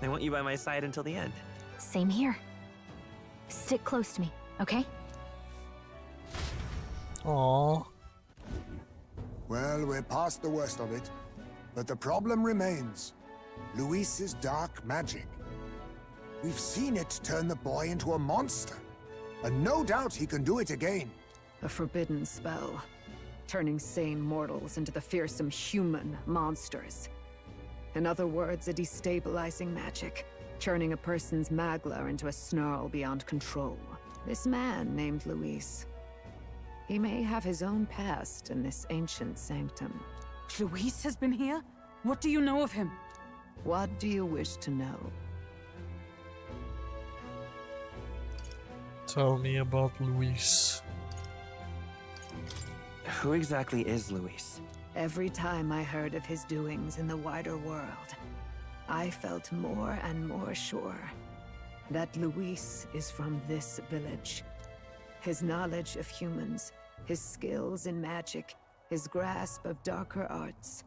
Yeah, I want you by my side until the end. Same here. Stick close to me, okay? Aww. Well, we're past the worst of it. But the problem remains. Louis's dark magic. We've seen it turn the boy into a monster. And no doubt he can do it again. A forbidden spell, turning sane mortals into the fearsome human monsters. In other words, a destabilizing magic, turning a person's magla into a snarl beyond control. This man named Louis, he may have his own past in this ancient sanctum. Louis has been here? What do you know of him? What do you wish to know? Tell me about Louis. Who exactly is Louis? Every time I heard of his doings in the wider world, I felt more and more sure that Louis is from this village. His knowledge of humans, his skills in magic, his grasp of darker arts,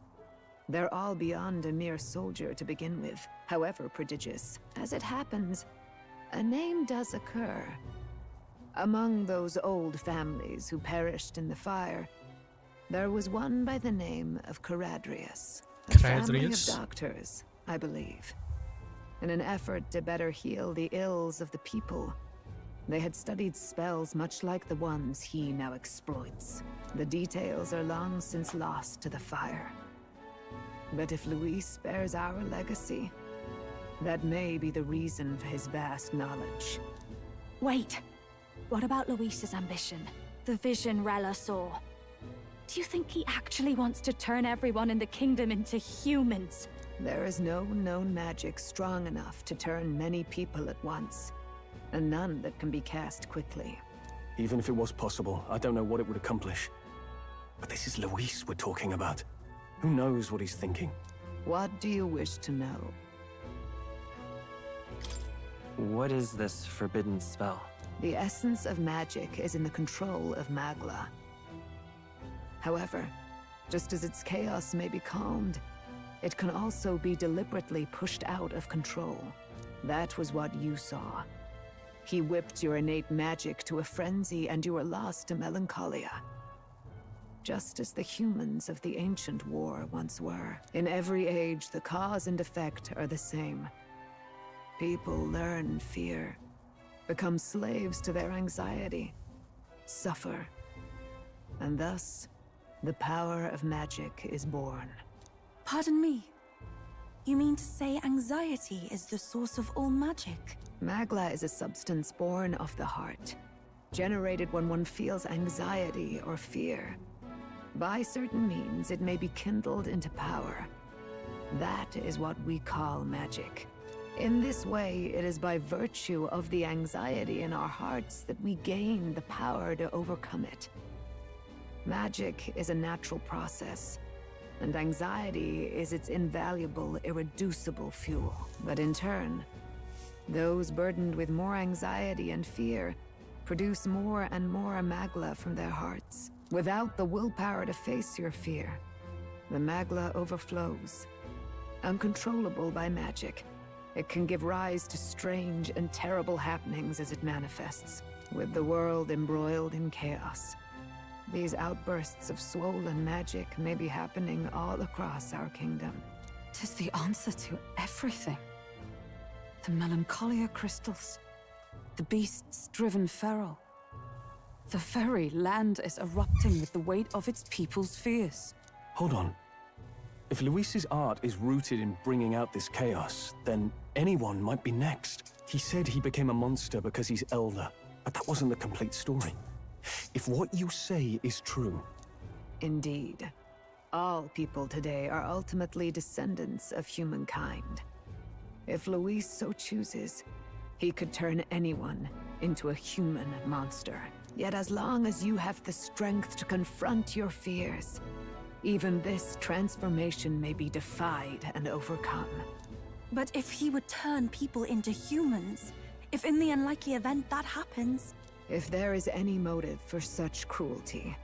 they're all beyond a mere soldier to begin with, however prodigious. As it happens, a name does occur. Among those old families who perished in the fire, there was one by the name of Kerajaan. A family of doctors, I believe. In an effort to better heal the ills of the people, they had studied spells much like the ones he now exploits. The details are long since lost to the fire. But if Louis bears our legacy, that may be the reason for his vast knowledge. Wait! What about Louis's ambition? The vision Rella saw? Do you think he actually wants to turn everyone in the kingdom into humans? There is no known magic strong enough to turn many people at once, and none that can be cast quickly. Even if it was possible, I don't know what it would accomplish. But this is Louis we're talking about. Who knows what he's thinking? What do you wish to know? What is this forbidden spell? The essence of magic is in the control of Magla. However, just as its chaos may be calmed, it can also be deliberately pushed out of control. That was what you saw. He whipped your innate magic to a frenzy and you were lost to melancholia. Just as the humans of the ancient war once were. In every age, the cause and effect are the same. People learn fear, become slaves to their anxiety, suffer, and thus, the power of magic is born. Pardon me. You mean to say anxiety is the source of all magic? Magla is a substance born of the heart, generated when one feels anxiety or fear. By certain means, it may be kindled into power. That is what we call magic. In this way, it is by virtue of the anxiety in our hearts that we gain the power to overcome it. Magic is a natural process, and anxiety is its invaluable, irreducible fuel. But in turn, those burdened with more anxiety and fear produce more and more magla from their hearts. Without the willpower to face your fear, the magla overflows. Uncontrollable by magic, it can give rise to strange and terrible happenings as it manifests, with the world embroiled in chaos. These outbursts of swollen magic may be happening all across our kingdom. 'Tis the answer to everything. The melancholia crystals, the beasts driven feral. The very land is erupting with the weight of its people's fears. Hold on. If Louis's art is rooted in bringing out this chaos, then anyone might be next. He said he became a monster because he's Elda, but that wasn't the complete story. If what you say is true... Indeed. All people today are ultimately descendants of humankind. If Louis so chooses, he could turn anyone into a human monster. Yet as long as you have the strength to confront your fears, even this transformation may be defied and overcome. But if he would turn people into humans, if in the unlikely event that happens... If there is any motive for such cruelty,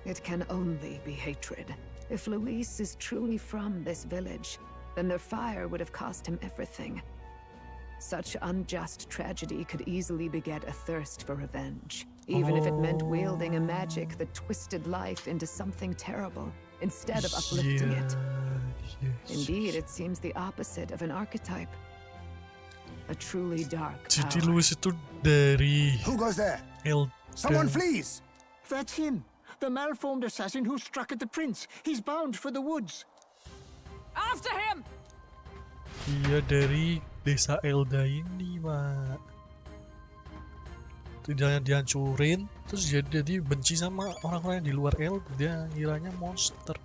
it can only be hatred. If Louis is truly from this village, then their fire would have cost him everything. Such unjust tragedy could easily beget a thirst for revenge, even if it meant wielding a magic that twisted life into something terrible, instead of uplifting it. Indeed, it seems the opposite of an archetype. A truly dark power. Jadi Louis itu dari Who goes there? Elda. Someone flees! That's him. The malformed assassin who struck at the prince. He's bound for the woods. After him! Dia dari desa Elda ini, Mak. Tidaknya dihancurin, terus jadi benci sama orang-orang yang di luar Elda. Dia ngiranya monster.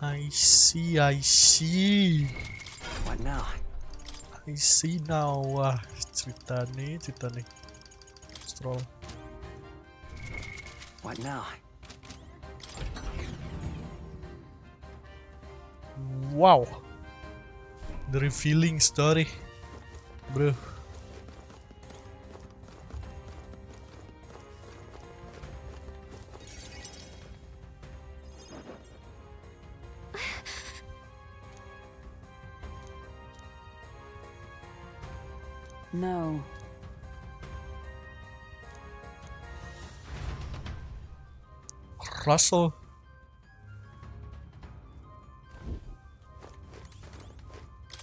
I see. What now? I see now. Wah, cerita nih. Stroll. What now? Wow. The revealing story, bro. No. Russell.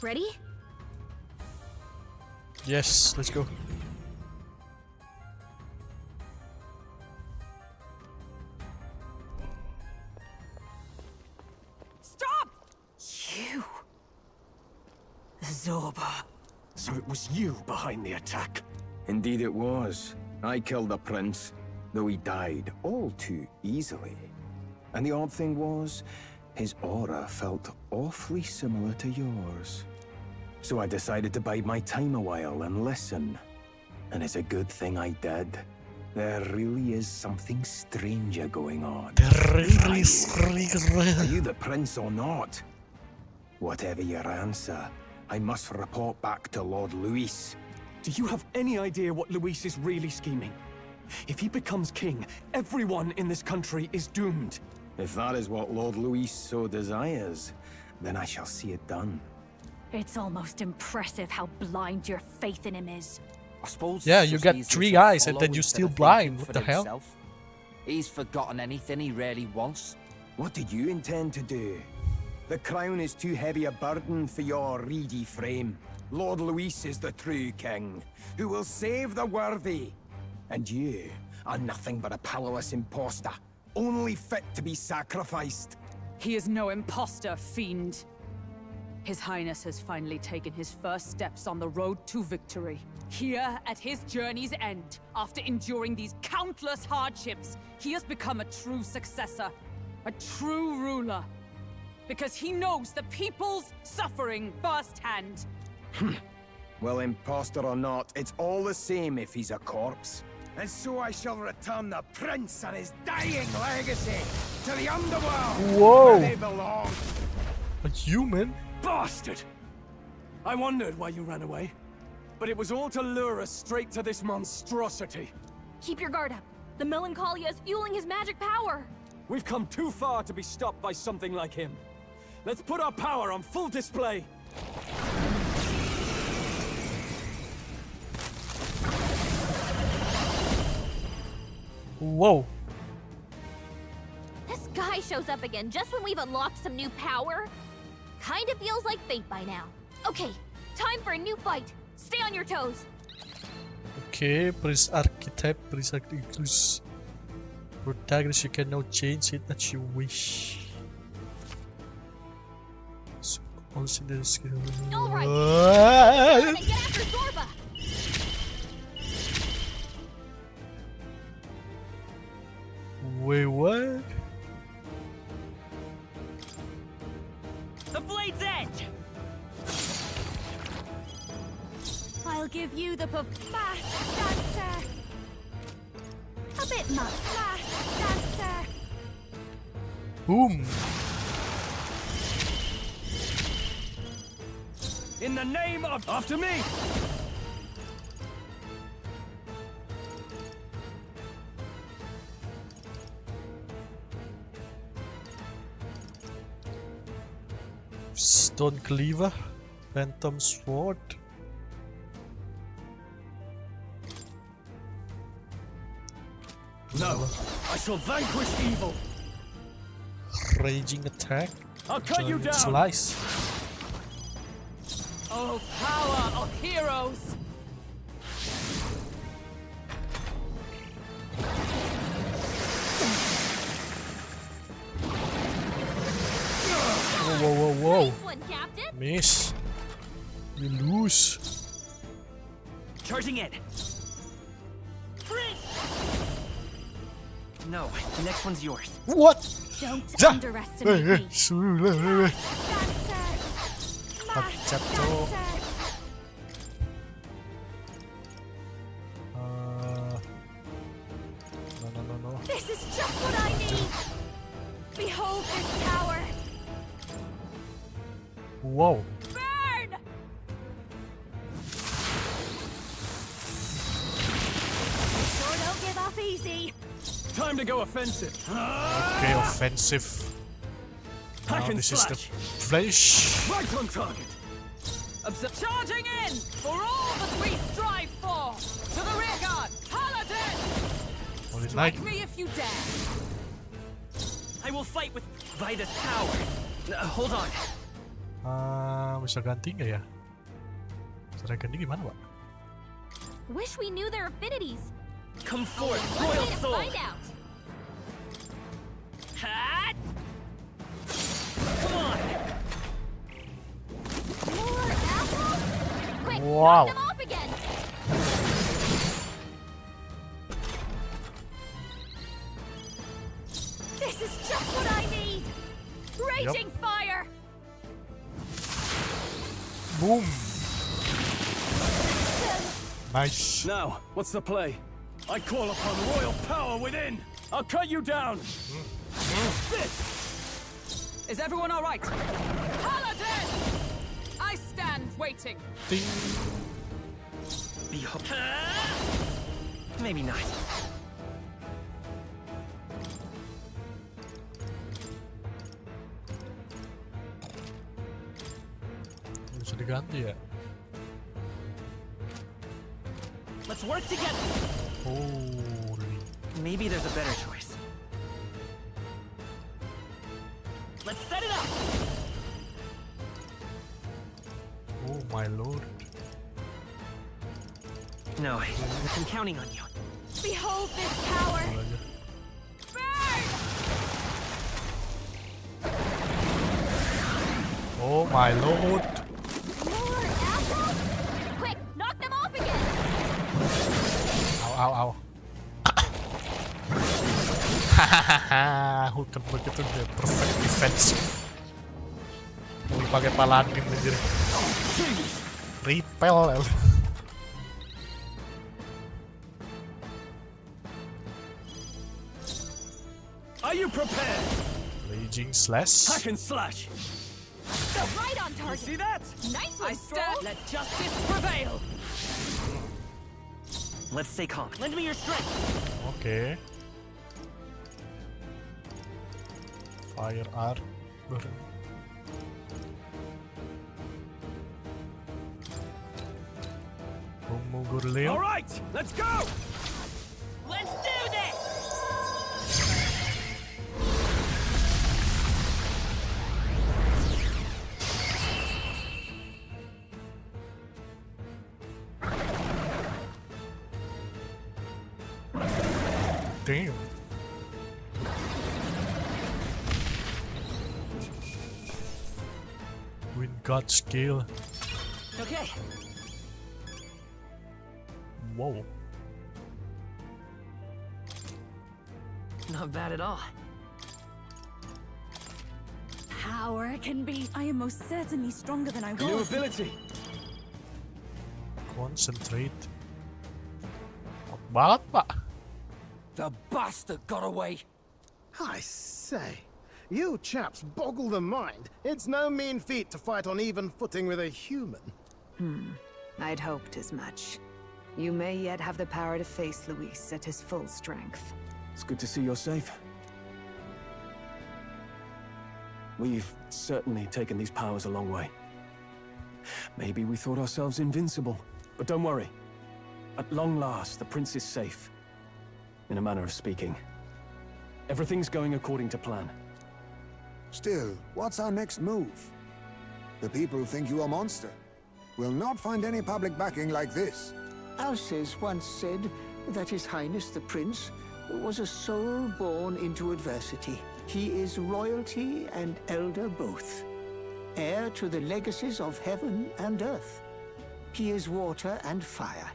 Ready? Yes, let's go. Stop! You! Zorba. So it was you behind the attack? Indeed it was. I killed the prince, though he died all too easily. And the odd thing was, his aura felt awfully similar to yours. So I decided to bide my time a while and listen. And it's a good thing I did. There really is something stranger going on. Are you the prince or not? Whatever your answer, I must report back to Lord Louis. Do you have any idea what Louis is really scheming? If he becomes king, everyone in this country is doomed. If that is what Lord Louis so desires, then I shall see it done. It's almost impressive how blind your faith in him is. I suppose Yeah, you got 3 eyes and then you're still blind. What the hell? He's forgotten anything he really wants. What did you intend to do? The crown is too heavy a burden for your reedy frame. Lord Louis is the true king, who will save the worthy. And you are nothing but a powerless imposter, only fit to be sacrificed. He is no imposter, fiend. His Highness has finally taken his first steps on the road to victory. Here, at his journey's end, after enduring these countless hardships, he has become a true successor, a true ruler. Because he knows the people's suffering firsthand. Well, imposter or not, it's all the same if he's a corpse. And so I shall return the prince and his dying legacy to the underworld, Whoa. where they belong. A human? Bastard! I wondered why you ran away, but it was all to lure us straight to this monstrosity. Keep your guard up. The melancholia is fueling his magic power. We've come too far to be stopped by something like him. Let's put our power on full display. Whoa. This guy shows up again just when we've unlocked some new power. Kinda feels like fate by now. Okay, time for a new fight. Stay on your toes. Okay, Prince Archetype, Prince includes protagonist. You can now change it as you wish. So, also the skill. Alright, get after Zorba. Wait, what? The blade's edge! I'll give you the fast dancer! A bit much. Fast dancer! Boom! In the name of... After me! Stone Cleaver, Phantom Sword. No, I shall vanquish evil. Raging Attack. I'll cut you down. Slice. Oh, power of heroes! Whoa, whoa, whoa, Nice one, Captain. Miss. You lose. Charging in. No, the next one's yours. What? Don't underestimate me. No. This is just what I need! Behold this power! Whoa. Burn! Sure don't give up easy. Time to go offensive. Okay, offensive. Hack Now and this is the slash. flesh. Right on target. Charging in for all that we strive for! To the rear guard, Paladin! Only Strike like me if you dare! I will fight with Vida's power. Hold on. bisa ganti nggak ya? Cara ganti gimana, Pak? Wish we knew their affinities. Come forth, One royal way to soul. find out. Hat. Come on. More apples? Quick, Wow. knock them off again. This is just what I need! Raging fire! Boom. Nice. Now, what's the play? I call upon royal power within. I'll cut you down. This. Is everyone all right? Paladin! I stand waiting. Ding. Behold. Maybe not. Bisa diganti ya? Let's work together. Holy. Maybe there's a better choice. Let's set it up. Oh my lord. No, I'm counting on you. Behold this power! Aja. Burn! Oh my lord. More assholes! Quick, knock them off again! Ow, ow, ow. Hahaha, Hulkenberg itu udah perfect defense. Ini pakai paladin anjir. Repel. Are you prepared? Raging slash. Hack and slash. Right on target. You see that? Nice one, I stand. Let justice prevail. Let's stay calm. Lend me your strength. Okay. Fire R. All right, let's go. Let's do this! Damn. With God's skill. Okay. Whoa. Not bad at all. Power can be. I am most certainly stronger than I was. New ability. Concentrate. Banget, Pak. The bastard got away. I say, you chaps boggle the mind. It's no mean feat to fight on even footing with a human. I'd hoped as much. You may yet have the power to face Luis at his full strength. It's good to see you're safe. We've certainly taken these powers a long way. Maybe we thought ourselves invincible, but don't worry. At long last, the prince is safe. In a manner of speaking. Everything's going according to plan. Still, what's our next move? The people think you a monster. We'll not find any public backing like this. Alces once said that His Highness the Prince was a soul born into adversity. He is royalty and elder both, heir to the legacies of heaven and earth. He is water and fire,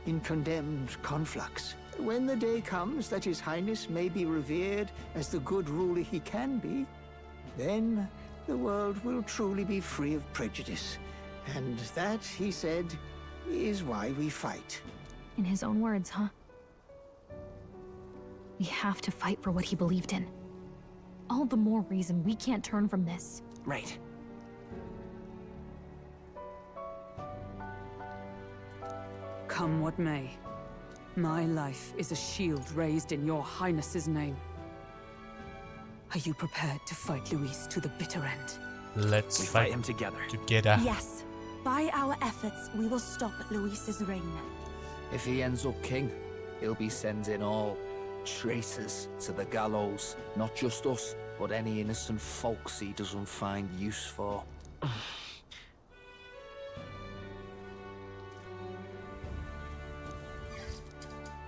in condemned conflux. When the day comes that His Highness may be revered as the good ruler he can be, then the world will truly be free of prejudice. And that, he said, is why we fight. In his own words, huh? We have to fight for what he believed in. All the more reason we can't turn from this. Right. Come what may. My life is a shield raised in your highness's name. Are you prepared to fight Luis to the bitter end? Let's fight him together. Yes. By our efforts, we will stop Luis's reign. If he ends up king, he'll be sending all traitors to the gallows. Not just us, but any innocent folks he doesn't find use for.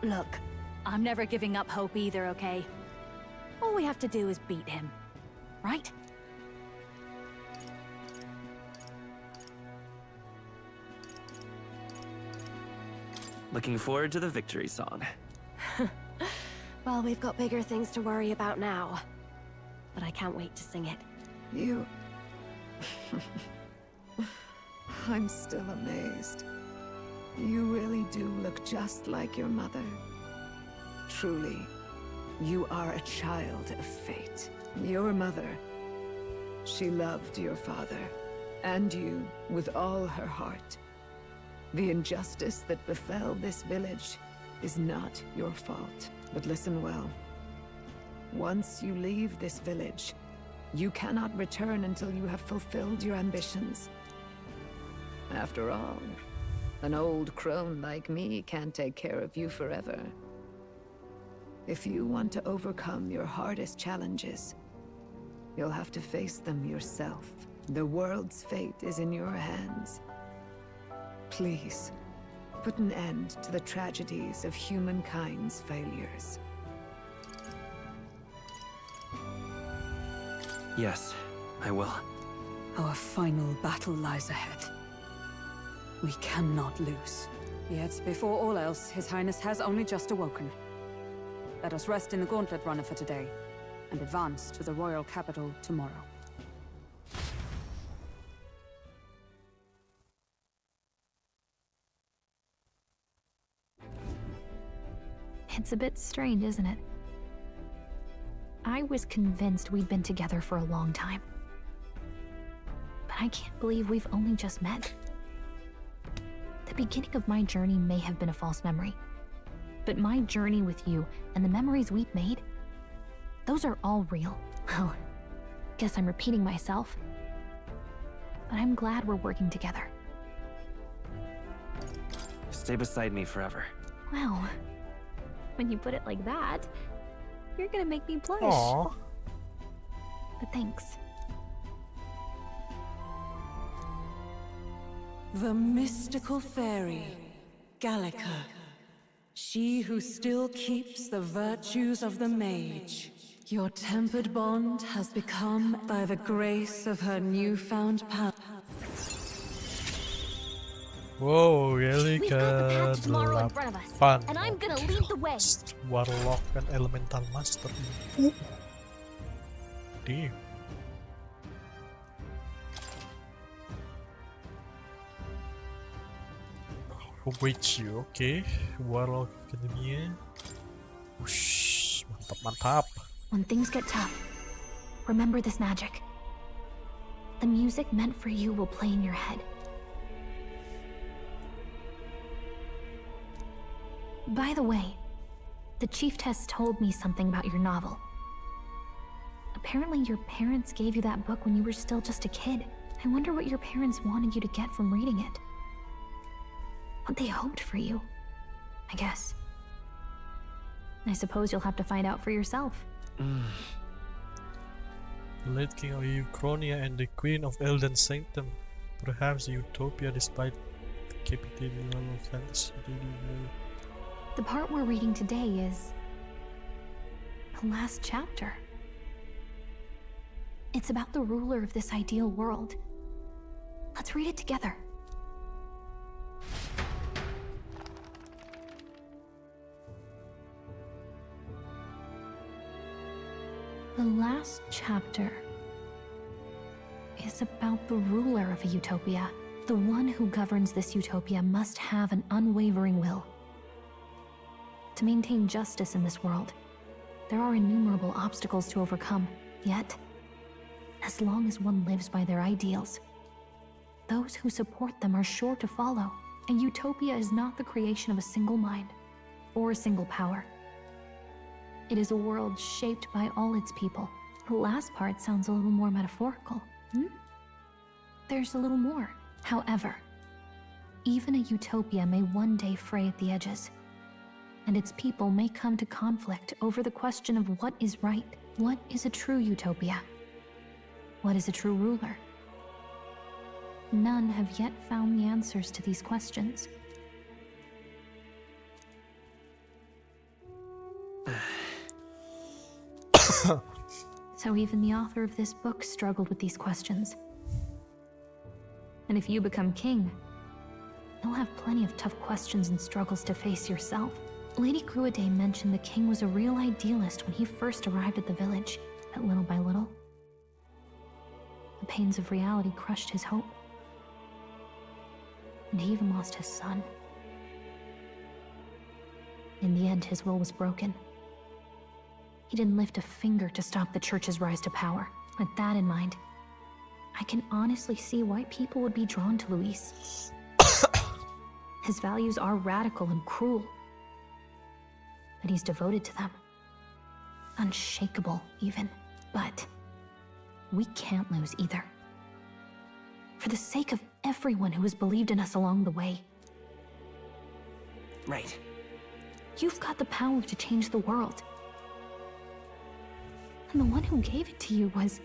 Look, I'm never giving up hope either, okay? All we have to do is beat him, right? Looking forward to the victory song. Well, we've got bigger things to worry about now. But I can't wait to sing it. You... I'm still amazed. You really do look just like your mother. Truly, you are a child of fate. Your mother, she loved your father, and you with all her heart. The injustice that befell this village is not your fault. But listen well. Once you leave this village, you cannot return until you have fulfilled your ambitions. After all, an old crone like me can't take care of you forever. If you want to overcome your hardest challenges, you'll have to face them yourself. The world's fate is in your hands. Please, put an end to the tragedies of humankind's failures. Yes, I will. Our final battle lies ahead. We cannot lose. Yet, before all else, His Highness has only just awoken. Let us rest in the Gauntlet Runner for today, and advance to the royal capital tomorrow. It's a bit strange, isn't it? I was convinced we'd been together for a long time. But I can't believe we've only just met. The beginning of my journey may have been a false memory. But my journey with you and the memories we've made, those are all real. Well, guess I'm repeating myself. But I'm glad we're working together. Stay beside me forever. Well, when you put it like that, you're gonna make me blush. Aww. But thanks. The mystical fairy, Gallica. She who still keeps the virtues of the mage. Your tempered bond has become by the grace of her newfound power. Wow, We've got the path tomorrow in front of us, and I'm gonna lead the way. Warlock and Elemental Master. Damn. Awaits you, okay. Warlock Academia. Wush, mantap, mantap. When things get tough, remember this magic. The music meant for you will play in your head. By the way, the chiefess told me something about your novel. Apparently your parents gave you that book when you were still just a kid. I wonder what your parents wanted you to get from reading it. What they hoped for you, I guess. I suppose you'll have to find out for yourself. The late King of Euchronia and the Queen of Elden Sanctum. Perhaps Utopia despite the decapitated level of fantasi. The part we're reading today is the last chapter. It's about the ruler of this ideal world. Let's read it together. The last chapter is about the ruler of a utopia. The one who governs this utopia must have an unwavering will. To maintain justice in this world, there are innumerable obstacles to overcome. Yet, as long as one lives by their ideals, those who support them are sure to follow. A utopia is not the creation of a single mind or a single power. It is a world shaped by all its people. The last part sounds a little more metaphorical. There's a little more. However, even a utopia may one day fray at the edges, and its people may come to conflict over the question of what is right. What is a true utopia? What is a true ruler? None have yet found the answers to these questions. So even the author of this book struggled with these questions. And if you become king, you'll have plenty of tough questions and struggles to face yourself. Lady Gruaday mentioned the king was a real idealist when he first arrived at the village, but little by little, the pains of reality crushed his hope. And he even lost his son. In the end, his will was broken. He didn't lift a finger to stop the church's rise to power. With that in mind, I can honestly see why people would be drawn to Louis. His values are radical and cruel, but he's devoted to them. Unshakable, even. But we can't lose either. For the sake of everyone who has believed in us along the way. Right. You've got the power to change the world. And the one who gave it to you was,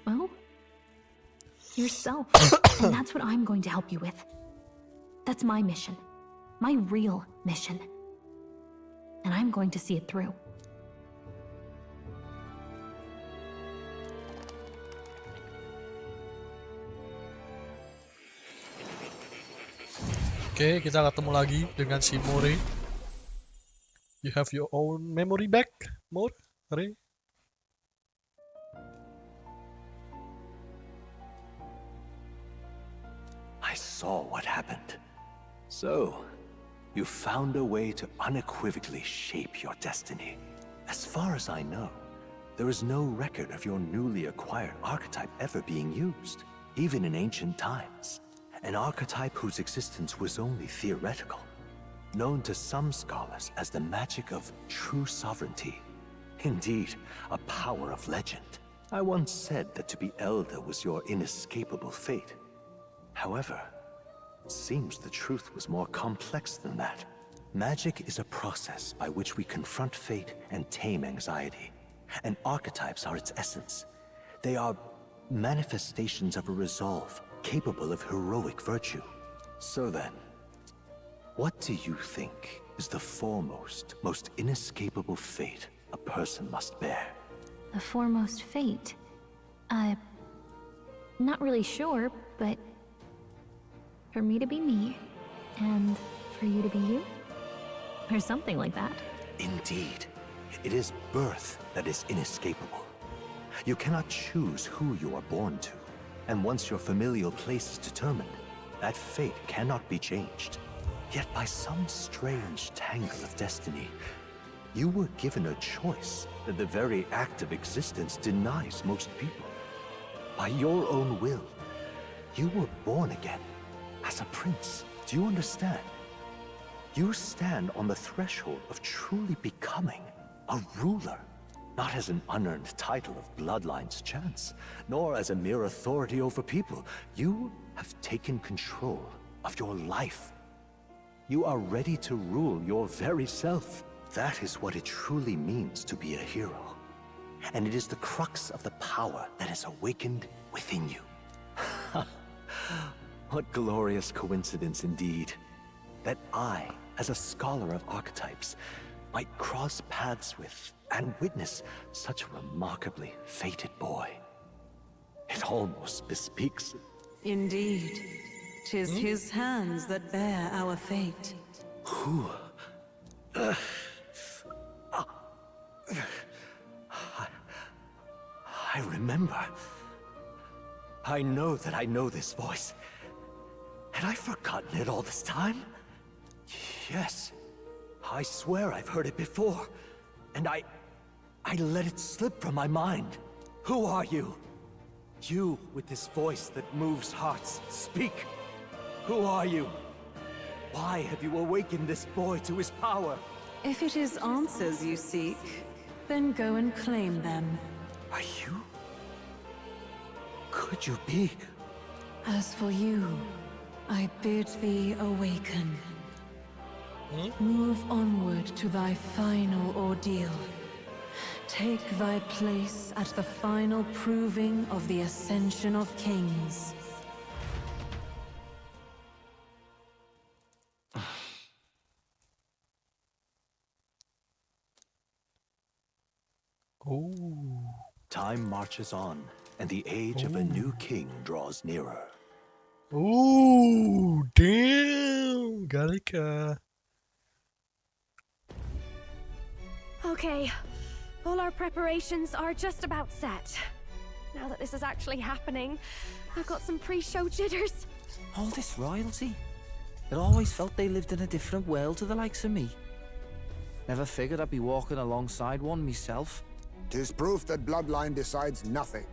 well, yourself. And that's what I'm going to help you with. That's my mission. My real mission. And I'm going to see it through. Oke, kita ketemu lagi dengan si More. You have your own memory back, More? I saw what happened. So, you found a way to unequivocally shape your destiny. As far as I know, there is no record of your newly acquired archetype ever being used, even in ancient times. An archetype whose existence was only theoretical, known to some scholars as the magic of true sovereignty. Indeed, a power of legend. I once said that to be Elda was your inescapable fate. However, it seems the truth was more complex than that. Magic is a process by which we confront fate and tame anxiety. And archetypes are its essence. They are manifestations of a resolve capable of heroic virtue. So then, what do you think is the foremost, most inescapable fate a person must bear? The foremost fate? Not really sure, but for me to be me, and for you to be you? Or something like that. Indeed. It is birth that is inescapable. You cannot choose who you are born to, and once your familial place is determined, that fate cannot be changed. Yet by some strange tangle of destiny, you were given a choice that the very act of existence denies most people. By your own will, you were born again, as a prince. Do you understand? You stand on the threshold of truly becoming a ruler, not as an unearned title of bloodline's chance, nor as a mere authority over people. You have taken control of your life. You are ready to rule your very self. That is what it truly means to be a hero. And it is the crux of the power that is awakened within you. What glorious coincidence indeed, that I, as a scholar of archetypes, might cross paths with and witness such a remarkably fated boy. It almost bespeaks... Indeed. 'Tis his hands that bear our fate. Who? I remember. I know that I know this voice. Had I forgotten it all this time? Yes. I swear I've heard it before. And I let it slip from my mind. Who are you? You with this voice that moves hearts. Speak. Who are you? Why have you awakened this boy to his power? If it is answers you seek, then go and claim them. Are you? Could you be? As for you, I bid thee awaken. Move onward to thy final ordeal. Take thy place at the final proving of the ascension of kings. Oh. Time marches on, and the age of a new king draws nearer. Ooh, damn, Gallica. Okay, all our preparations are just about set. Now that this is actually happening, I've got some pre-show jitters. All this royalty? It always felt they lived in a different world to the likes of me. Never figured I'd be walking alongside one myself. 'Tis proof that bloodline decides nothing.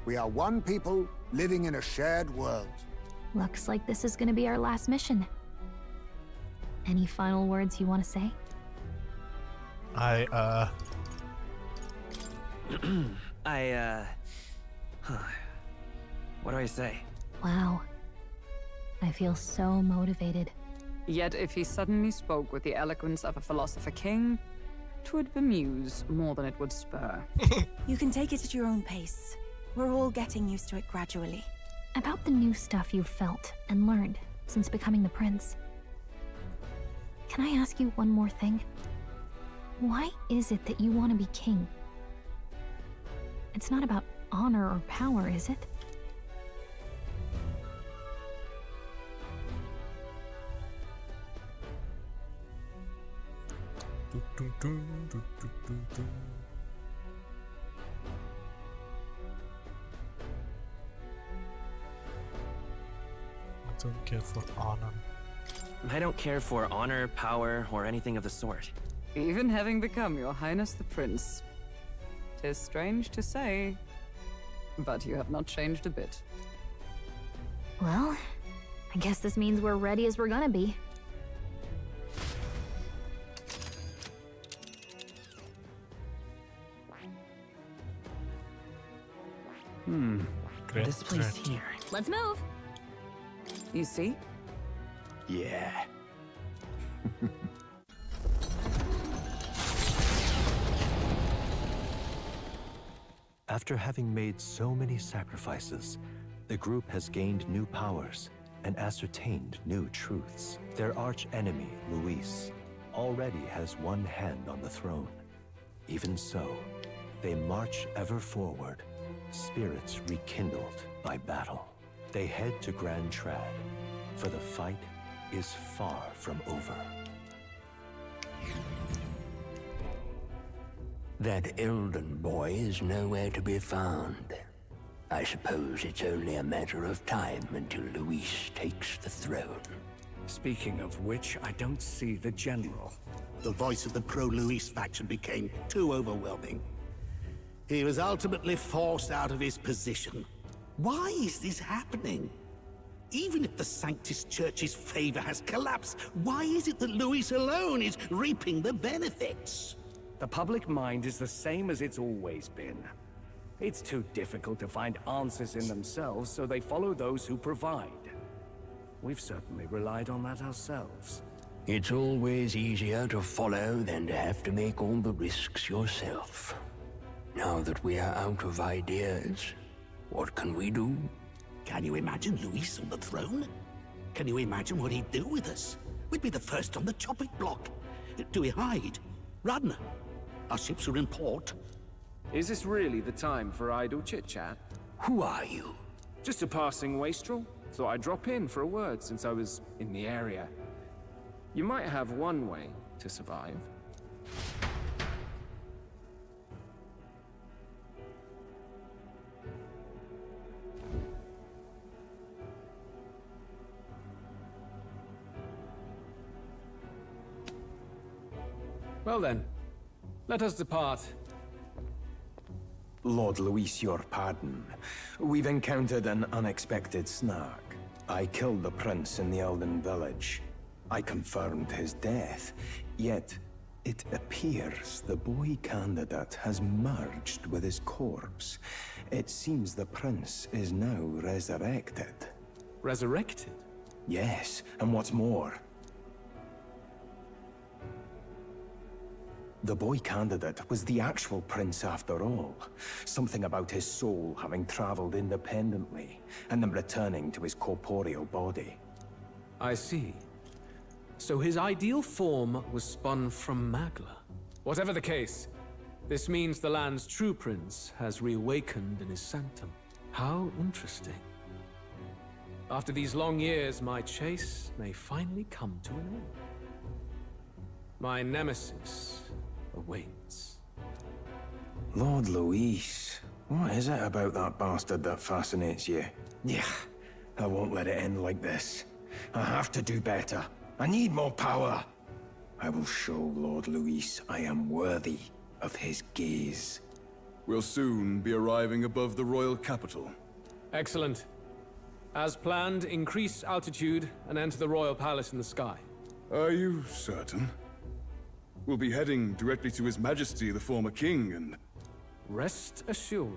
We are one people living in a shared world. Looks like this is gonna be our last mission. Any final words you want to say? What do I say? Wow. I feel so motivated. Yet if he suddenly spoke with the eloquence of a philosopher king, 'twould bemuse more than it would spur. You can take it at your own pace. We're all getting used to it gradually. About the new stuff you've felt and learned since becoming the prince. Can I ask you one more thing? Why is it that you want to be king? It's not about honor or power, is it? I don't care for honor. I don't care for honor, power, or anything of the sort. Even having become Your Highness the Prince. 'Tis strange to say, but you have not changed a bit. Well, I guess this means we're ready as we're gonna be. This place here. Let's move. You see? Yeah. After having made so many sacrifices, the group has gained new powers and ascertained new truths. Their arch-enemy, Louis, already has one hand on the throne. Even so, they march ever forward, spirits rekindled by battle. They head to Grand Trad, for the fight is far from over. That Elden boy is nowhere to be found. I suppose it's only a matter of time until Louis takes the throne. Speaking of which, I don't see the general. The voice of the pro-Louis faction became too overwhelming. He was ultimately forced out of his position. Why is this happening? Even if the Sanctus Church's favor has collapsed, why is it that Louis alone is reaping the benefits? The public mind is the same as it's always been. It's too difficult to find answers in themselves, so they follow those who provide. We've certainly relied on that ourselves. It's always easier to follow than to have to make all the risks yourself. Now that we are out of ideas, what can we do? Can you imagine Louis on the throne? Can you imagine what he'd do with us? We'd be the first on the chopping block. Do we hide? Run? Our ships are in port. Is this really the time for idle chit-chat? Who are you? Just a passing wastrel. Thought I'd drop in for a word since I was in the area. You might have one way to survive. Well then, let us depart. Lord Louis, your pardon. We've encountered an unexpected snag. I killed the prince in the Elden village. I confirmed his death, yet it appears the boy candidate has merged with his corpse. It seems the prince is now resurrected. Resurrected? Yes, and what's more, the boy candidate was the actual prince after all. Something about his soul having traveled independently, and then returning to his corporeal body. I see. So his ideal form was spun from Magla. Whatever the case, this means the land's true prince has reawakened in his sanctum. How interesting. After these long years, my chase may finally come to an end. My nemesis awaits. Lord Louis, what is it about that bastard that fascinates you? Yeah, I won't let it end like this. I have to do better. I need more power. I will show Lord Louis I am worthy of his gaze. We'll soon be arriving above the royal capital. Excellent. As planned, increase altitude and enter the royal palace in the sky. Are you certain? We'll be heading directly to His Majesty, the former king, and... Rest assured,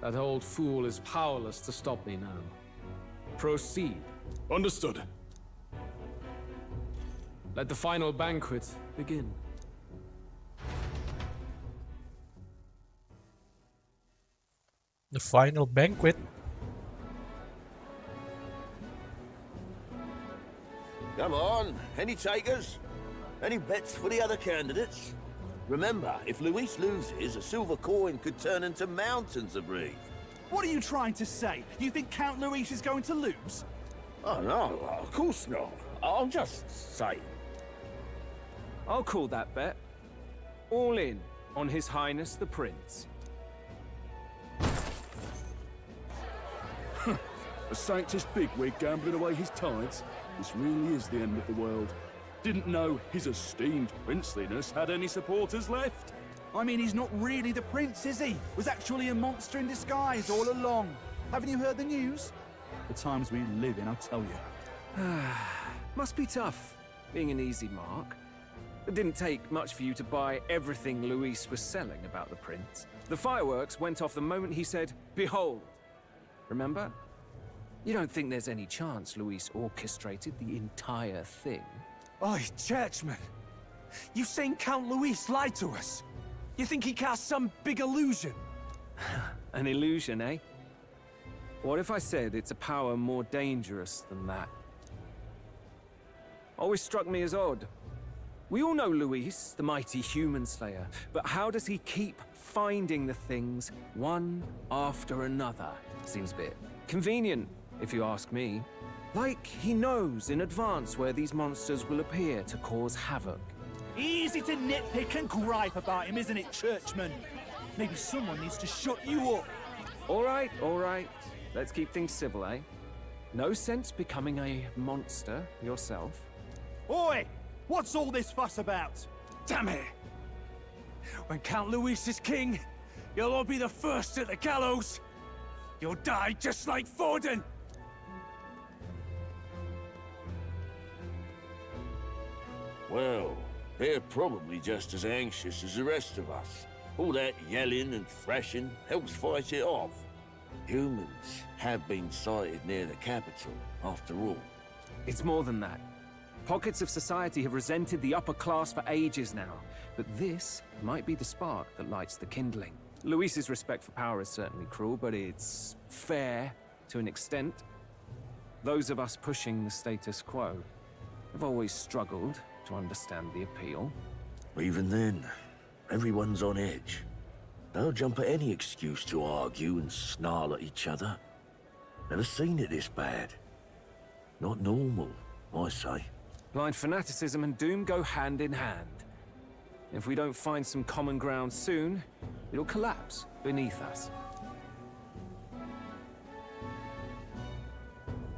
that old fool is powerless to stop me now. Proceed. Understood. Let the final banquet begin. The final banquet? Come on, any takers? Any bets for the other candidates? Remember, if Louis loses, a silver coin could turn into mountains of Rhoag. What are you trying to say? You think Count Louis is going to lose? Oh no, of course not. I'm just saying. I'll call that bet. All in on His Highness the Prince. A Sanctus bigwig gambling away his tithes? This really is the end of the world. Didn't know his esteemed princeliness had any supporters left. I mean, he's not really the prince, is he? Was actually a monster in disguise all along. Haven't you heard the news? The times we live in, I'll tell you. Must be tough, being an easy mark. It didn't take much for you to buy everything Louis was selling about the prince. The fireworks went off the moment he said, "Behold." Remember? You don't think there's any chance Louis orchestrated the entire thing? Oi, churchman! You saying Count Louis lied to us? You think he cast some big illusion? An illusion, eh? What if I said it's a power more dangerous than that? Always struck me as odd. We all know Louis, the mighty human slayer, but how does he keep finding the things one after another? Seems a bit convenient, if you ask me. Like he knows in advance where these monsters will appear to cause havoc. Easy to nitpick and gripe about him, isn't it, churchman? Maybe someone needs to shut you up. All right, all right. Let's keep things civil, eh? No sense becoming a monster yourself. Oi! What's all this fuss about? Damn it! When Count Louis is king, you'll all be the first at the gallows. You'll die just like Forden. Well, they're probably just as anxious as the rest of us. All that yelling and thrashing helps fight it off. Humans have been sighted near the capital, after all. It's more than that. Pockets of society have resented the upper class for ages now, but this might be the spark that lights the kindling. Louis's respect for power is certainly cruel, but it's fair to an extent. Those of us pushing the status quo have always struggled to understand the appeal. Even then, everyone's on edge. They'll jump at any excuse to argue and snarl at each other. Never seen it this bad. Not normal, I say. Blind fanaticism and doom go hand in hand. If we don't find some common ground soon, it'll collapse beneath us.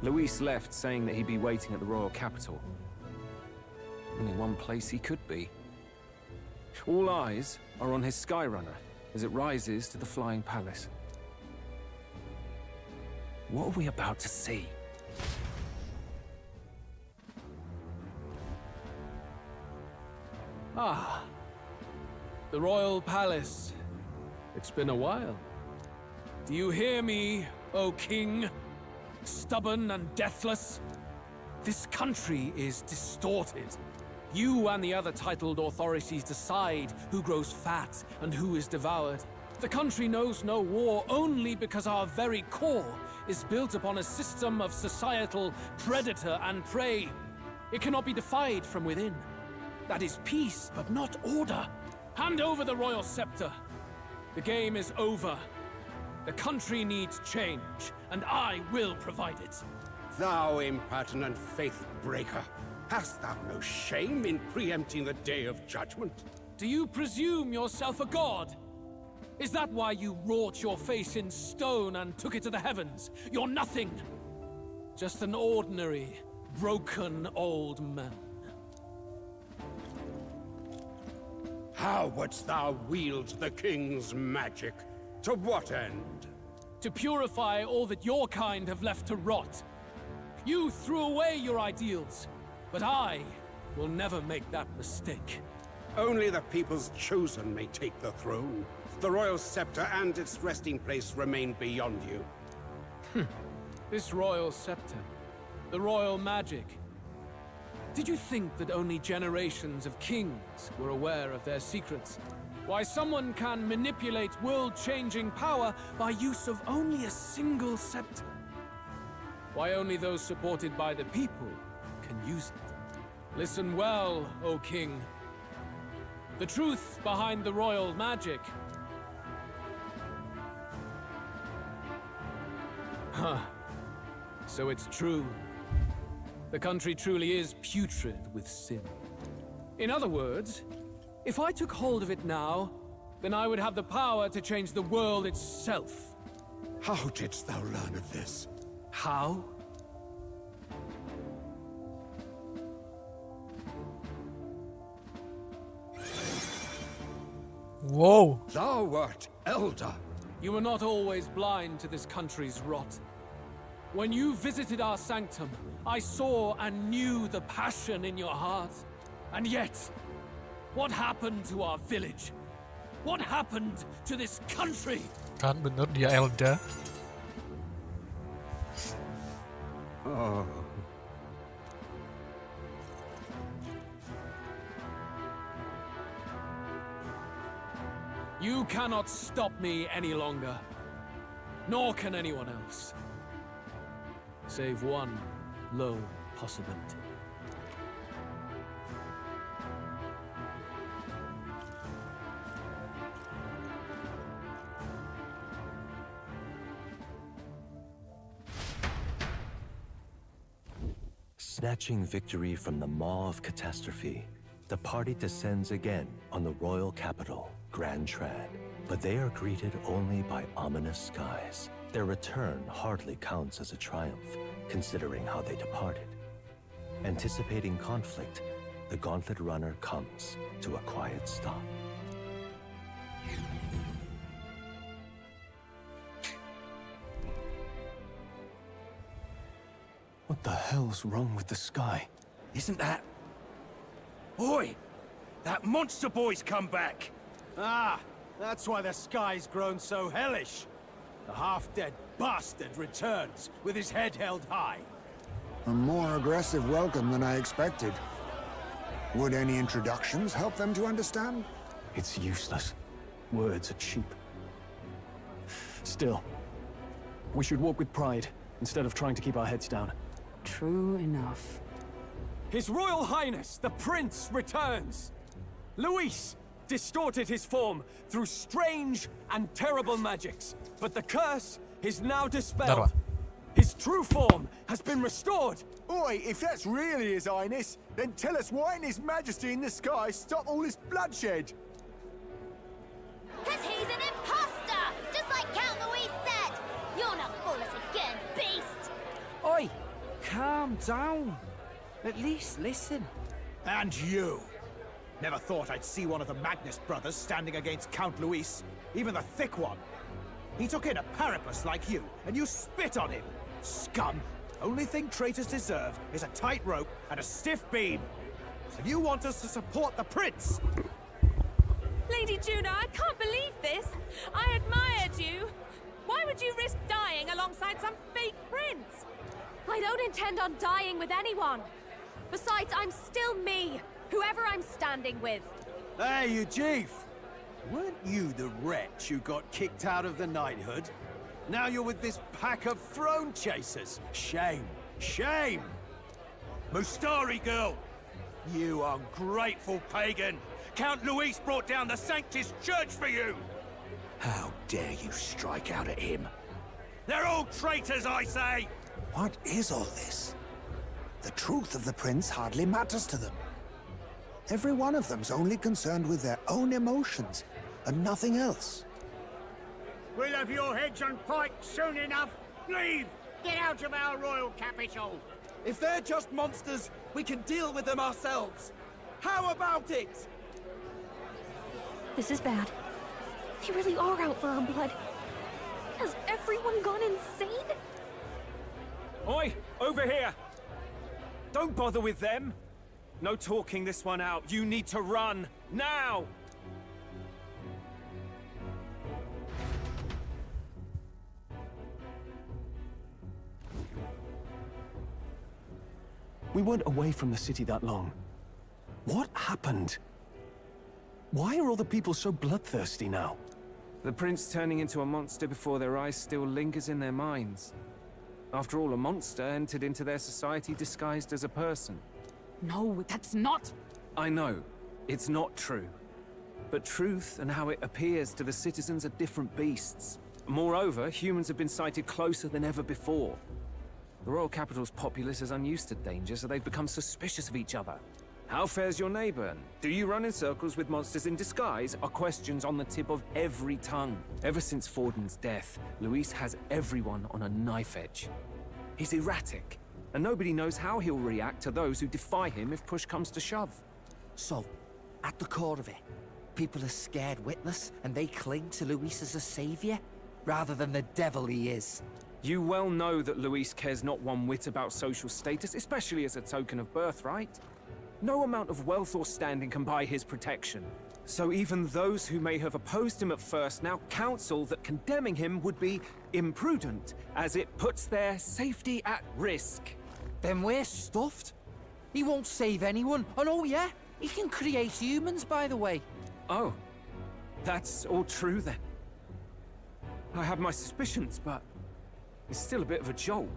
Louis left saying that he'd be waiting at the royal capital. Only one place he could be. All eyes are on his Skyrunner as it rises to the flying palace. What are we about to see? Ah, the royal palace. It's been a while. Do you hear me, O king? Stubborn and deathless? This country is distorted. You and the other titled authorities decide who grows fat and who is devoured. The country knows no war only because our very core is built upon a system of societal predator and prey. It cannot be defied from within. That is peace, but not order. Hand over the royal scepter. The game is over. The country needs change, and I will provide it. Thou impertinent faith breaker, hast thou no shame in preempting the day of judgment? Do you presume yourself a god? Is that why you wrought your face in stone and took it to the heavens? You're nothing. Just an ordinary, broken old man. How wouldst thou wield the king's magic? To what end? To purify all that your kind have left to rot. You threw away your ideals, but I will never make that mistake. Only the people's chosen may take the throne. The royal scepter and its resting place remain beyond you. This royal scepter, the royal magic. Did you think that only generations of kings were aware of their secrets? Why someone can manipulate world-changing power by use of only a single scepter? Why only those supported by the people can use it? Listen well, O king. The truth behind the royal magic. Huh. So it's true. The country truly is putrid with sin. In other words, if I took hold of it now, then I would have the power to change the world itself. How didst thou learn of this? How? Whoa! Thou wert Elda. You were not always blind to this country's rot. When you visited our sanctum, I saw and knew the passion in your heart. And yet, what happened to our village? What happened to this country? Kan bener dia Elda. Oh. You cannot stop me any longer. Nor can anyone else. Save one low possibility. Snatching victory from the maw of catastrophe, the party descends again on the royal capital, Grand Trad. But they are greeted only by ominous skies. Their return hardly counts as a triumph, considering how they departed. Anticipating conflict, the Gauntlet Runner comes to a quiet stop. What the hell's wrong with the sky? Isn't that... Oi! That monster boy's come back! Ah, that's why the sky's grown so hellish. The half-dead bastard returns with his head held high. A more aggressive welcome than I expected. Would any introductions help them to understand? It's useless. Words are cheap. Still, we should walk with pride instead of trying to keep our heads down. True enough. His Royal Highness, the Prince, returns! Louis distorted his form through strange and terrible magics, but the curse is now dispelled. His true form has been restored! Oi, if that's really His Highness, then tell us why in His Majesty in the sky stop all this bloodshed? Because he's an imposter! Just like Count Louis said! You'll not fool us again, beast! Oi! Calm down. At least listen. And you! Never thought I'd see one of the Magnus brothers standing against Count Louis, even the thick one. He took in a Paripus like you, and you spit on him! Scum! Only thing traitors deserve is a tight rope and a stiff beam. And you want us to support the prince? Lady Juna, I can't believe this! I admired you! Why would you risk dying alongside some fake prince? I don't intend on dying with anyone. Besides, I'm still me, whoever I'm standing with. Hey, Eugief! Weren't you the wretch who got kicked out of the knighthood? Now you're with this pack of throne chasers. Shame. Shame! Mustari girl! You ungrateful pagan! Count Louis brought down the Sanctus Church for you! How dare you strike out at him? They're all traitors, I say! What is all this? The truth of the prince hardly matters to them. Every one of them's only concerned with their own emotions, and nothing else. We'll have your heads on pikes soon enough. Leave! Get out of our royal capital! If they're just monsters, we can deal with them ourselves. How about it? This is bad. They really are out for our blood. Has everyone gone insane? Oi! Over here! Don't bother with them! No talking this one out. You need to run! Now! We weren't away from the city that long. What happened? Why are all the people so bloodthirsty now? The prince turning into a monster before their eyes still lingers in their minds. After all, a monster entered into their society disguised as a person. No, that's not... I know, it's not true. But truth and how it appears to the citizens are different beasts. Moreover, humans have been sighted closer than ever before. The royal capital's populace is unused to danger, so they've become suspicious of each other. How fares your neighbor? Do you run in circles with monsters in disguise? Are questions on the tip of every tongue. Ever since Forden's death, Louis has everyone on a knife edge. He's erratic, and nobody knows how he'll react to those who defy him if push comes to shove. So, at the core of it, people are scared witless, and they cling to Louis as a savior, rather than the devil he is. You well know that Louis cares not one whit about social status, especially as a token of birthright. No amount of wealth or standing can buy his protection. So even those who may have opposed him at first now counsel that condemning him would be imprudent, as it puts their safety at risk. Then we're stuffed. He won't save anyone, and oh yeah, he can create humans, by the way. Oh, that's all true then. I have my suspicions, but it's still a bit of a jolt.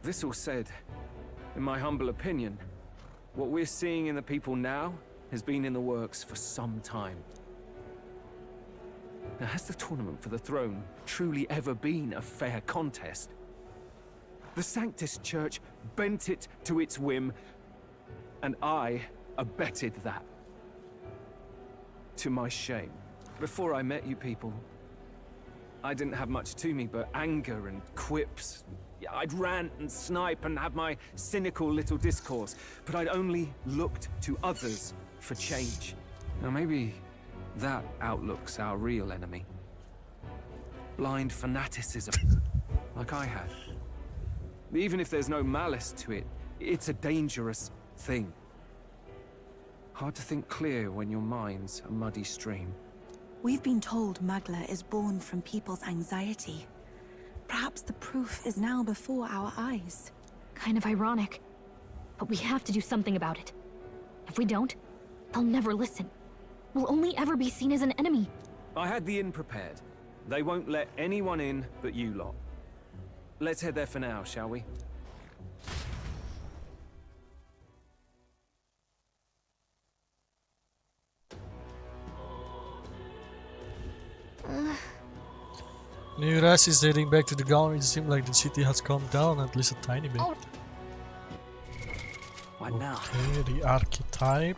This all said, in my humble opinion, what we're seeing in the people now has been in the works for some time. Now, has the tournament for the throne truly ever been a fair contest? The Sanctus Church bent it to its whim, and I abetted that. To my shame. Before I met you people, I didn't have much to me but anger and quips. I'd rant and snipe and have my cynical little discourse, but I'd only looked to others for change. Now maybe that outlook's our real enemy. Blind fanaticism, like I had. Even if there's no malice to it, it's a dangerous thing. Hard to think clear when your mind's a muddy stream. We've been told Magla is born from people's anxiety. Perhaps the proof is now before our eyes. Kind of ironic, but we have to do something about it. If we don't, they'll never listen. We'll only ever be seen as an enemy. I had the inn prepared. They won't let anyone in but you lot. Let's head there for now, shall we? Nidia is heading back to the ground. It seems like the city has calmed down at least a tiny bit. What now? Okay, the archetype.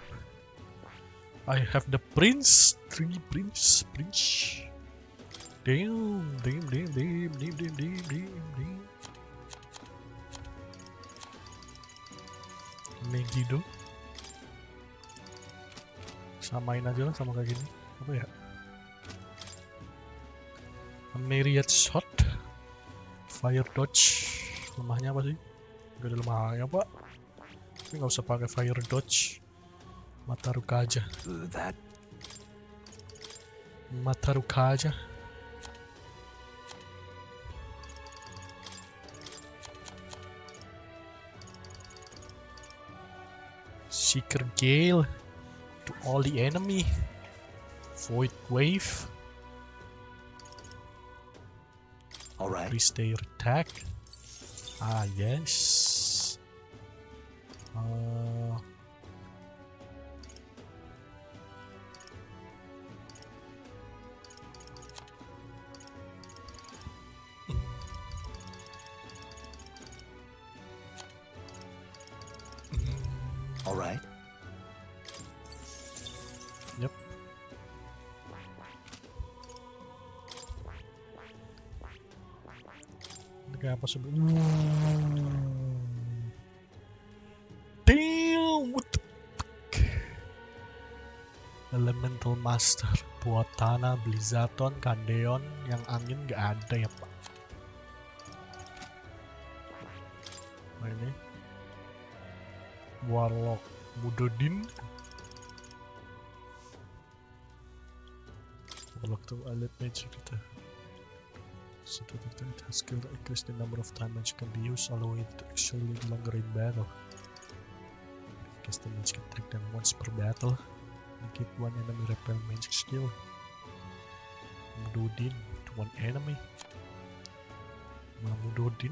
I have the prince. Three prince. Damn. Megiddo. Samain aja lah sama kayak gini. Apa ya? Myriad shot, fire dodge. Lemahnya apa sih? Gak ada lemahnya pak. Tapi nggak usah pakai fire dodge. Mata ruka aja. Mata ruka aja. Seeker Gale to all the enemy. Void wave. Alright. Increase their attack. Ah, yes. Alright. Yep. Kayak apa sebelum? Damn, what the fuck? Elemental Master buat tanah, Blizzaton, Kandeon, yang angin gak ada ya pak. Nah ini Warlock Mudodin. Warlock tuh elite magic gitu. So that it has skill that increase the number of time magic can be used, allowing it to actually live longer in battle. Cast the magic attack them once per battle. Negate one enemy repel magic skill. Mudodin to one enemy. Mudodin.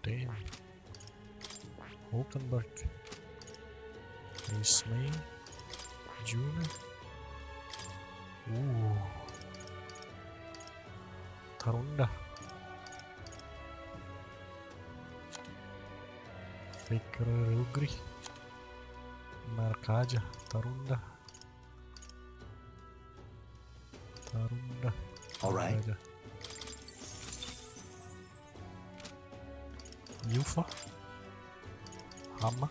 Damn. Hulkenberg. Ace May. Juna. Terundah. Fikir Rugri. Mereka aja terundah. Terundah. Alright. Aja. Yufa. Hama.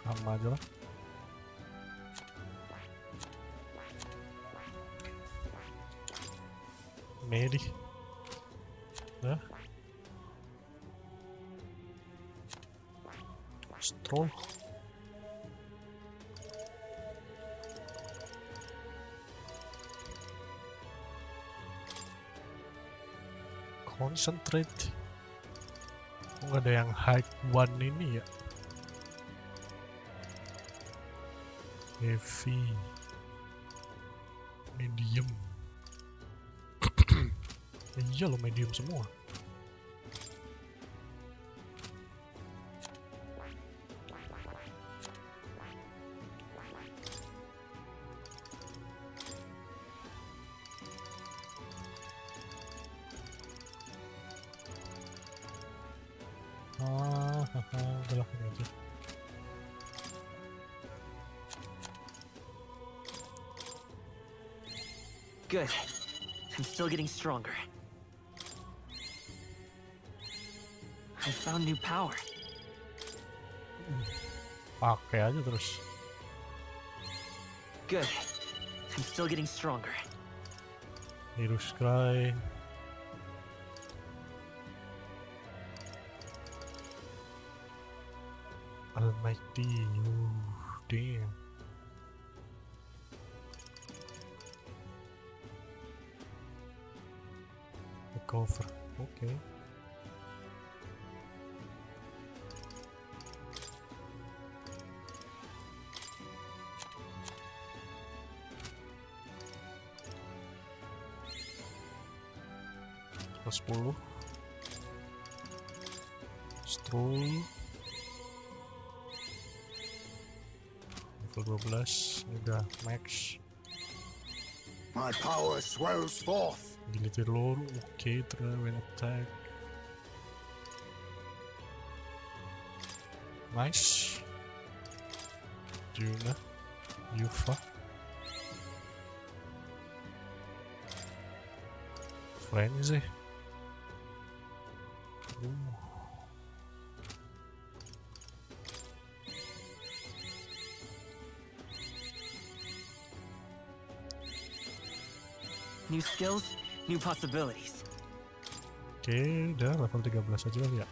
Hama aja lah. Medi. Dah. Stroll. Concentrate. Nggak ada yang high one ini ya. Heavy. Medium. Iya lo medium semua. Udahlah ini aja. Good. I'm still getting stronger. I found new power. Pakai aja terus. Good. I'm still getting stronger. Virus Cry. Almighty, damn. The cover, okay. Plus 10. Stroll. Level 12, ini udah max. My power swells forth. Deleter loro, okay, try when attack. Nice. Juna, Yufa. Frenzy. New skills, new possibilities. Oke, udah level 13 aja ya.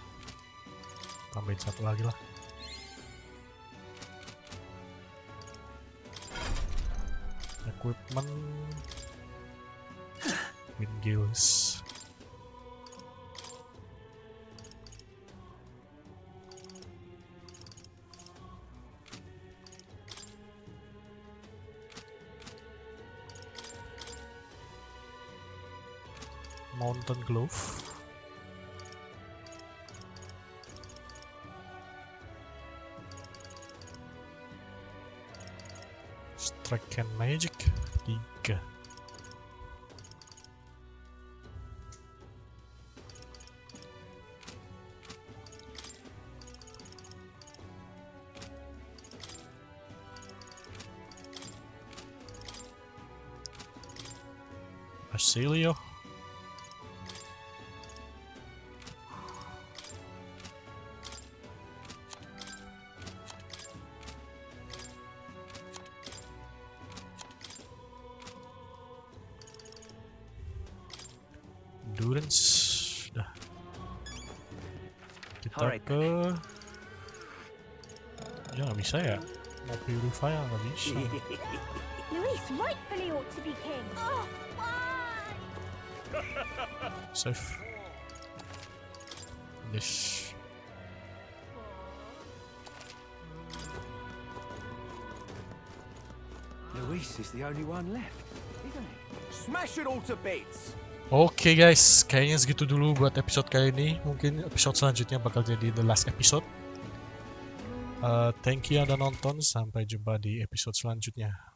Tambahin satu lagi lah. Equipment. Wind Gills. Mountain Glove. Strike and Magic 3. Basilio. Endurance. Dah. Kita ke... Ya nggak bisa ya. Mau purify nggak bisa. Louis rightfully ought to be king. Oh, why? Save. This. Louis is the only one left, isn't he? Smash it all to bits! Oke guys, kayaknya segitu dulu buat episode kali ini. Mungkin episode selanjutnya bakal jadi the last episode. Thank you yang udah nonton. Sampai jumpa di episode selanjutnya.